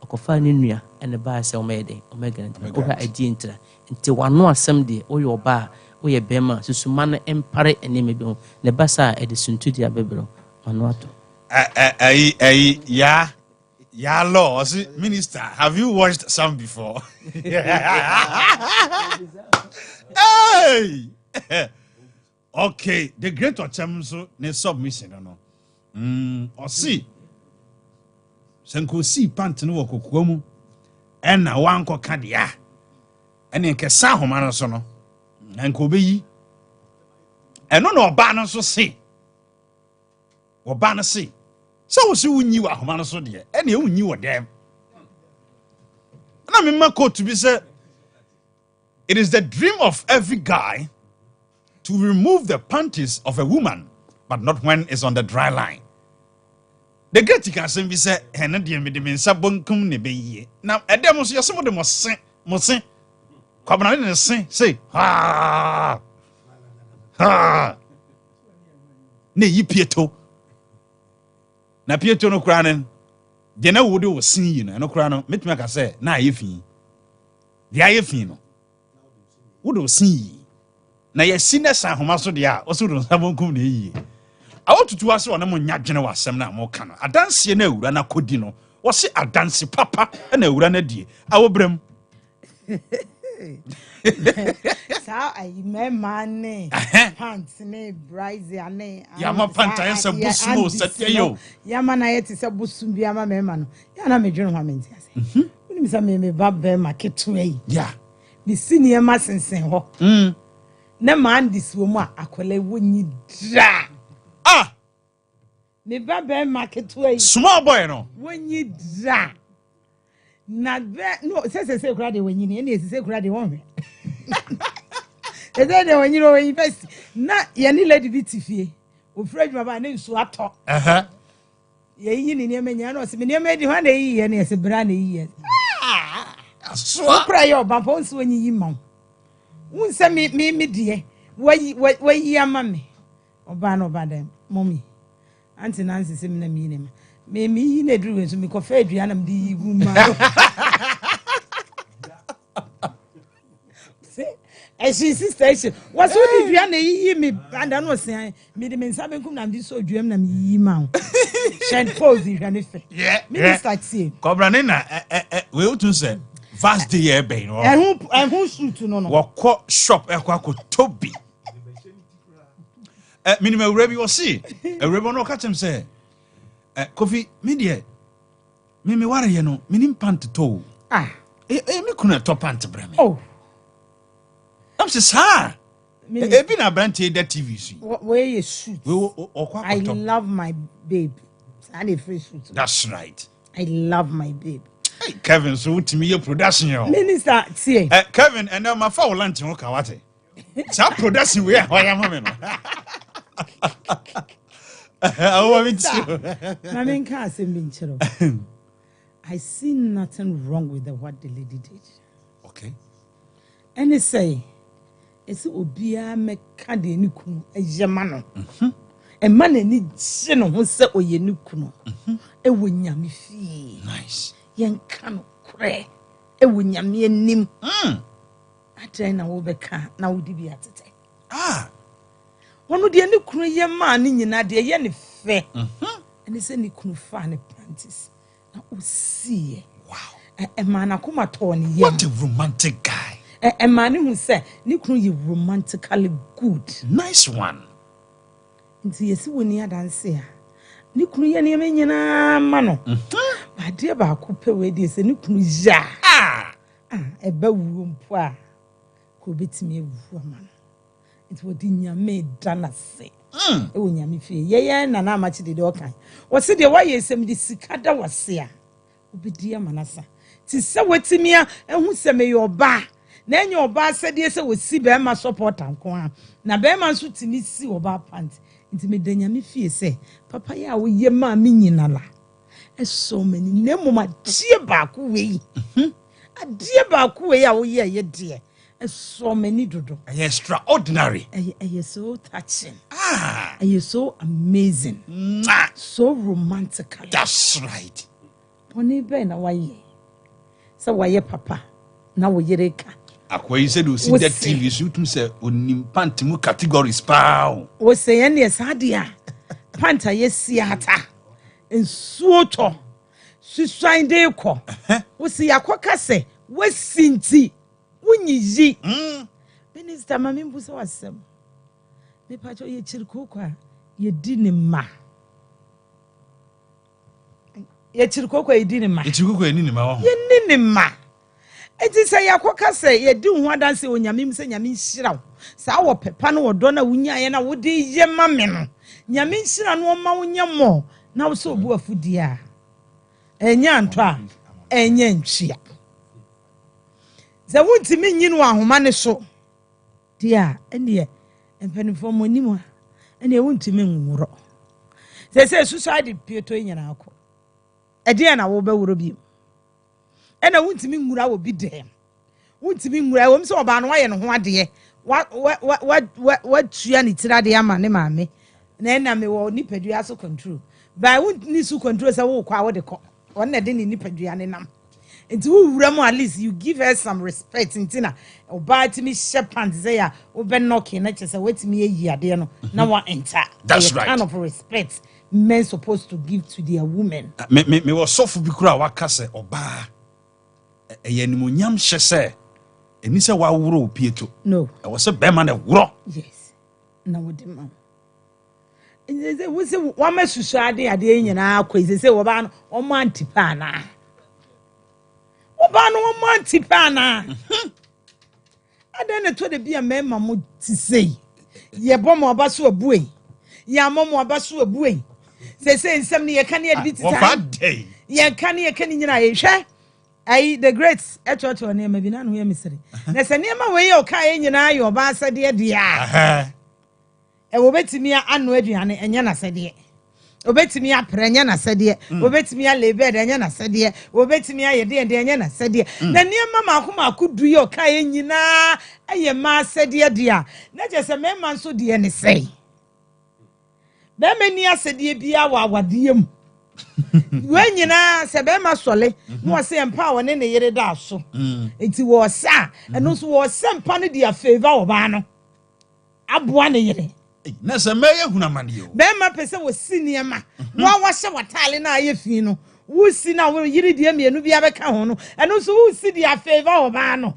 Akofa ne nua ene ba se omede omega nti ko ha adi ntra nti wano asem de oyo ba oye bema susuma no empare ene me bi ho ne basa e de suntu dia bebro wano ato ya law minister, have you watched some before? Hey. Okay, the great Ochem so ne submission no. Or see. Senko si pant no kokoko mu. Ena wanko kadia. Ene nke sa homa no so no. Enko beyi. Eno no oba no so se. Oba no se. So si wunyi wa homa no so de. Ene wunyi wo dem. Na me mako to be say it is the dream of every guy to remove the panties of a woman, but not when it's on the dry line. The get you can say, "Henna dear me, the men sabunkum ne be ye." Now, a demos, you some of them must say, come on and say, ha, ha, ne ye Pieto. Na Pieto no cranin, Jena would do was seeing you, no crano, met me say, na ye fin. The aye fino. Would see. Na ye sinners and homaso dia, also don't sabunkum ne ye. I want to ask one among Yajana was some now more canon. A dance ye no, and a codino. Was it a dance papa and a run a dear? Our brim. So I money pants ne brize ane. Yama panta and some busmo set yo. Yamana is a busum biama memano. Yana me journal mamenti. Some me babbe market way. Yeah. The senior mass and say ho. Ne man this woman akwele woni dra. Ah, me babbe market way. Small boy no. When you dra. Na no say kura de when you any say kura de one. Is that when you know invest? Na ye ni lady bi tifie. O fresh baba na nsu ato. Ye yi ni ne menya na o se me ne di ho na yi ye na se bra na yi. So kura yo baba nsu onyi yi ma. Won se me die. Wayi ama me. Oba no oba dem. Mommy. Auntie Nancy se me na mi ne ma. Me yi na dru nso me ko fa aduana m di yi gu ma. And she sister, what's what if you are me and I know saying, me the men sabe come and so dream na me ma. Shen pose if anything. Yeah. Minister say. Cobranina, we ought to say, vast the year bay. And who shoot no no. Walk shop equaco Toby. Minimum Rebbe was see. A rebel no catch him say, Coffee, media. Mimi worry, you know, minim pant toe. Ah, me couldn't top pant breme. oh. I'm so sorry. I've been a brand that TV. Where you shoot? I love my babe. And a free shoot. That's right. I love my babe. Hey, Kevin, so to me your production. Minister, see. Kevin, and now my foul lunch in Okawate. So production we are. I am. I see nothing wrong with what the lady did. Okay. And they say, it's obia me kade ni kunu ejema no e man ni gye no ho se oye ni kunu e wo nyame fie Nice. yen ka no kore e wo nyame anim atrai na wo beka na wo di bi atete wono de ni kunu ye ma ni nyina de ye ne fe and say ni kunu fa ne practice na o see wow e man akoma to ne ye what a romantic guy. A man who said, Nick, you romantically good. Nice one. Into yes, when you dance here. Nick, you near mano. My dear Bakupe, where this and Nick, a bedroom poor. Could be to me, woman. It would in your maid done say. Oh, yammy fee, yea, and I'm much the dog. What's it the way you send this cicada was here? Be dear Manassa. Tis so wet to me, and who send me your bar. Then your bar said yes, I would see Bema support and corn. Now Bema should to me see oba pant. Into me denya me fear say, Papa ya we ye ma minala. And so many nemo my dear baku way. A dear baku way, oh yeah, ye dear. And so many dodo. Extraordinary. And you're so touching. And you're so amazing. So romantic. That's right. Pony ben away. So why papa? Now we yereka. Akwa said you see that TV suit to say unimpantimu categories pow. Was saying yes, Hadia. Panta yes, siata. And suoto. Susain de ko. Was see a quackase. Was sinti. Wunyi. Minister Mammy was awesome. Me pacho ye chirkokwa. Ye didn't ma. Ye chirkokwa ye didn't ma. Ye didn't ma. Eti say yakoka say ye di ho adanse onyamim say nyame nhira sa wo pepa no wodo na wunya ye na wodi ye mame no nyame nhira no ma wunya mo na wo so obu afudi a enya nto a enya ntwia ze wuntimi nyinu ahoma ne so dia ene empanifo monim a ene wuntimi nwuro se suicide pieto nyina akọ ede na wo bewuro bi ena wuntimi ngura wo bi dem wuntimi ngura wo mse oba no waye no ho ade wa tua ni tirade ama ne maame na ena me wo nipadua so control by wuntini so control say wo kwa wo de ko won na de ni nipadua ne nam enti wo wura mo at least you give her some respect ntina oba timi shepherd say ya wo be knocking na chese wetimi eyi ade no na wa enter. That's right. Kind of respect men supposed to give to their women. Me was so fu bi kura waka say oba eyanimonyam hyese eni se wa wuro opieto No. e wo se be ma na wuro. Yes. Na wo de ma. We say wa masusu ade nyina akwa say wo ba no o ma antipa na. Wo ba no o ma antipa na. Ade ne to de bia mema mo ti sei. Ye bomo oba so abuei. Ya momo oba so abuei. Say nsem ne ye ka ne adi titan. Wo fa dey. Ye ka ne nyina ye hwe. The great echocho ne ma bi na no ye misiri. Na se ne ma we ye o ka ye nyina ye oba asade de a. Wo betimi anu aduane enya na sade. Wo betimi aprenya na sade. Wo betimi alebe de enya na sade. Wo betimi ayede de enya na sade. Na ne ma makoma akudu ye o ka ye nyina aye ma sade de a. Na je se me man so de ne sei. Be mani asade bia wa awade mu. We nyina se be ma sole no se empa woni ne yere da so enti wo sa eno so wo se empa ne dia favor wo ba no aboa ne yere Na se meye hunamane o be ma pese wo siniye ma wo hye watale na aye fi no wo si na wo yere dia mienu bia be ka ho no eno so wo si dia favor wo ba no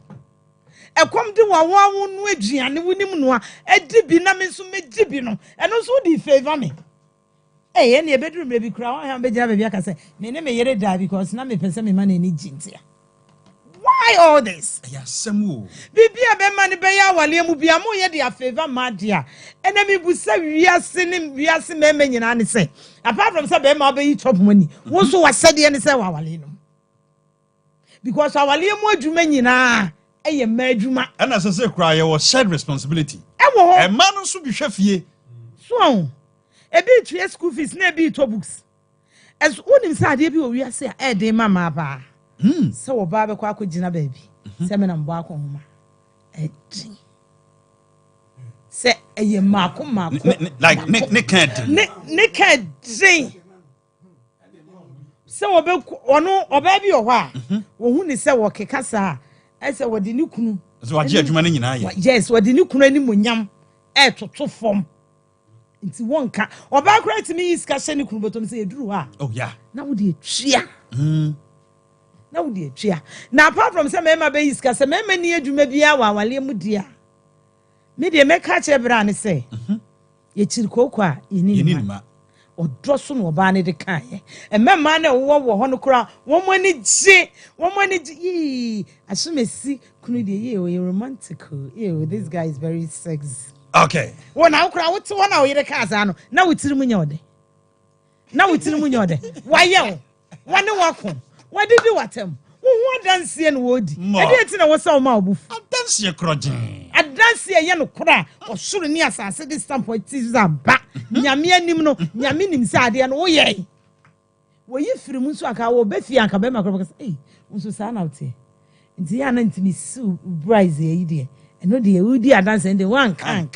ekom de wo no aduane wonim no a edi bi na me so meji bi no eno so di favor me. Hey, any bedroom baby crown, I am better baby. I can say, me yere da because na me person me man any jintia. Why all this? ya semu Bibi abe man be ya wale mu bia mo ye dia favor madia. Ena me bu say wiase me nyina ne say. Apart from say be ma be yi top money. Wo so wasade ne say wa wale no. Because awale mu adwuma nyina eye ma adwuma. and as I say cry your shared responsibility. E wo ho. E man no so bi hwe fie. So ebi tue school fees na ebi to books as unim say ade bi o wi ase e de mama ba so wo ba be kwa akogina ba bi se me na mbo akoma e din se eye mako Like ne can't ne ka din se wo be ono oba bi o ho a wo hu ni se wo keka sa e se wo de ni kunu so wa je adwuma ne nyina ye. yes wo de ni kunu ani monyam e toto fom nti wonka oba kra timi iska hye ne kunu botom se eduru ha Oh yeah. na wo de atwia na wo de atwia na apart from say mema be iska say mema ni adwuma bia wa wale mu dia me de meka che bra ne say ye chirikoko a yeni ma odro so no oba ne de kan ye emema na wo ho no kra wo mo ni ji asumesi kunu de ye o romantic o this guy is very sexy. Okay. Wona ukra wuti wona oyire kaza no na wutiri mu nyode waye wo wane wako wadidi watem wo adanse no wodi e de eti na wo sa wo ma obufu Adanse krojen. adanse ye no kora osoro ni asase de stamp oti zamba nyame anim no nyame nim se ade no wo ye wo yi firi mu nso aka wo be fi anka be makro ka eh nso sa na uti nti ya na ntimi su brise ye de eno de udi adanse de wan kan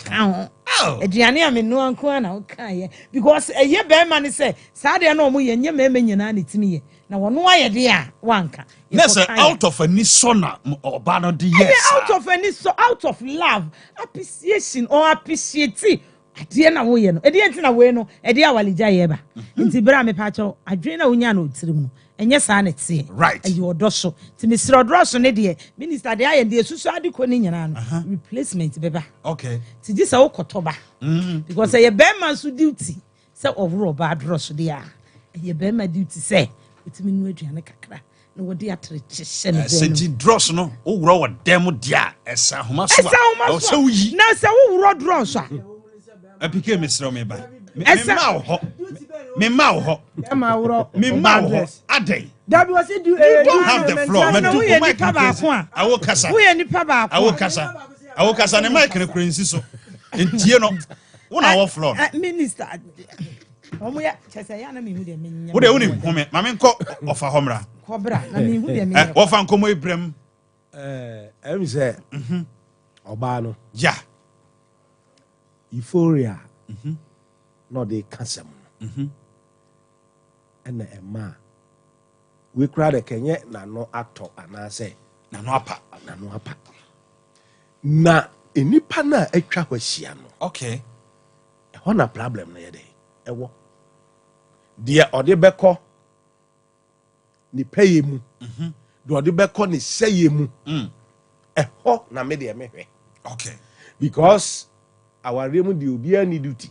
aduane a me no anko na wokae because eye be ma ne say saa de na omo ye nye me nyina na timi ye na wono aye de a wanka Ness out of any sona or banner the yes. Out of any so out of love, appreciation or appreciate. Ade na wo ye no. Ade enti na we no, ade awalija ye ba. Nti bra me pa cho, adwen na wonya na otirim no. Enye saa na tie. Right. Ayi odo so. Ti me sira odo so ne de, minister de aye de susu ade ko ne nyina no. Replacement beba. Okay. Ti ji sa wo kotoba. Because ye be man so duty. Say ovuro ba adro so de a. Ye be man duty say, etimi nu aduane kakra. No wodi atreche ne senti dross no wo wuro wo demo dia esa homa so a so yi na se wo wuro dross a apike mesro me ba me ma ho me ma ho adai that was it you don't have the floor me do ko mic ba ko a awo kasa wo ye nipa ba ko awo kasa ne mic ne krensi so entie no wo na wo floor minister omo ya chese ya na me hu de me nya wo de woni home ma me nko ofa homra kobra na me hu de me wo fa nkomo ibrem em say oba no ja euphoria no dey kasam ena ema we kra de kenye na no ato ana say na no apa na enipa na atwa hwahia no okay e ho na problem na ye dey ewo de ode beko ni paye mu de ode beko ni seye mu ho na me de me hwe okay because our remu de obi ani duty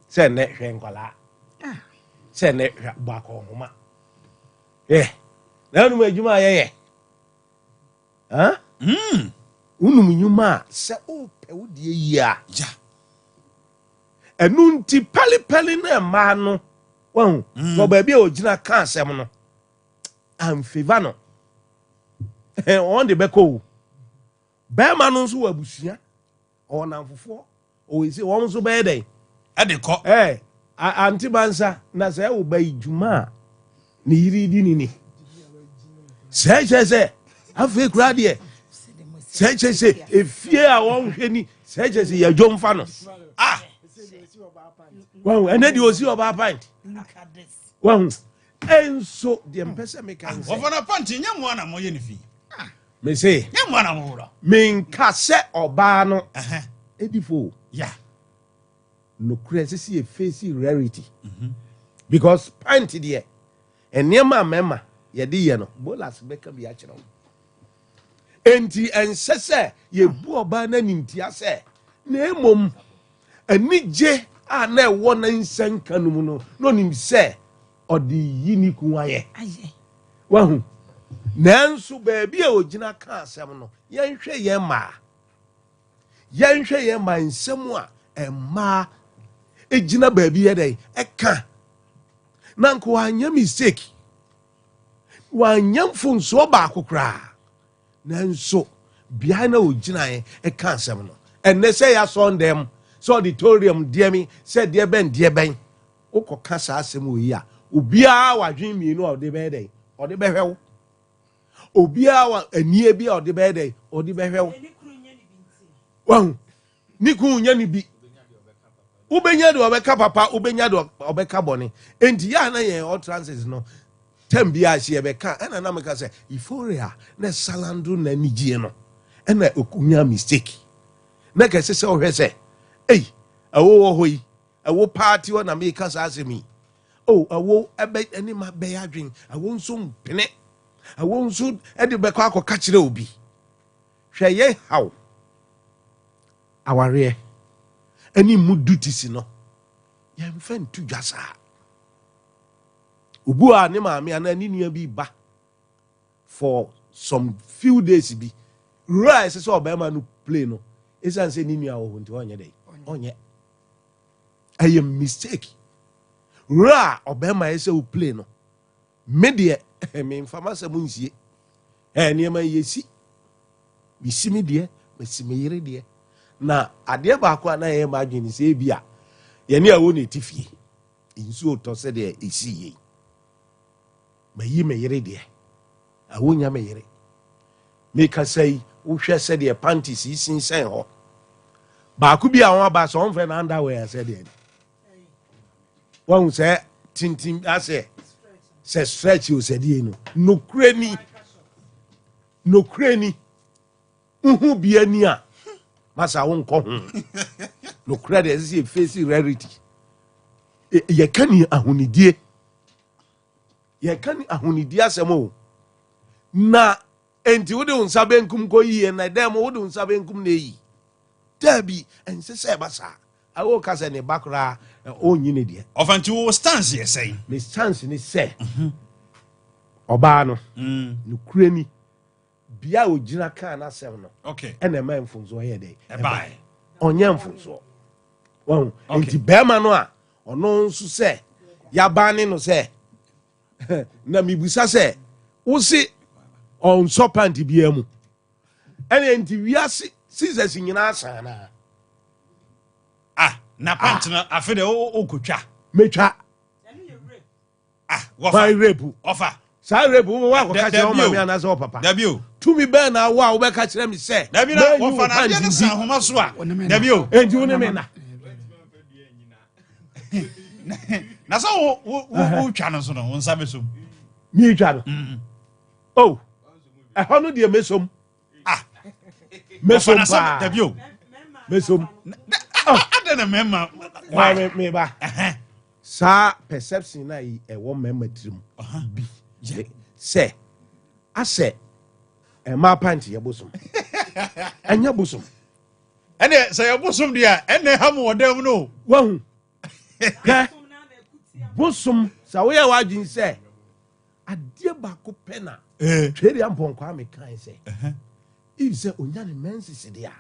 say ne hwe nkola say ne ba ko homa na nu adwuma ye unum nyuma se o pe wo de yi a ja enu nti pali na ma no won so ba bia ogina ka asem no am favor no on de beko ba ma no so abusua o na mfofo o isi won so ba den e de ko anti bansa na se wo ba idwuma ni yiri di ni se afi kura de se efie a won hwe ni se ya dwomfa no wow and then you see oba pint look at this wow enso the empesa me kan say ofana panti nyamo na moye ni fi me say nyamo na mo wura me nka se oba no edifo yeah no crazy see a face rarity because pint there enema mema ye de ye no bolas beka bi a kire enti ensese ye bu oba na nintia se na emom anije a na ewo na nsanka no mu no nim se odi yini kuwaye wahu nanso baabi a ogina ka asem no yenhwe ye ma nsem a emma egina baabi ye dai eka nanko anya mistake wanyam funso ba kokra nanso bia na ogina ye eka asem no enne se ya son dem so auditorium dear me said dear ben oko kasa asem oyi a obia wadwen mienu a ode be dey ode be hwew obia wa anie bi a ode be dey ode be hwew wan ni ku nya ni bi ubenya de obeka papa ubenya de obeka bone enti ya na ye all transit no tem bia hye beka ena na meka say euphoria na salandu na nigie no ena okunya mistake na kese se ohwese awo hoi awo party na me kasa asemi awo ebe ani ma be adwen awo nso mpene awo nso ede be kwa akọ kire obi hwe ye haw aware ani mu duties no ye mfa ntu dwasa obu a ne maame ana ni nua bi ba for some few days bi rise so obema no play no esan se ni nua wo nti onye dey onye a mistake ra obema ese o play no me de me mfama se mu nsie niam yesi bisi me de bisi me yire de na ade ba ko na ye ma dwini se bia ye ne awo ne tifie nsu oto se de esi ye bayi me yire de awo nya me yire me ka sai wo hwe se de panties sin sen ho Baku bi awon ba so on underwear said it. One say tintim ase say stretch you said you no kreni uhu bia ni a masa won ko hu no credit is face rarity ye kani ahunidie asem o na enti wo de unsa benkum ko yie na dem wo de unsa benkum na yi dabi ense se basa awo ka se ne bakra onyi ne de ofanti wo stance ye say me stance ni se oba no no kurani bia ogina kan na sem no okay ene ma mfunzo ye de e bai onye mfunzo won enti bema no a ono nsu se ya bani no se na mibusa se wo si on sopanti bia mu ene enti wiase Jesus nyina asana na pant na afede o kotwa metwa wo fa repu offer sa repu wa ko ka che o ma mi ana so papa dabi o tumi be na wa wo be ka kire mi se dabi na wo fa na dia na san homa so a dabi o enti wo ne me na na so wo twa no so no won sabe so mi twa no oh e hono de mesom mesom pa dabi o mesom adana mema me ba sa perception na yi e wo mema tirim bi se ase e ma panti ye bosom anya bosom ene se ye bosom dia ene ha mo wodam no wahu ka bosom sa wo ye wadwin se ade ba ko pena twere amponkwa me kan se if se onya ne menses dia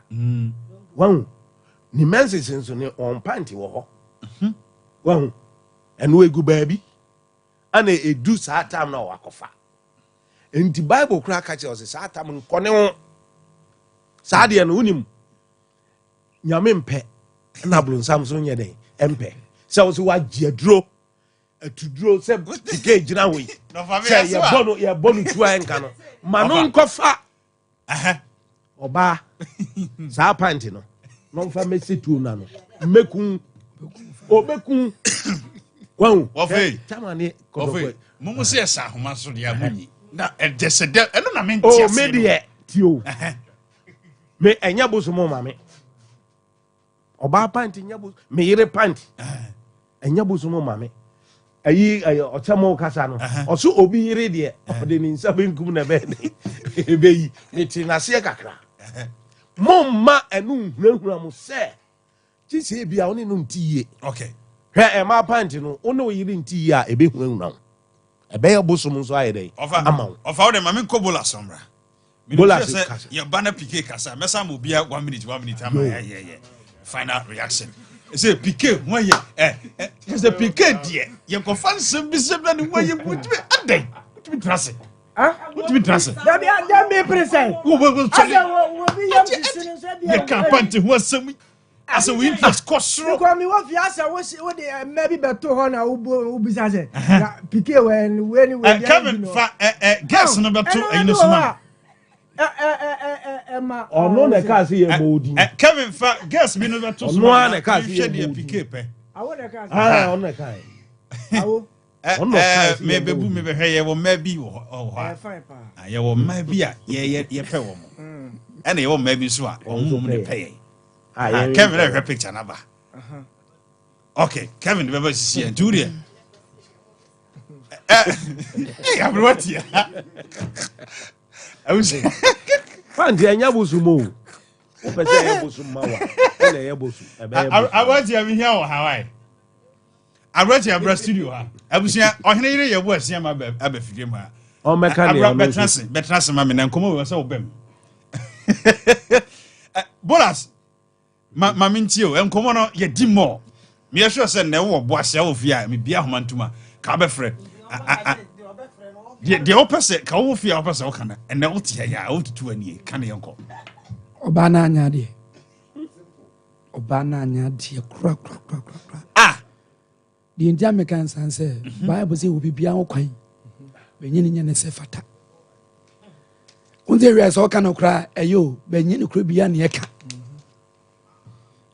wahu ni menses nso ne on panti wo ho wahu eno egu baabi ana edu saa time na wakofa enti bible kura ka che o se saa time nkone ho saa de no unim nyame mpe na blonsam so nye den empe se wo so wagye aduro atuduro se dike gina ho yi se ye bonu tu anka no manu nkofa oba saa panti no no fa mesi tu na no mekun obekun wahu ofe tamani ofe mumu se esa homa so dia munyi na ejese de eno na menti ase oh me de tio me enya boso mo mame oba panti nya boso me yire panti enya boso mo mame ayi ochamo kasa no oso obi yire de ode ni nsa benkum na be ebeyi meti na se kakra momma enu hunahuna mo se ti se bia oni no ntiye okay hwe e ma panti no ono oyiri ntiye a ebe hunahuna ebe ya boso mo so ayede ama ofa o de mame kobola somra bola se ya bana pike kasa mesa mo bia 1 minute ama yeah final reaction say pike won ye say pike die ye ko fansem bi se bla ni won ye mutimi adai mutimi trase mutimi trase da me present wo bi yam sisi so dia ye kan panti ho asem asa we interest kosro ko mi wo fi asa wo de maybe beto ho na ubisa se na pike when Kevin fa guess no beto ayino suma ono na ka se ye bodi Kevin fa guess me no beto suma ono na ka se ye pike pe awo na ka ono na ka awo me bebu me behwe ye wo ma bi wo ha fine pa ye wo ma bi a ye pe wo mo ene ye wo ma bi so a wo mo ne pe ye Kevin have a picture number. Okay, Kevin the baby see and Julia. Hey, I'm what here. I was Fanti anya bosumo. O pese ya bosuma wa. Ele ya bosu. I want you here or Hawaii. I wrote your breast studio ha. Abusia ohene yire ye bo asia ma aba fidie ma. O meka ne betrase ma me na nkomo we se obem. Bolas ma mentio enkomo no ye di mo me ye sure say na wo bo asia wo fia me bia homa ntuma ka be frɛ de opese ka wo fia opese wo kana ene wo tia ya wo tutu ani ka ne yenko oba na anya de kura di ndia me kan san say bible say wo bibia wo kwan benyini nya ne se fata unze wi so kana kura eyo benyini kura bia ne eka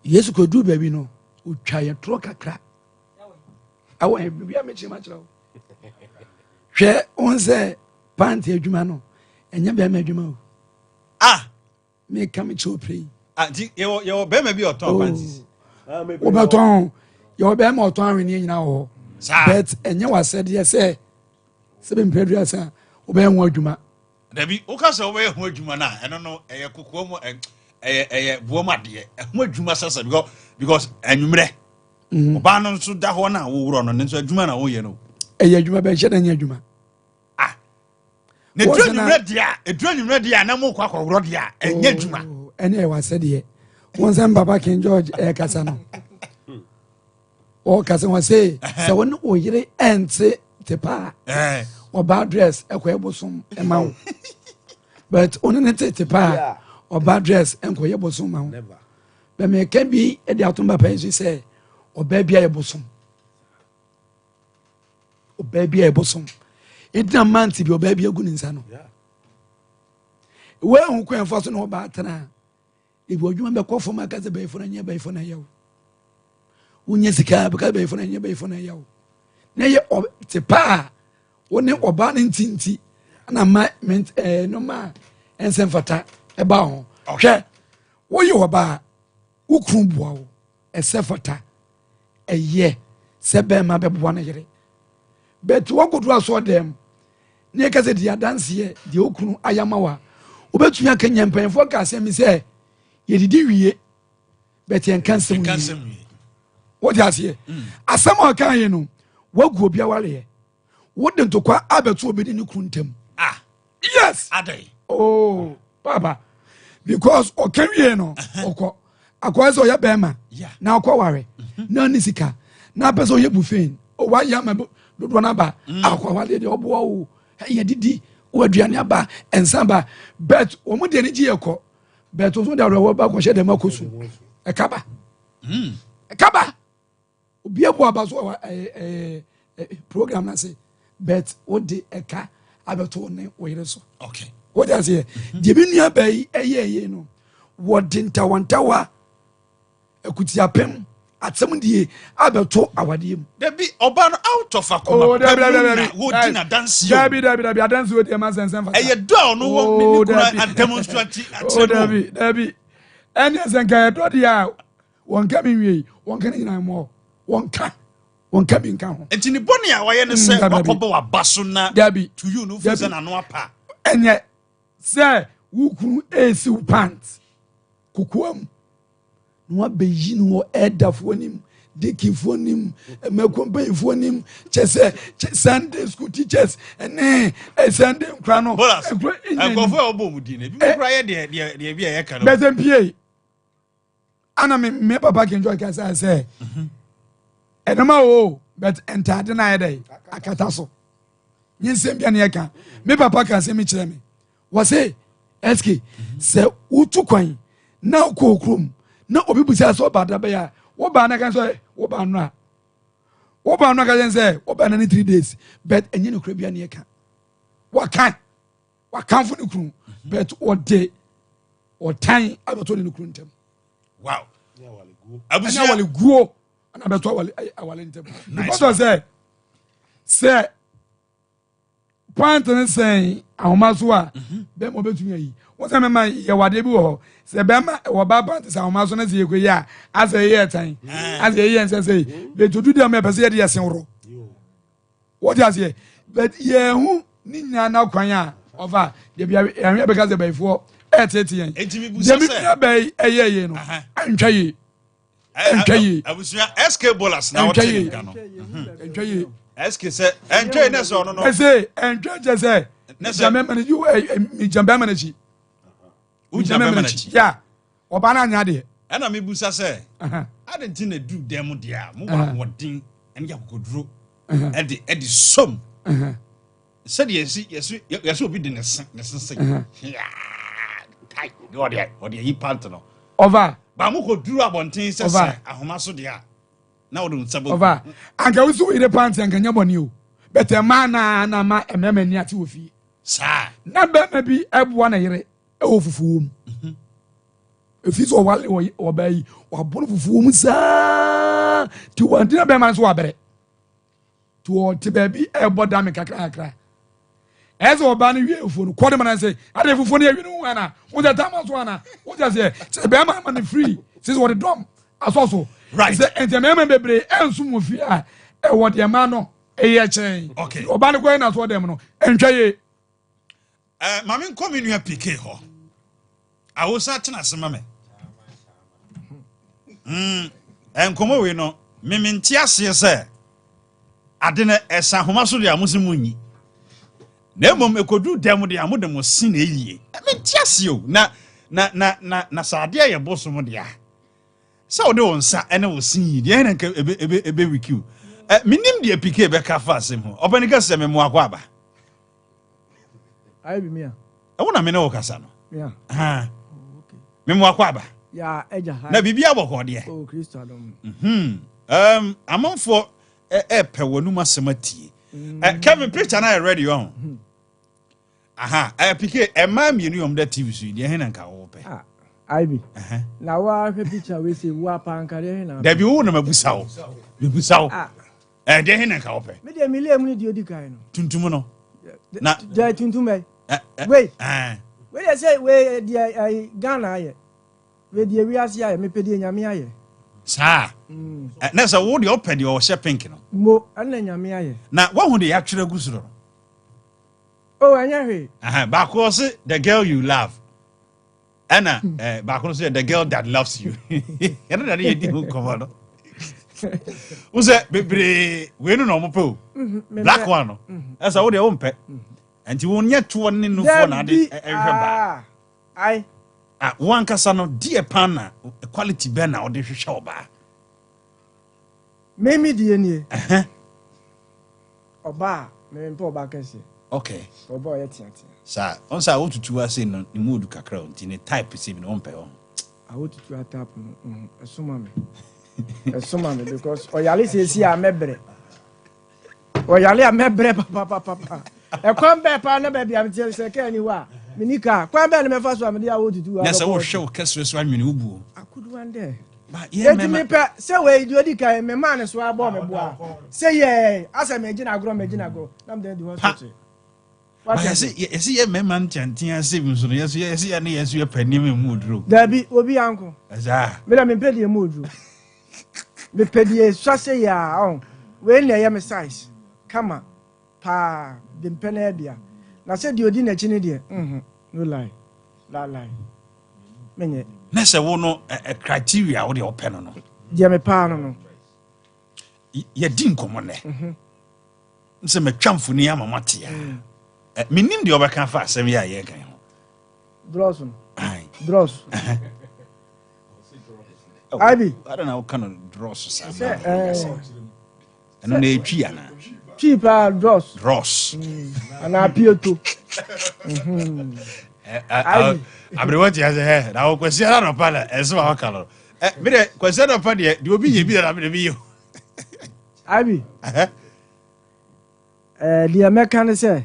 yesu ko du baby no utwa ye tro kakra awo e bibia me chima chira wo hwe on se panty adwuma no enya be ma adwuma o me kam cho pray yo be ma bi oton panties wo beton yo be ma oton anwe ni nyina wo but enya wasede ye se be mpedua sa wo be ho adwuma dabi o ka se wo be ho adwuma na eno no eye kokko mu eye buomade ho adwuma sasa because anwumre oba no so da ho na wo wuro no nso adwuma na wo ye no eye adwuma be hye na nya adwuma ne dronumre dia na mo kwa kworo dia enya adwuma ene e wasede ye won san baba King George kasa no o kasa won say se won oyire ente tepa oba address ekwa ebosom ema wo but oni ne tepa oba address enko ye bosom ma wo be me kan bi e de atumba pa yi say oba bia ye bosom oba bia ye bosom edina manti bi oba bia gu ni nsa no we hu kwen fo so no oba tana e bi odwuma be kofo ma kaze be fo na nya be fo na yawo unya sika be ka be fo na nya be fo na yawo na ye tepa woni oba ne ntinti na ma no ma ensem fata e ba ho hwe wo ye oba ukru bua wo ese fata eye se be ma be bua na yere bet wo godu aso dem ne ka se dia dance ye di okru ayama wa obetumi akanya mpanfo ka se mi se ye didi wie bet yen kan sem wie wo dia se asem o kan ye no wagu obi awale ye wo de ntokwa abeto obi ni kruntem yes adai baba because o kan wie no okọ akwa so ya bema na akwa ware na nisika na peso ye buffet o wa ya ma dodo na ba akwa wale de obo o ye didi o aduane aba ensamba bet o mu de ni ji ekọ bet o so da ro ba ko she de makosu e kaba obi abo aba so program na say bet o de eka abeto ne o yire so okay what does here de bi nua bai eye no wo de ntawantawa ekutia pem atsem die abeto awade mu da bi oba no out of akoma wo dina dance yo da dance wo de ma sensen fa eye do no wo ni demonstrate atsem da bi ene senka do dia won ka mi wi won ka ni na mo won ka mi nka ho enti ni boni a waye ne se wakobo wa baso na to you no fuza na no apa enye se wukuru esi pants kukuam no abeyi no edafo nim dekifo nim mekompanfo nim chese Sunday school teachers ene Sunday nkra no agofo obomudi na bi nkra ye de bia ye ka no bezempie ana me papa King George kasa say enoma o but entade na yede akata so nyinsem bia na ye ka me papa kan se me kire me wo say SK se utu kwan na kokrom na obi busa so ba da ba ya wo ba na kan so wo ba no ka say wo ba na ni 3 days but enye no kra bia na ye ka wa kan fo ni kru but o de o tan abeto ni kru ntem wow abusia wale guo na beto awale ntem because say point ne say ahoma so a be mo betumi ayi won say mema ye wade bi wo say be ma wo ba point say ahoma so na say ekoyi a asa ye tan asa ye say be to do dem be say ye sen woro what you say but ye hu ni nya na kwan a over de bia ye be ka say be fo etete yen enti bi busa say be eye no antwa ye abusia SK Bolas na what you can no antwa ye SK say entwe na so no no say entwe je say jambe manage you mi jambe manage jambe manage ya oba na anya de e na me busa say adentin na du dem de a mo wa wodin en ya kokoduro e di som said yes obi de ne sense ya tai odi yi pant no over ba mo koduro abonten sese ahoma so de a na wo dun sabo over anka wusu ire pant anka nya boni o bete ma na ma emema ni ati ofi sa na be ma bi eboa na yire e ofufu wo if it's all obey or Bono Musa to one dinner by man's wabre to baby a bodamic cry. As or banning you for quarter man, I say, I never for you know, Anna, what the Thomas Wana, what does it? Bama money free, says what the drum, as also. Right, and the member baby, and some of you are what your man. Okay. Obana going as what them no. Enjoy. Mami come in here PK ho. I was at na se mame. En komo we no, me nti ase se ade na esa homa so de amusimu nyi. Na mom ekodu dem de amodem sin na eyie. Me nti ase o. Na sade ye boso mo de a. Sa ode wonsa ene wo sin yi. De na ebe wiki. Minim de PK be ka fa asem ho. Obanika se me mo akwa aba. I be me. Wona me na wo kasa no. Yeah. Okay. Me mo akwa aba. Ya eja. Na bibia boko de. Oh Christo adom. Amonfo pe wonu masemati. Kevin picture na ready on. PK ma mienu yom da TV so de he na nka wo pe. I be. Na wa hwe picture we say wa panka de na. Da bi wo na mabusa wo. Mabusa wo. De he na nka wo pe. Me de miliam ni de odi kai no. Tuntum no. Na de tuntum e. Wait. We dey say we dey Ghana aye. We dey wi ase aye me pedi nyame aye. Sa. Na so wo dey opedi o she pink no. Mo ana nyame aye. Na wo hu dey atwere gusuro. Oh anya hwe. Ba ko say the girl you love. Anna ba ko say the girl that loves you. Yana na dey di hu komo no. Uze bebre we no mo pe o. Black one no. Esa wo dey wo mpe. Anti won nye to ne no fo na de ehwe ba. Ai. One kasa no die pan na quality be na ode hwehwe oba. Me die nie. Oba, me mpo oba kese. Okay. Oba ye tiatia. Sa, on sa wo tutu ase no ni mood kakra onti ne type se bi no mpe ho. I want to tap no. Esuma me. Esuma me because oyale se si a mebre. Oyale a mebre papa. E kwam be pa na be bia mtie se ka ni wa. Minika, kwam be na me fa so am dia wo tutu. Na se wo hwe wo kesre so anwene ubu. Akudu wan de. Ba ye me pe se we di odi kai me man so abo me boa. Se ye, asa me gina agro na me dey do hospital. What is ye me man chantia se bi so no yeso ye na yeso ye pani me mudro. Dabi obi anko. Za. Me na me pe di mudro. Me pe di so se ya on. We na ye me size. Kama pa de mpena bia. Na se di odi na chi ne de. No lie. La lie. Menye. Na se wo no criteria wo de open no. Dia me pa no. Ye di nkomo ne. Nse me twamfo ni ama matia. Minim de obeka fa asem ya ye kan ho. Drosun. Dros. Abi. I don't know what kind of dross sa. Eno na etwi ana. Cheap dross. Dross. Ana pieto. Abre what ya say na o kwesi ara no pala eso wa kalo. Me de kwesi no pa de obi ye bi na me bi yo. Abi. The American say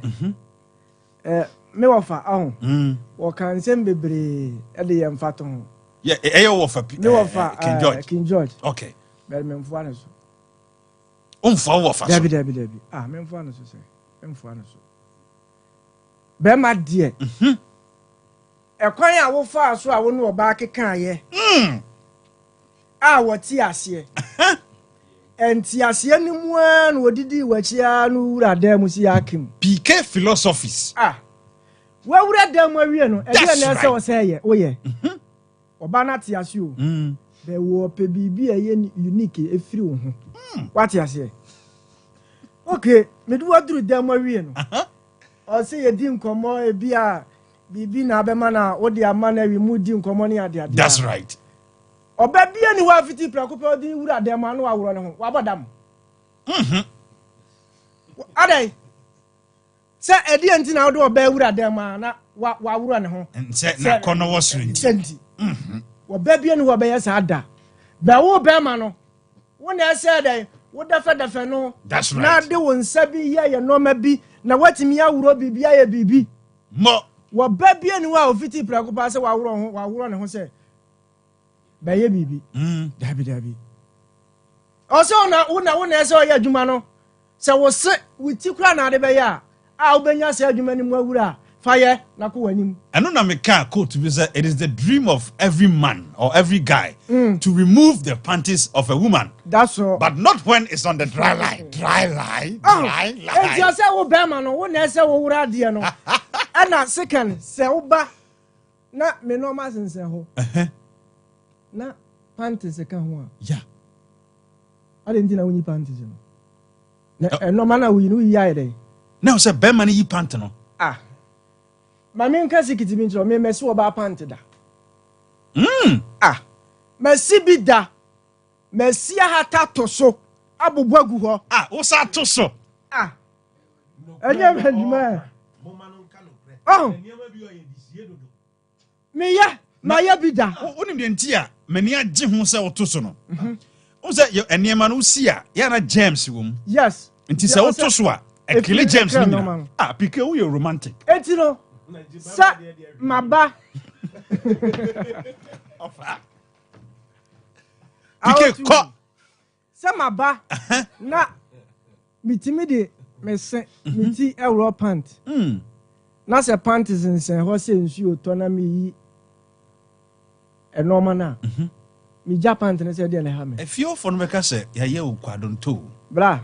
me wafa ahun wo kan sem bebre e de yem fato ho ye e yo wafa me wafa King George okay be me mfu ane so umfa wafa so dabi me mfu ane so se me mfu ane so be ma de e kwan a wo fa so a wo no oba keka ye wo ti ase enti ase ni mu an odidi wachia no wura da mu si akim PK philosophies wa wura da mu awie no e dey na se wo se ye wo ye oba na ti ase o be wo pe bibi e unique e firi wo ho what you say okay me do wadru da mu awie no o se ye di nkomo e bia bibi na be mana wo di ama na wi mu di nkomo ni ade ade that's right oba bia ni wa fiti prakopa di wura dem anu wa wuro ne ho wa bodam adai se edi enti na wo oba wura dem na wa wuro ne ho se na kono wo senti oba bia ni wo ba yesa ada ba wo ba ma no wo na se dai wo dafa no that's right na de wo nsa bi ye no ma bi na watimi ya wuro bibia ye bibi mo wo ba bia ni wa ofiti prakopa se wa wuro ne ho se bɛyɛ biribi dabi ɔsɛ wona ɛsɛ ɔyɛ adwuma no sɛ wo se wo ti kora na ade bɛyɛ a wobɛnya sɛ adwuma no mu awura a fire na kɔ w'anim. ɛno na meka quote bi sɛ it is the dream of every man or every guy to remove the panties of a woman. That's all. But not when it's on the dry line. Enti sɛ wo bɛrima no wo na ɛsɛ wo wura adeɛ no ɛna second sɛ woba na me nɔɔma sensɛn ho na panties ka ho a yeah ade nti na wonyi panties no na ɛnɔɔma na woyi no woyi ayɛ dɛ na sɛ bɛrima no yi pant no mami nka sikiti bi nkyerɛ me mɛsi wɔ ba pant da mɛsi bi da mɛsi ahata to so abobɔ agu hɔ wosa to so ɛnyɛ mɛdwuma mayɛ bi da wonim deɛ nti a m'ani agye ho sɛ woto so no wo sɛ nneɛma no wosi a yɛna germs wɔ mu yes nti sɛ woto so a ɛkele germs no nyina pike woyɛ romantic enti no sa maba pike kɔ sa maba na mitimi de mese miti ɛwɔ pant na sɛ pant nsɛn hɔ sɛ nsuo tɔ na meyi ɛnɔɔma no a megya pant no sɛ deɛ ne ha me afiofo no bɛka sɛ yɛyɛ wo kwadonto bra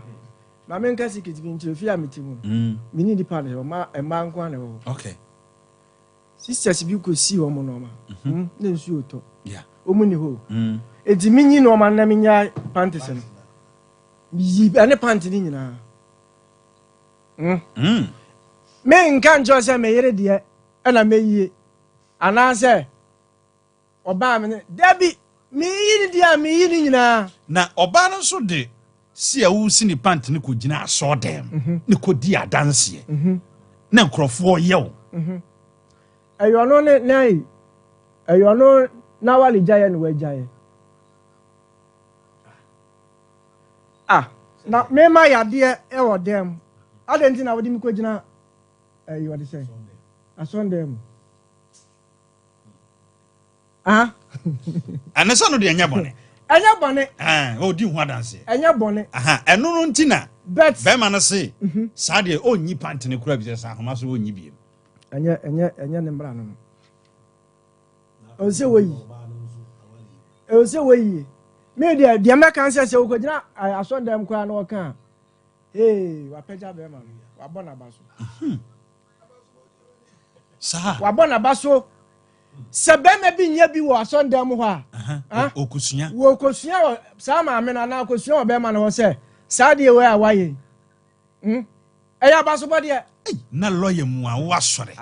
ma menka sikiti bi nkyerɛ fie a meti mu no mene nipa ne ɔma ɛmba nko a ne wɔ okay sisters bi kɔsii wɔ mo nɔɔma na nsuo tɔ yeah ɔmu ne hɔ enti menyi nɔɔma na menya panties no meyi ɛne pant no nyinaa menka nkyɛw sɛ meyere deɛ ɛna meyie anaasɛ ɔbaa me ne dabi meyi ne deɛ a meyi ne nyinaa na ɔbaa no nso de si a wosi ne pant no kɔgyina asɔɔdɛm ne kɔdi adanseɛ na nkurɔfoɔ yɛ wo ɛyɔno ne nai ɛyɔno na wale gyaeɛ ne wagyaeɛ na mema yadeɛ ɛwɔ dɛm adɛn nti na wode me kɔgyina wɔde sɛ asɔndɛm mu ɛne sɛ no deɛ ɛnyɛ bɔne ɛnyɛ bɔne ɔdi ho adanseɛ ɛnyɛ bɔne ɛno no nti na bet bɛrima no se saa deɛ ɔnyi pant no kora bi sɛ saa ahoma so ɔnyi biem ɛnyɛ ne mmara no no ɔsɛ wɔyi me deɛ mɛka sɛ sɛ wokɔgyina asɔndɛm koraa na wɔka wapɛgya bɛrima no wabɔ n'aba so wabɔ n'aba so sɛ bɛrima bi nyɛ bi wɔ asɔndɛm hɔ a ɔkɔsua wɔ saa maame no anaa ɔkɔsua wɔ bɛrima no hɔ sɛ saa deɛ wei a wayɛ ɛyɛ aba so bɔdeɛ na lɔyɛ mu a woasɔre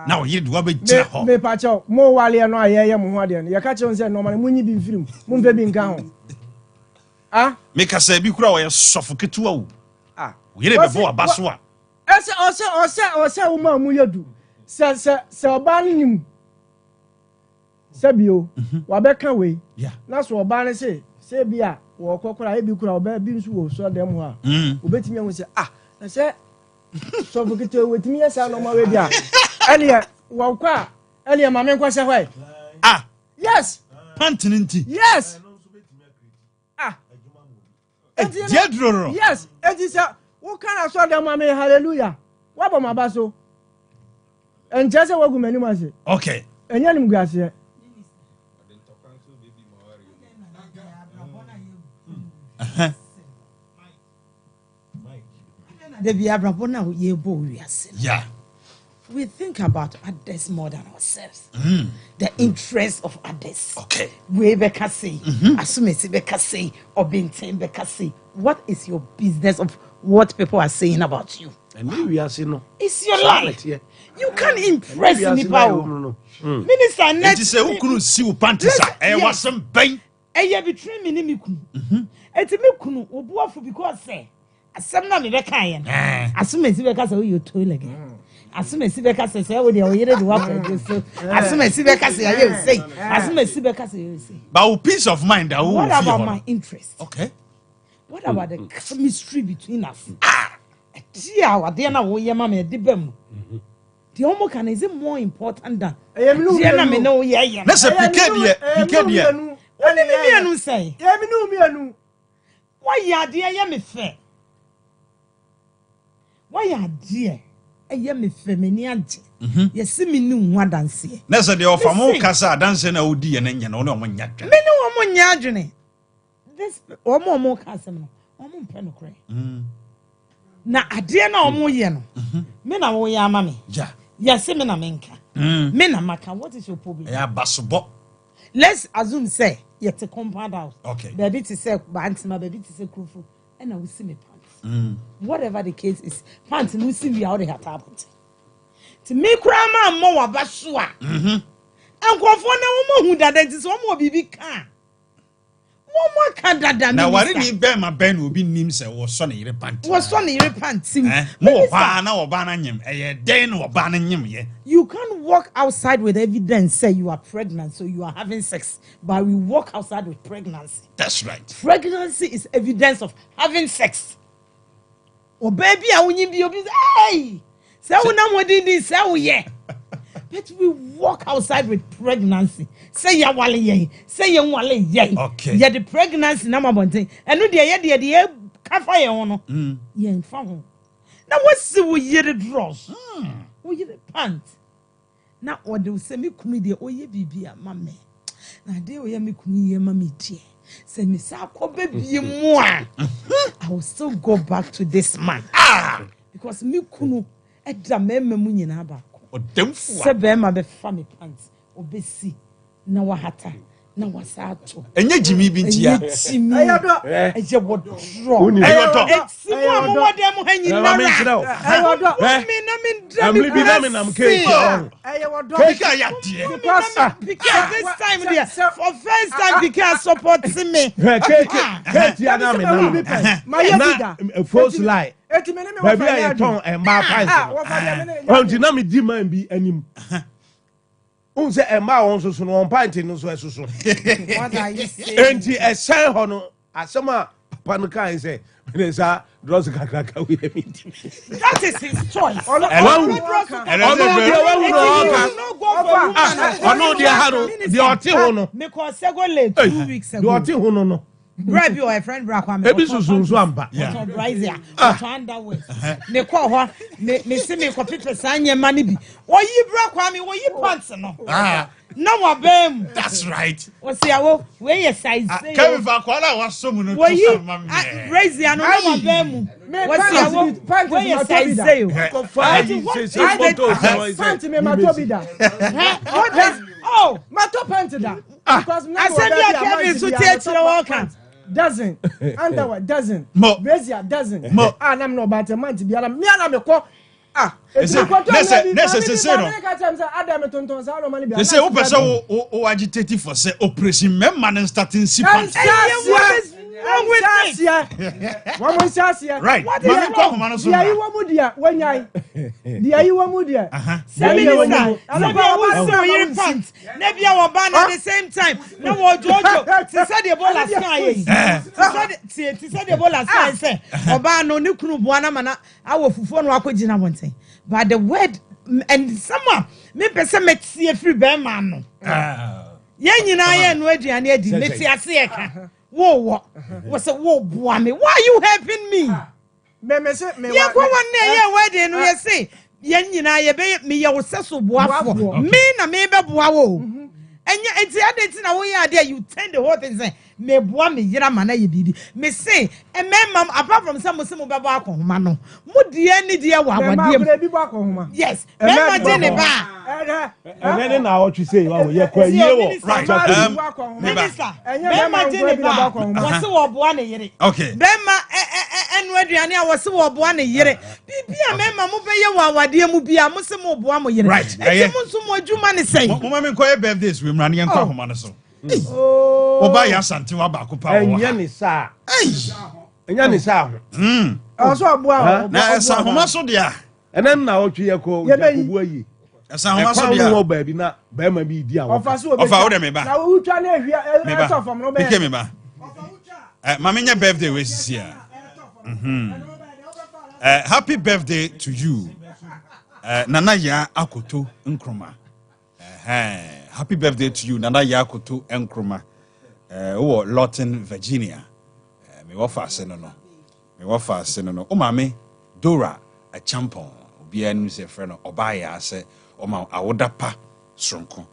na ɔyere de woabɛgyina hɔ mepakyɛw mo waleɛ no a yɛyɛ mo ho adeɛ no yɛka kyerɛ sɛ nɔma no monyi bi mfiri mu momfɛ bi nka ho meka sɛ bi kora wɔyɛ sɔfo ketewa wo woyere bɛbɔ waba so a ɔsɛ wo ma mu yɛ du sɛ ɔbaa no nim sɛ bio wabɛka wei na so ɔbaa no sɛ bi a wɔkɔ kora ebi kora ɔbaa bi nso wɔ sɔ dɛm hɔ a obɛtumi ahu sɛ na sɛ sɔfo ketewa wɔtumi yɛ saa nɔma wei bi a ɛneɛ wɔkɔ a ɛneɛ ma menkɔ hyɛ hɔ yes pant no nti yes ɛgye duroro yes enti sɛ woka na sɔ dɛm ma me hallelujah wabɔ maba so ɛnkyɛ sɛ wagu m'anim ase okay ɛnyɛ nim gu aseɛ yeah we think about others more than ourselves. The interest of others. Okay. We beka say, asumesi beka say, obinten beka say. What is your business of what people are saying about you? And we are saying no. It's your life. You can't impress anybody. Minister, next. It is a who couldn't see panties. I was some pain. You betray me, Nimikun. It's a mikunu, obuafu because say, asem na me beka yen. Asumesi beka say you toil again. Asumesi beka say say we dey oyere dey work so. Asumesi beka say you say. Asumesi beka say you say. But peace of mind that what about my interest? Okay. What about the chemistry between us? Tia wa dey na wo ye ma me de bam. the omo can is it more important than na me no ye let's say pike dia what did me anu say me anu why ya dia ye me fe why ya dia ye me fe me ni age ye si me ni hu adanse let's say the ofamo kasa adanse na odi ye na nya na omo nya twa me no omo nya adwene this omo kasa no omo mpe no kre na ade na omo ye no me na wo ya ama me ja yes me na menka me na maka what is your problem ya basobo let's assume say yet a compound house okay baby to say bantima baby to say krufu and I will see me pants whatever the case is pants no see me how they have happened to me krama mo wa baso a enkofo na wo mo hu dada nti so mo bibi ka mo ka dada na ware ni be ma ben obi nim se wo so na yire pant mo ba na nyem eye den wo ba na nyem ye you can't walk outside with evidence say you are pregnant so you are having sex but we walk outside with pregnancy that's right pregnancy is evidence of having sex oh baby a wonyi bi obi hey say una modin say wo ye but we walk outside with pregnancy say ya wale ye say ye wale ye okay ye the pregnancy na mabonten enu de kafa ye ho no ye nfa ho na wasi wo ye the draws wo ye the pants na ode say me kunu de oye bibia mame na de oye me kunu ye mame die say me sa ko baby mu a I will still go back to this man because me kunu edra mema mu nyina ba odemfu se be ma be fa me pants obesi na wahata na wasato enye jimi bi ntia ayodo eje wodro ayodo etsimu mo wodem hanyi na ayodo mi na mi bi na mi nam cake ayodo cake ya die because this time there for first time because support me cake ya na mi nam na false lie baby I ton e ma pants on na mi di man bi anim unse emma won so no on pint no so eso so what are you saying enti esen ho no asema papa no kan say menesa drugs kakaka we me that is his choice ono dia ha no dia oti ho no me ko sego late 2 weeks ago dia oti ho no grab your friend bra kwa me ebi susunsu amba to brazier to underwear me ko ho me se me ko pipe sanye mani bi oyi bra kwa me oyi pants no na wa bem that's right o se awo we ye size Kevin va kwala wa so mu no to so mama brazier no na wa bem o se awo we ye size say ko fa say pant me ma to bi da what is oh ma to pant da because I said you Kevin so teach you doesn't underwear doesn't brazier doesn't I'm no about a month biara me na me ko let's say no they say o person o agitate for say operation memman starting sipan wrong with this one more sasia right mama ko homa no so dia yi wo mu dia wanyai dia yi wo mu dia say minister we so your pants na bia wo ba na the same time na wo jojo ti say the ball as kan yi ti say the ball as kan say oba no ni kunu boa na mana awo fufuo no akogina wonten but the word and someone me pese metie free be man no ye nyina ye no aduane adi metie ase ye ka wo say wo boa me why you helping me me say me ye ko wonne ye wedding no ye say ye nyina ye be me ye wo seso boafo me na me be boa wo enye enti adenti na wo ye ade you turn the whole thing say me boa me yira mana ye bibi me say ememam apart from some mo be boa akonhoma no mo die ni die wa wadie me bi boa akonhoma yes me ma de ne ba ene na what you say wa ye kwa ye wo right minister me ma de ne ba wo se wo boa ne yire okay me ma enu aduane a wo se wo boa ne yire bibi a me ma mo be ye wa wadie mu bia mo se mo boa mo yire right e mo so mo adwuma ne sei mo ma me ko ye birthdays we mra ne en kwa homa no so oba ya sante wa ba ko pa wo enya ni sa enya ni sa so aboa na sa homa so dia enen na o twi ye ko bu ayi sa homa so dia wo ba bi na ba ma bi di a ofa so ofa wo de me ba na wo twa na ehia e so fam no be pike me ba ma me nya birthday we sisi a happy birthday to you Nana ya akoto nkruma. Happy birthday to you, Nana ya akoto nkruma. Lawton, Virginia. Me wafa se no. O mame Dora a champon. Obi anu se frɛ no Obaya se o ma awoda pa sonko.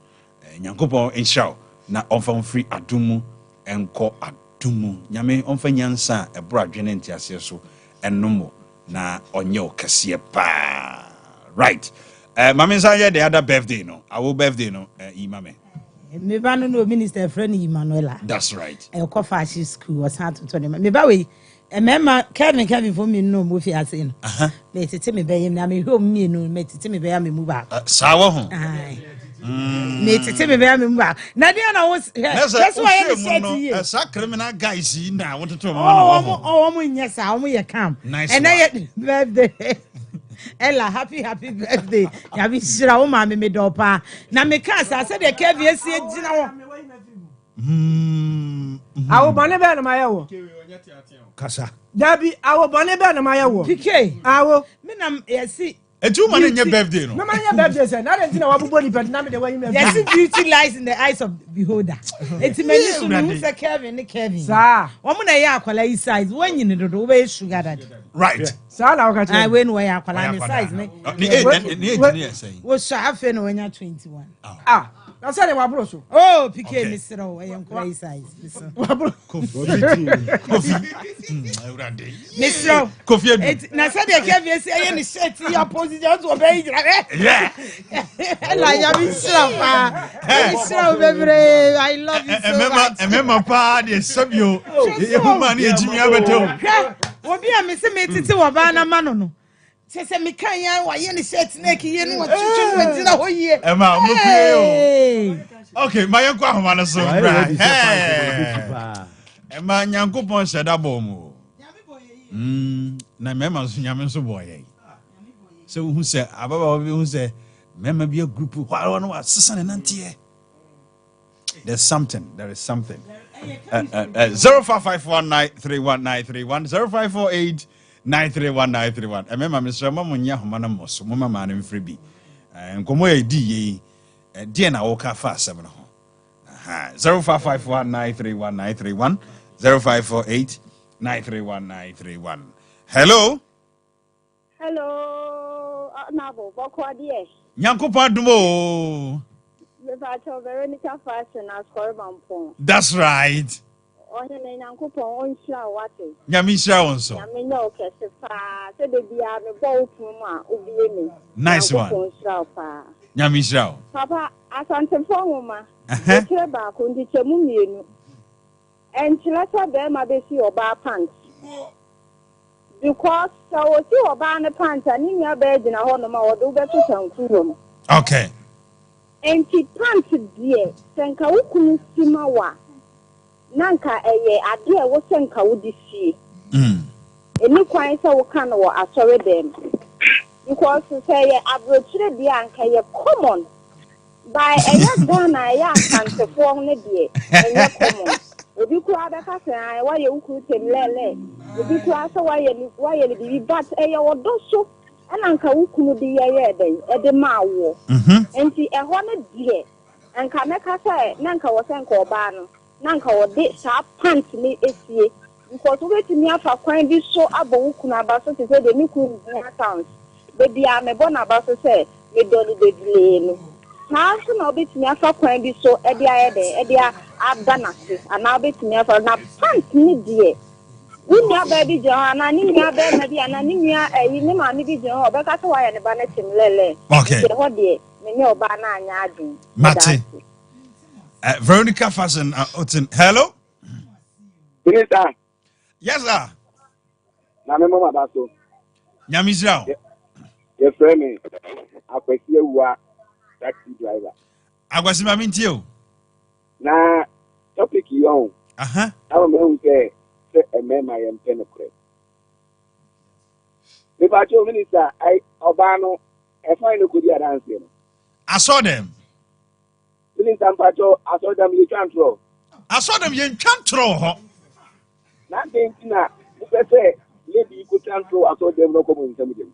Nyankopɔn enhyira na ɔmfa mfiri adumu enko adumu. Nyame ɔmfa nyansa ɛbro adwene ntiase so ennomo na onye okese pa. Right. Mame sa ye the other birthday no. Our birthday no imame. Me ba no minister friend Emmanuela. That's right. E ko fashion school was hard to tell me ba we remember Kevin for me no mo fi ase no. Me tete me be yim na me home me no me tete me be ya me mu ba. Sawo ho. Me tete me be ya me mu ba. Na dia na wo that's why I said to you. Sa criminal guys na want to man. Oh mo nyesa, mo ye calm. And I birthday. Ella, happy birthday. Ya bi shira wo ma me do pa. Na me ka sa say de Kevin esi gina wo. Awo bone be na maye wo. Kasa. Dabi awo bone be na maye wo. PK. Awo. Me na yesi Etu man nye birthday no. Me man nye birthday say na den tina wa bobody but na me de wa yim. Yes, beauty lies in the eyes of the beholder. Eti many so who say Kevin. Sir. Wo na ya akwala yi size when you do do we sugar daddy. Right. Sir na waka I when we akwala ni size me. Ni say. Wo so afa no when you 21. Na say de wa bro so. Oh, PK Mr. O, I am crazy size. Wa bro. Kofi. Mr. Kofi. Na say de Kevin say any shirt your position to obey. Yeah. Like ya Mr. Pa. Mr. Bebre, I love you so much. Remember pa de sabio. E huma ni ejimi abeto. Obi a me say me tete wo ba na ma no. Se me kan ya wa ye ni shirt na ki ye no wa chuchu no gina ho ye. Ema mo pray o. Okay, my yanko ahoma no so. Ema nyankopon sheda bom o. Na mema so nyame so boye. So who say ababa obi who say mema be a group why no asesa ne nante. There is something. 0551931931 0548 931 Remember Mr. Mamunya Homana Mosso, Mama Man in Freebie. And Comoy D. Diana Oka fast 7 0551931931 0548 931 Hello. Nabo, Bokwa dear. Yanko Padumo. Veronica fashion as Corban. That's right. On your uncle on show what is. Yamisha also. Yamino Kessifa, said the Bia, the boat Puma, Ubi. Nice one. Yamisha. Papa, as Antefoma, Treba, Kundi Chamuni, and Chilata Bema Bessie or bar pants. Because I was you a bar and pants and in your bed in a honor or do better some. Okay. And she planted dear, Sanka Ukun Simawa. Nanka idea was Sanka would see. Any quite so can or I saw them. Because to say, I brought you the anchor common. By a young gun, I can't perform the dear, and you're common. Would you cry the castle? Why you could say, Lele? Would you cry so why you be but a or dosso? And Uncle Ukunu be a day at the Mawo. And she a honor dear. And Kameka say, Nanka was Uncle Barno. Nanka or did sharp pants me is ye. Because waiting me for quite this so above Ukuna Basso to say the new towns. Baby, I'm a bon about to say, we don't be delayed. Now, so no bit me for quite this so Edia, I've done it. And now bit me for now pants me dear. Ninya baby Johanna, ninya baby, and ninya a yinima maybe John, but that's why I'm banning him lele. Okay. What dear, Minyo Bana Yadi. Mate. Veronica Fashion, hello? Minister. Yes, sir. Na me mama baso. Nyamisha. Your friend, I question you are taxi driver. Agwasi maminti o. Na topic you on. I will say a man I am penocre. If I told Minister, I Obano, I find a good answer. I saw them. Minister Pacho, I saw them you can't throw. I saw them you can't throw. Nothing, if I say, maybe you could control, I saw them no common intelligence.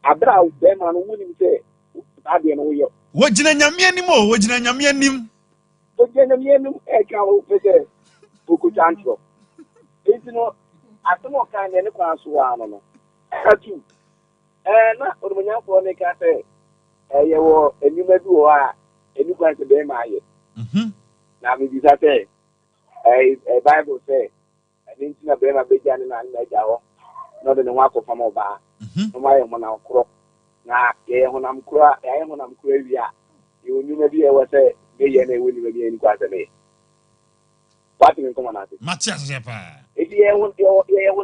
abra be man woni say ade no yo Wojina nyame anim o, wojina nyame anim. o je na mi enu e ka o pese oku chantro no atomo kan ne kwa so wa no atu na orunya ko ne ka say ye wo enuma bi wo a enu kwa se be ma ye na mi bi sa say bible say eni ntina be ma be jani na na jawo no de ne wa ko fama ba no ma ye mo na kro na ye ho nam kro ye ho nam kro wi a ye enuma bi e wo say be ye na e woni be eni kwa se me pati min ko na te Matias Zepa. edi ye ho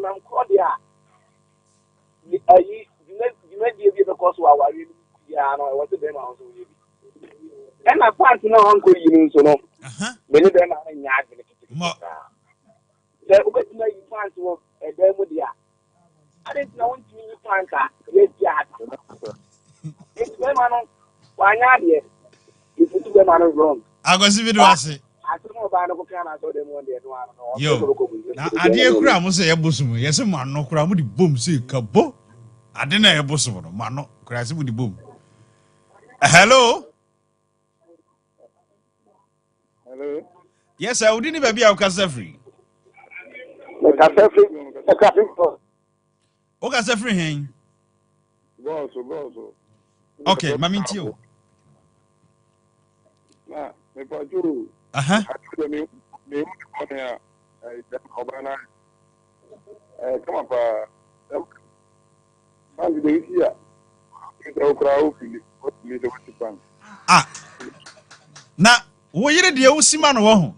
nam kro dia ayi dina die bi be ko so wa wi ya no e wo se be ma so wi and my part no uncle you so no many them are nya adwene kete se obetima yi plant wo e dem mu dia ade tina won timi yi plant a ye dia it be man no wa nya de it be man wrong Agosi bi do ase asemo ba no ko kana so dem won de no no yo na ade ekura mo se ye bosum ye se mo no kura mo di bom se kabo ade na ye bosum no ma no kura se mo di bom. Hello. hello Yes, I wouldn't even be our casa free. Casa free hen. Go. Okay, mami tio. Na, me paju. Me kona obana. Come up. Man de here. Kitaokrau fili. Fili de wasipan. Na, wo yire de wo sima no wo ho.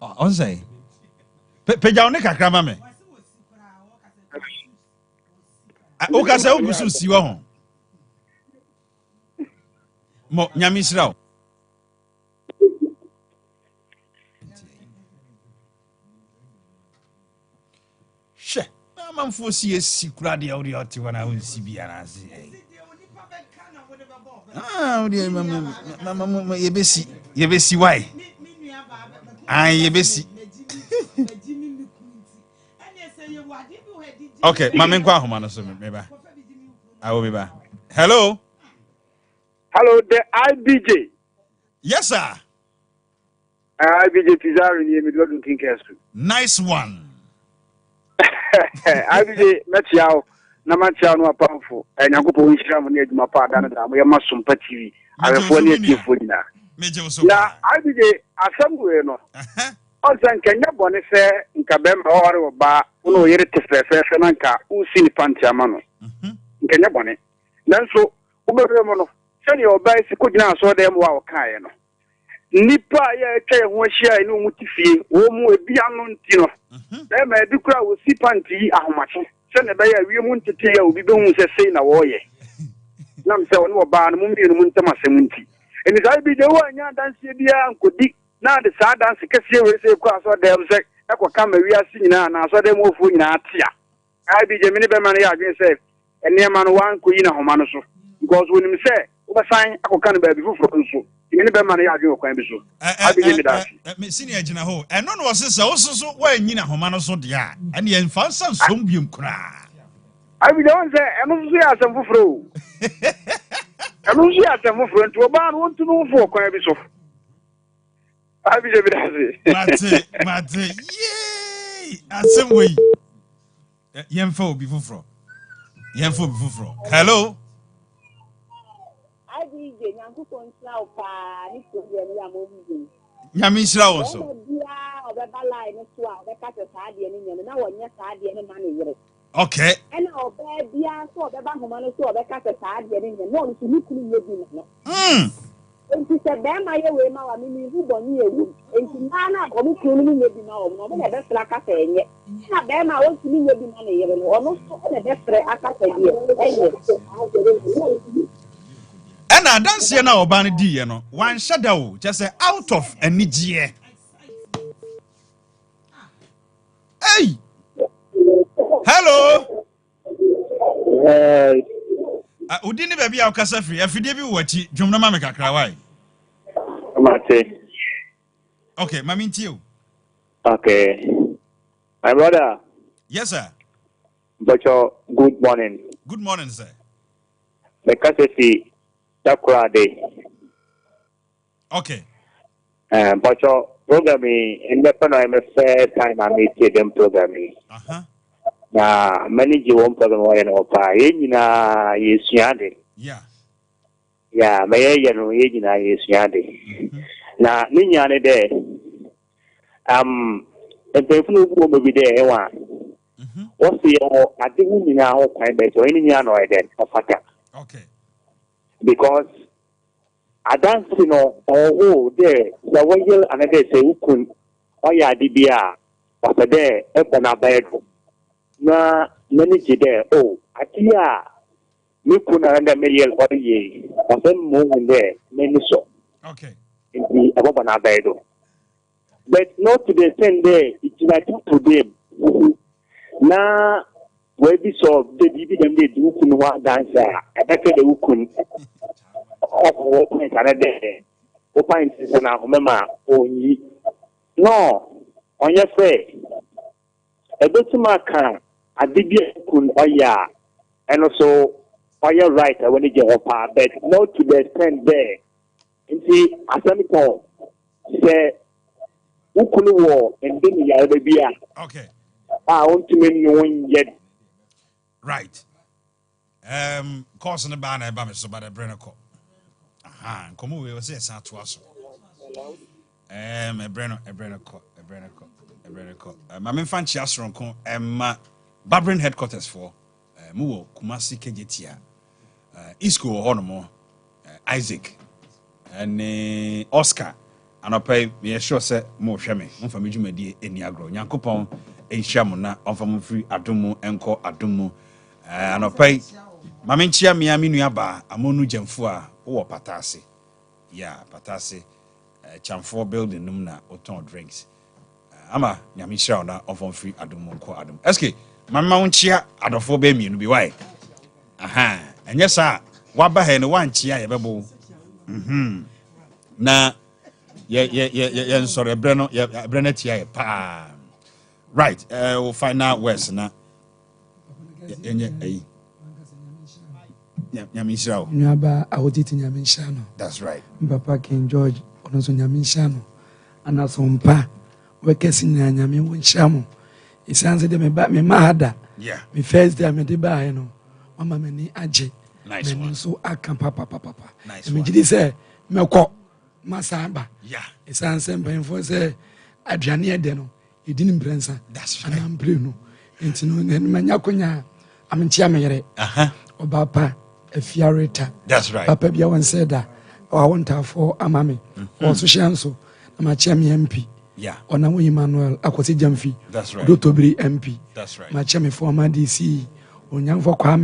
On say. Peja ne kakra ma me. O ka se o gusu si wo ho. Mo nyami sira o. She, na manfo si kura de o de o ti wana o si bia na se. Mama yebesi why? Yebesi. Okay, mama nkwa homa no so me ba. I will be back. Hello. Hello, the IBJ. Yes, sir. IBJ Pizarro in the Overlooking Castle. Nice one. IBJ Matiao, Namatiao, no powerful, and I go to Instagram near my partner, and we are my SOMPA TV. I have 1 year for dinner. Now, IBJ, somewhere no. Also, can you bonnet say in Cabem or Bar, no, you're a Fernanca, who see the Pantiamano? Can you bonnet? Then so, Ubermono, send your bicycle now so them wow, Kayano. Nipa ya tell what she I know mutifi, Omo Bianantino. Then my Ducra will see panty, how much. Send a bay we want to tell we don't say na warrior. Nam say no ban mummy and Muntama Semunti. And if I be the one yan dance here and could be now the sad dance cassia will say across what they have said. I could come we are seeing now, and I saw them move in Atia. I be the minute man against say, and near man one queen of Homanoso. Because when him say, over sign, I could come back before so. You never man again of Quambiso. I be the senior Jinaho, and none was this also where Nina Homanoso dia, and the infant son Sombium cry. I be the one say, I don't see as a buffalo. I don't see as a buffalo to a man want to know for Quambiso. I be the Mate, yay! At some way. Yemfo before. Hello. Nyamisra also. Okay. Enti se be ma ye we ma wa mi hu boni ewu enti na ko mu kunu mi ye bi ma o mo be fra ka se enye na be ma o tumi ye bi ma na ye no ono so na be fra aka se die enye na dance na oba ne di ye no wan shadow just say out of anigye. Hey. Hello. Udini baby a kasa free afide bi wachi dwomna ma me kakra wai. Mate. Okay, mami ntio. Okay. My brother. Yes, sir. But good morning. Good morning, sir. Because it's Sakura Day. Okay. But your programming in the first time I meet them programming. Na manage one program or an opera. Is yandi. Yeah. Yeah, may is yandi. Na Ninyane day. And the flu will be there. What's the I think we now kind of so any year or then of attack. Okay. Because I don't know oh there the way you another say who could oh yeah DBA was there up on a bed. Na manage there oh I hear me could under million or ye or some moving there many so. Okay. In the above an bed. But not to the extent there, it's like to them. Now, where we saw the dividend they do in one dancer, I bet they couldn't open another day. Open is an armament only. No, on your face. A bit of my car, I did couldn't or ya, and also or your right when you get up, but not to the extent there. And see, as I call, say, who could walk and then you are baby. Okay. I want to make you yet. Right. Course in the banner by me so by the Brenner. Aha, come over, we say a to us. A Brenner. My main fan Chiasron, Babrin headquarters for Muo, Kumasi Kejetia, Isco Honomo, Isaac, and Oscar. And I pay me sure say more shame, one for me to me any agro, Yankopon, a shamona, on from free Adumu, Enko Adumu, and I pay Maminchia Miami Nuaba, Amonu Jemfua, or Patasi. Yeah, Patasi, Chamfor building Numna, Oton drinks. Ama, Yamisha, on from free Adumu, Ko Adum. Eske, Mamma Chia, Adophobe me, be why. Aha, and yes, sir, Waba and one chia, a bebo. Na. Yeah, sorry, Brenner Tia, pa. Right, we'll find out where's now. Nyaba audit Nyamishano. That's right. Papa King George, Onoso Nyamishano, and SOMPA, Wekessin Nyami Winshamo. It sounds like me back me mahada. Yeah. Me first day I made the bar, you know. Mama many aje. Nice one. So I can papa. Nice one. Me did say, Melko, Masamba. Yeah. It sounds simple for say, Adriania Deno. He didn't bring some. That's right. And I'm Bruno. And no, then Manyakunya. I'm in Chiamere. Obapa, a fiarita. That's right. Papa Biawan said that. Or I want her for Amami. Or Sushanso. I'm a Chami MP. Yeah. Or now Emmanuel Akwasi Jamfi. That's right. Dotobri MP. That's right. My Chami former DC. Or Yang for Kwame.